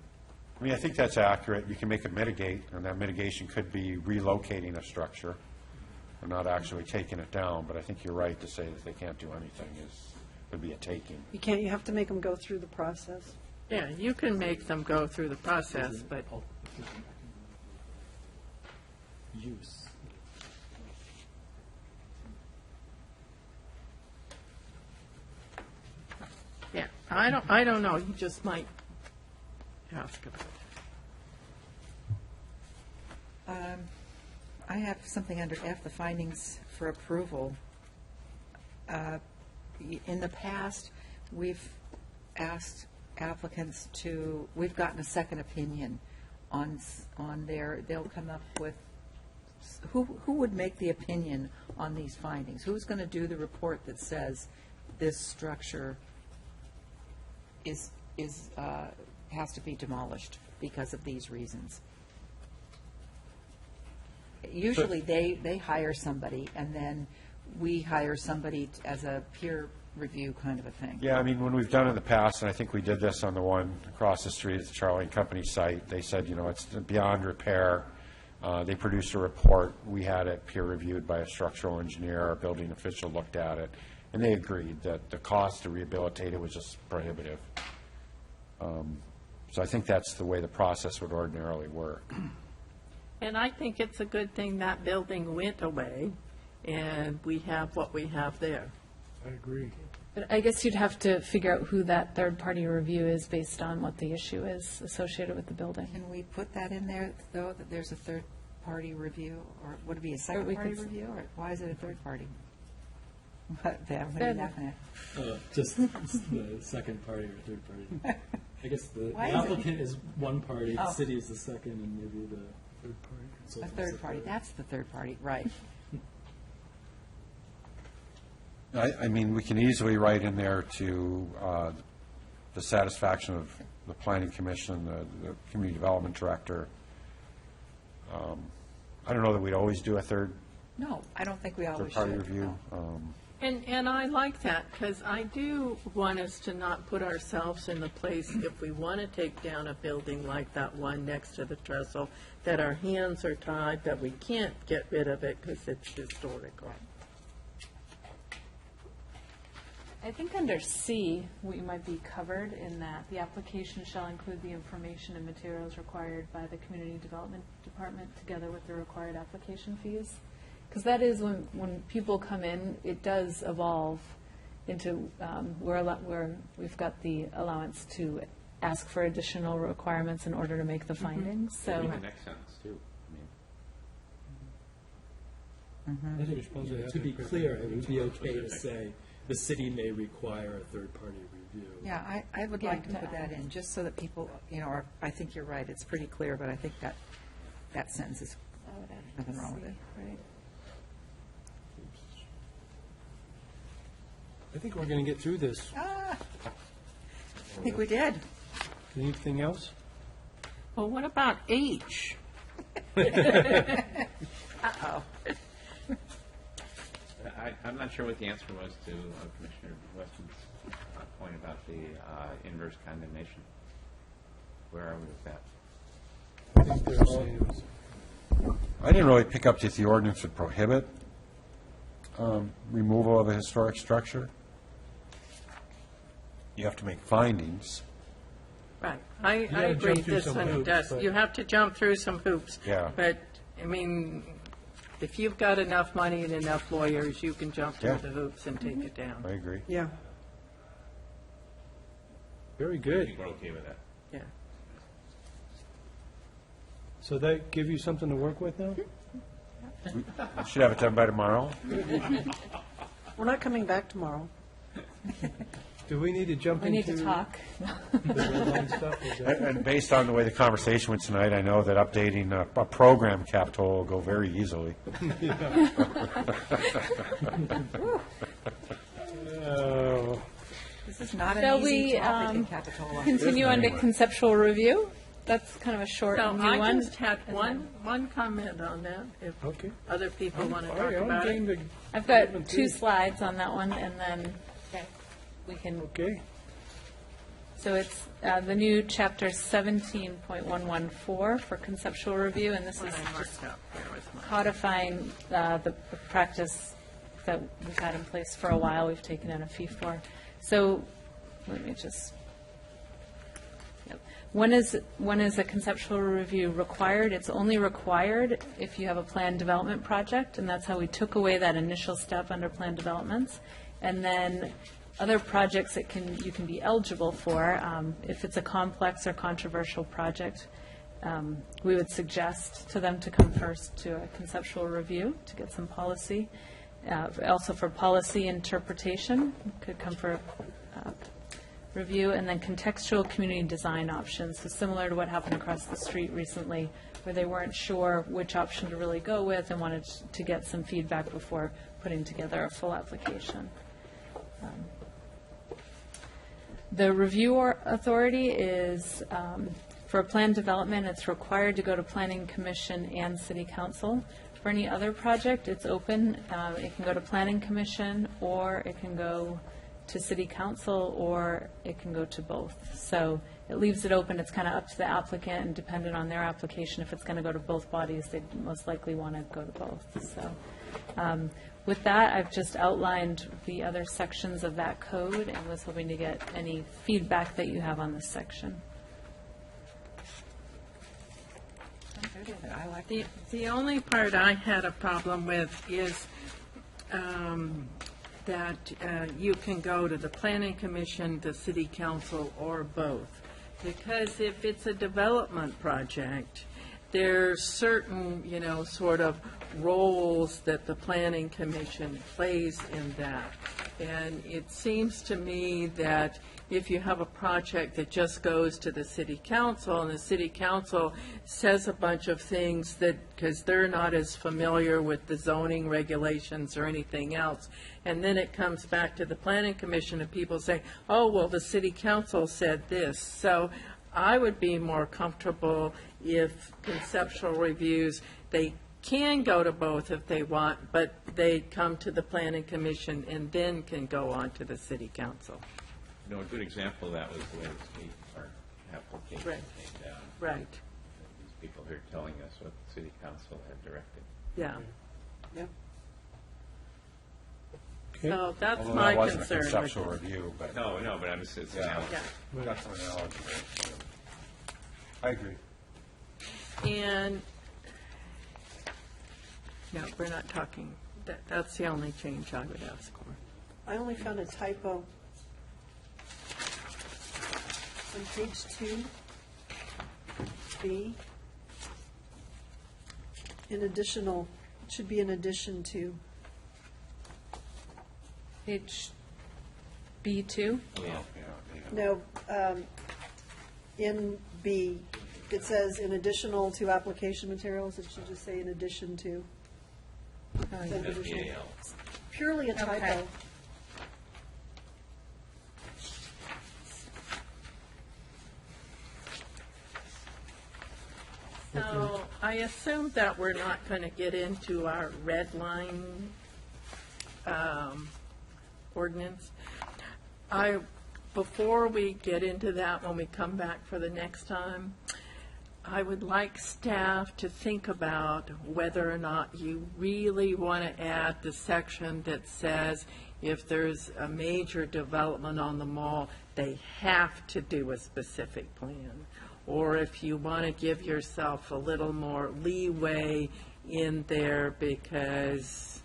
I mean, I think that's accurate. You can make it mitigate, and that mitigation could be relocating a structure, or not actually taking it down, but I think you're right to say that they can't do anything would be a taking. You have to make them go through the process. yeah, you can make them go through the process, but Use. yeah, I don't know. You just might ask about it. I have something under F, the findings for approval. In the past, we've asked applicants we've gotten a second opinion on they'll come up with, who would make the opinion on these findings? Who's going to do the report that says this structure has to be demolished because of these reasons? Usually, they hire somebody, and then we hire somebody as a peer review kind of a thing. Yeah, I mean, when we've done it in the past, and I think we did this on the one across the street at the Charlie and Company site, they said, it's beyond repair. They produced a report. We had it peer reviewed by a structural engineer. Our building official looked at it, and they agreed that the cost to rehabilitate it was just prohibitive. So I think that's the way the process would ordinarily work. And I think it's a good thing that building went away, and we have what we have there. I agree. But I guess you'd have to figure out who that third-party review is based on what the issue is associated with the building. Can we put that in there, though, that there's a third-party review, or would it be a second-party could s- review, or why is it a third party? What are you laughing at? Just the second party or third party. I guess the Why is it- applicant is one party, the Oh. city is the second, and maybe the third party. A consultant's third the party, that's the third party, right. I mean, we can easily write in there to the satisfaction of the planning commission, the community development director. I don't know that we'd always do a No, I don't think we always should. third-party review. And I like that, because I do want us to not put ourselves in the place, if we want to take down a building like that one next to the trestle, that our hands are tied, that we can't get rid of it because it's historical. I think under C, we might be covered in that the application shall include the information and materials required by the Community Development Department together with the required application fees. Because that is when people come in, it does evolve into where we've got the allowance to ask for additional requirements in order to make the findings, so. Read the next sentence, too. I mean, I think you're supposed to have To be it clear, it would be okay to say, the city may require a third-party review. Yeah, I would like to put that in, just so that people, I think you're right, it's pretty clear, but I think that sentence is, I would add nothing wrong with it. Right. I think we're going to get through this. I think we did. Anything else? Well, what about H? Uh-oh. I'm not sure what the answer was to Commissioner Weston's point about the inverse condemnation. Where are we with that? I think they're saying it was- I didn't really pick up that the ordinance would prohibit removal of a historic structure. You have to make findings. Right, I gotta agree, jump through this some one hoops, does. but- You have to jump through some hoops. Yeah. But, I mean, if you've got enough money and enough lawyers, you can jump through Yeah. the hoops and take it down. I agree. Yeah. Very I good. think we're okay with that. Yeah. So that give you something to work with now? We should have it done by tomorrow. We're not coming back tomorrow. Do we need to jump We into? need to talk. The red line stuff? Is that- And based on the way the conversation went tonight, I know that updating a program capital will go very easily. Oh, This is not Shall an easy we topic in Capitola. Continue on to conceptual review? That's kind of a short So new I one. just had one comment on that, if okay. other people want to All talk right, I'm about game it. to- I've got Moving two through. slides on that one, and then we can, Okay. so it's the new chapter 17.114 for conceptual review, and this is What I just marked up here was mine. codifying the practice that we've had in place for a while, we've taken in a fee for. So, let me just, yep. When is a conceptual review required? It's only required if you have a planned development project, and that's how we took away that initial step under planned developments. And then other projects that you can be eligible for, if it's a complex or controversial project, we would suggest to them to come first to a conceptual review to get some policy. Also for policy interpretation, could come for review, and then contextual community design options. So similar to what happened across the street recently, where they weren't sure which option to really go with and wanted to get some feedback before putting together a full application. The review authority is, for planned development, it's required to go to Planning Commission and City Council. For any other project, it's open. It can go to Planning Commission, or it can go to City Council, or it can go to both. So it leaves it open. It's kind of up to the applicant and dependent on their application. If it's going to go to both bodies, they'd most likely want to go to both. So with that, I've just outlined the other sections of that code and was hoping to get any feedback that you have on this section. I like The only part I had a problem with is that you can go to the planning commission, the city council, or both. Because if it's a development project, there's certain, sort of roles that the planning commission plays in that. And it seems to me that, if you have a project that just goes to the city council, and the city council says a bunch of things that, because they're not as familiar with the zoning regulations or anything else, and then it comes back to the planning commission and people say, oh, well, the city council said this. So I would be more comfortable if conceptual reviews, they can go to both if they want, but they come to the planning commission and then can go on to the city council. You know, a good example of that was the way the state park application Right. came down. Right, These people here telling us what the city council had directed. yeah. Okay. So that's Although my that wasn't a concern with conceptual it. review, but No, but I'm just, it's Yeah. Yeah. that's an analogy. I agree. And, no, we're not talking, that's the only change I would ask for. I only found a typo on page 2B. In additional, it should be in addition to. Page B2. No, in B, it says in additional to application materials, it should just say in addition to. Additional. Purely a typo. Okay. So I assume that we're not going to get into our red line ordinance. Before we get into that, when we come back for the next time, I would like staff to think about whether or not you really want to add the section that says if there's a major development on the mall, they have to do a specific plan. Or if you want to give yourself a little more leeway in there because,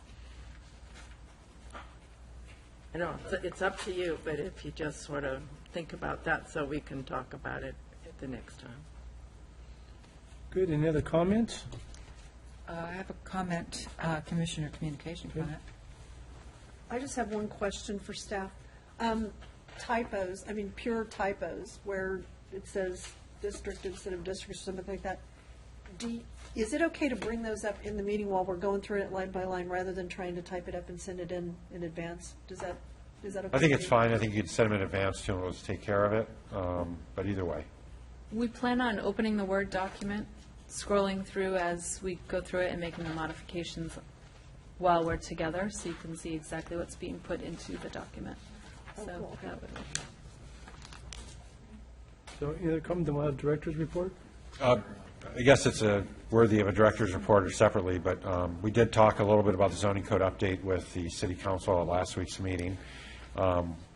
I know, it's up to you, but if you just sort of think about that so we can talk about it at the next time. Good, any other comments? I have a comment, Commissioner Communication comment. I just have one question for staff. Typos, I mean, pure typos, where it says district instead of district, something like that. Is it okay to bring those up in the meeting while we're going through it line by line, rather than trying to type it up and send it in advance? Is that okay? I think it's with you? fine. I think you could send them in advance to them, let's take care of it. But either way. We plan on opening the Word document, scrolling through as we go through it and making the modifications while we're together, so you can see exactly what's being put into the document. So cool. that would- So any other comment, then we'll have director's report? I guess it's worthy of a director's report or separately, but we did talk a little bit about the zoning code update with the city council at last week's meeting.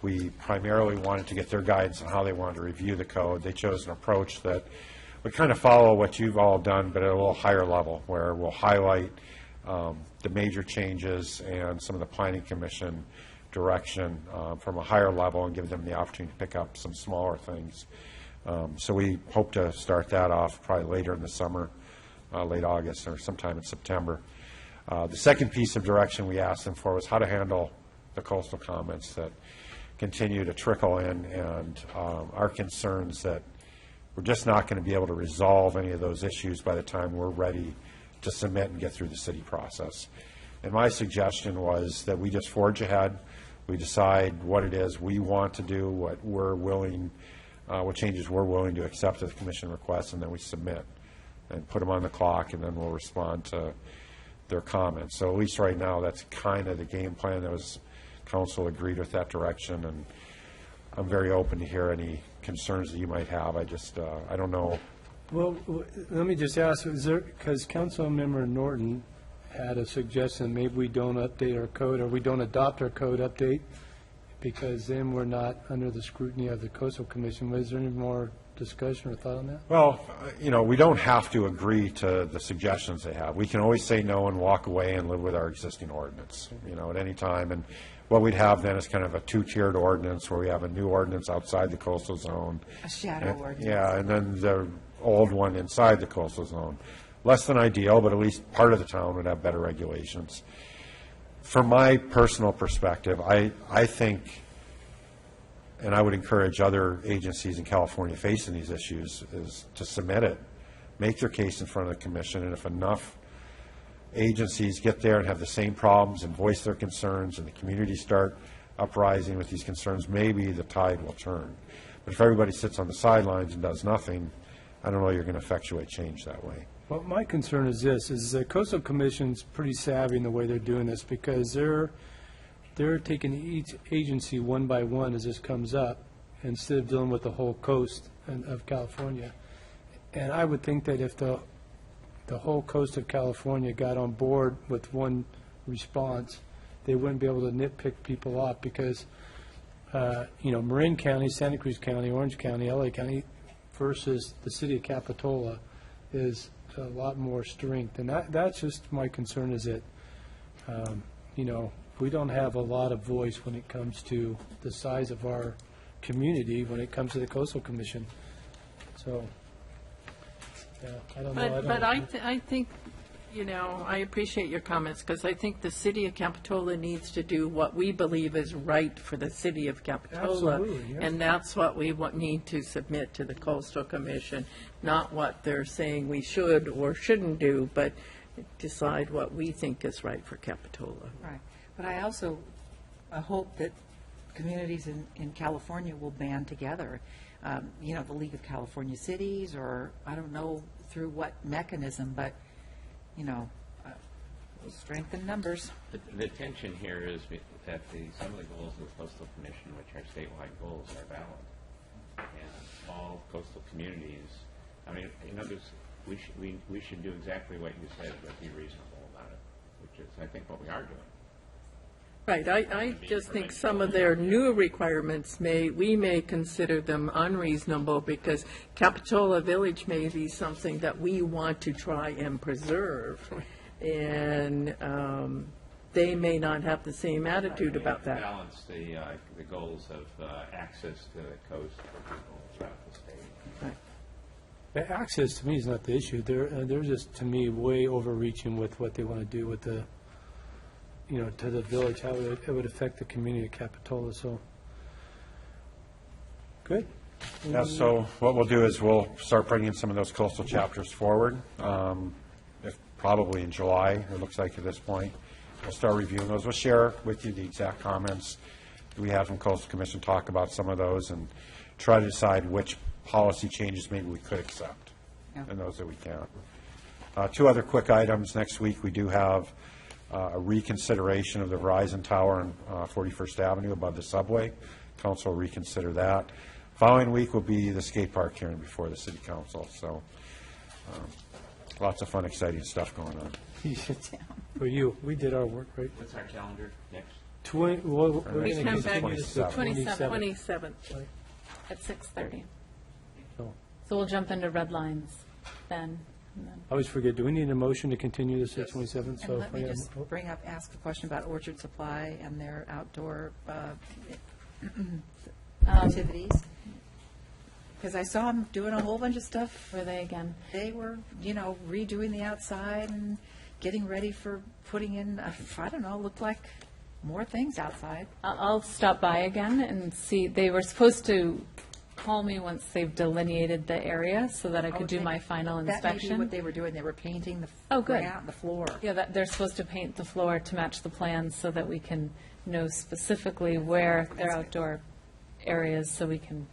We primarily wanted to get their guidance on how they wanted to review the code. They chose an approach that would kind of follow what you've all done, but at a little higher level, where we'll highlight the major changes and some of the planning commission direction from a higher level and give them the opportunity to pick up some smaller things. So we hope to start that off probably later in the summer, late August or sometime in September. The second piece of direction we asked them for was how to handle the coastal comments that continue to trickle in, and our concerns that we're just not going to be able to resolve any of those issues by the time we're ready to submit and get through the city process. And my suggestion was that we just forge ahead. We decide what it is we want to do, what we're willing, what changes we're willing to accept as a commission request, and then we submit and put them on the clock, and then we'll respond to their comments. So at least right now, that's kind of the game plan. That was, council agreed with that direction, and I'm very open to hear any concerns that you might have. I just, I don't know. Well, let me just ask, is there, because Councilmember Norton had a suggestion, maybe we don't update our code, or we don't adopt our code update, because then we're not under the scrutiny of the Coastal Commission. Was there any more discussion or thought on that? Well, you know, we don't have to agree to the suggestions they have. We can always say no and walk away and live with our existing ordinance, you know, at any time. And what we'd have then is kind of a two-tiered ordinance where we have a new ordinance outside the coastal zone. A shadow ordinance. Yeah, and then the old one inside the coastal zone. Less than ideal, but at least part of the town would have better regulations. From my personal perspective, I think, And I would encourage other agencies in California facing these issues is to submit it, make their case in front of the commission, and if enough agencies get there and have the same problems and voice their concerns, and the community start uprising with these concerns, maybe the tide will turn. But if everybody sits on the sidelines and does nothing, I don't know you're going to effectuate change that way. Well, my concern is this, is the Coastal Commission's pretty savvy in the way they're doing this, because they're taking each agency one by one as this comes up, instead of dealing with the whole coast of California. And I would think that if the whole coast of California got on board with one response, they wouldn't be able to nitpick people off, because, Marin County, Santa Cruz County, Orange County, LA County versus the city of Capitola is a lot more strength. And that's just my concern, is that, we don't have a lot of voice when it comes to the size of our community, when it comes to the Coastal Commission. So, yeah, I don't know. But I think, I appreciate your comments, because I think the city of Capitola needs to do what we believe is right for the city of Capitola. Absolutely, yes. And that's what we need to submit to the Coastal Commission, not what they're saying we should or shouldn't do, but decide what we think is right for Capitola. Right. But I also hope that communities in California will band together. The League of California Cities, or I don't know through what mechanism, but, strength in numbers. The tension here is that some of the goals of the Coastal Commission, which are statewide goals, are valid. And small coastal communities, we should do exactly what you said, but be reasonable about it, which is, I think, what we are doing. Right, I just think some of their new requirements we may consider them unreasonable, because Capitola Village may be something that we want to try and preserve. And they may not have the same attitude about that. Balance the goals of access to the coast for people throughout the state. Right. The access, to me, is not the issue. They're just, to me, way overreaching with what they want to do with the, to the village, how it would affect the community of Capitola, so. Good. Yeah, so what we'll do is we'll start bringing some of those coastal chapters forward, if probably in July, it looks like at this point. We'll start reviewing those. We'll share with you the exact comments we have from Coastal Commission, talk about some of those, and try to decide which policy changes maybe we could accept, and those that we can't. Two other quick items. Next week, we do have a reconsideration of the Verizon Tower on 41st Avenue above the subway. Council will reconsider that. Following week will be the skate park hearing before the City Council. So lots of fun, exciting stuff going on. For you, we did our work, right? What's our calendar next? We're We going to come get back to to 27th 27th. at 6:30. So, So we'll jump into red lines then. and then- I always forget, do we need a motion to continue this at 27th? And let me just ask a question about Orchard Supply and their outdoor activities. Because I saw them doing a whole bunch of stuff. Were they again? They were, redoing the outside and getting ready for putting in, I don't know, looked like more things outside. I'll stop by again and see. They were supposed to call me once they've delineated the area so that I could do my final That may be inspection. what they were doing. They were painting the Oh, good. the floor. Yeah, they're supposed to paint the floor to match the plans so that we can know specifically where their outdoor areas, so we can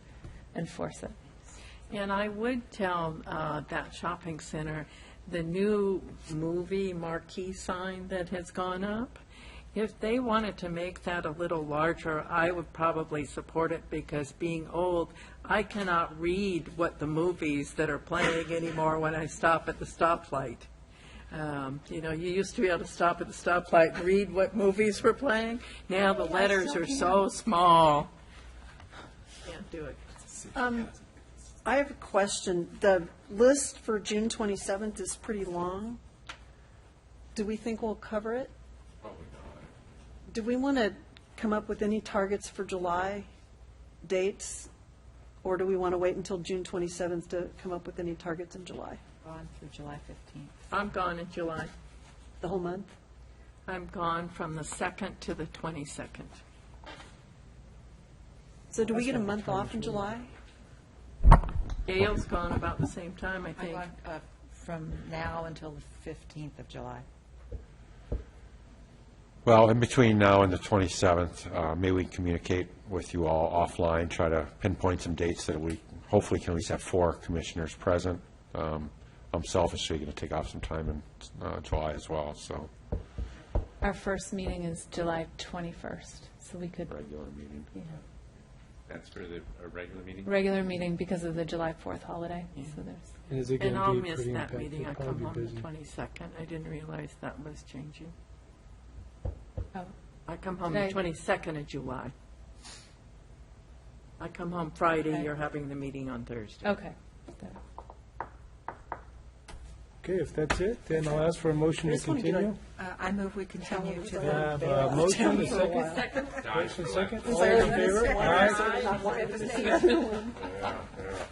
enforce it. And I would tell that shopping center, the new movie marquee sign that has gone up, if they wanted to make that a little larger, I would probably support it, because being old, I cannot read what the movies that are playing anymore when I stop at the stoplight. You used to be able to stop at the stoplight and read what movies were playing. Now the letters are so small. Can't do it. I have a question. The list for June 27th is pretty long. Do we think we'll cover it? Probably not. Do we want to come up with any targets for July dates? Or do we want to wait until June 27th to come up with any targets in July? On through July 15th. I'm gone in July. The whole month? I'm gone from the 2nd to the 22nd. So do we get a month off in July? Gail's gone about the same time, I I think. want, from now until the 15th of July. Well, in between now and the 27th, maybe we can communicate with you all offline, try to pinpoint some dates that we hopefully can at least have 4 commissioners present. I'm selfishly going to take off some time in July as well, so. Our first meeting is July 21st, so we could, Regular meeting. yeah, That's for the regular meeting? regular meeting because of the July 4th holiday, so there's, And is it And I'll going to be miss pretty that impactful? meeting. I Probably come home busy. the 22nd. I didn't realize that was changing. oh, I come home the Did I- 22nd of July. I come home Friday, Okay. you're having the meeting on Thursday. okay. So- Okay, if that's it, then I'll ask for a motion I to just want to get continue. I move we continue to I the have a motion, a second. Motion, second. All those in favor? Aye. Aye.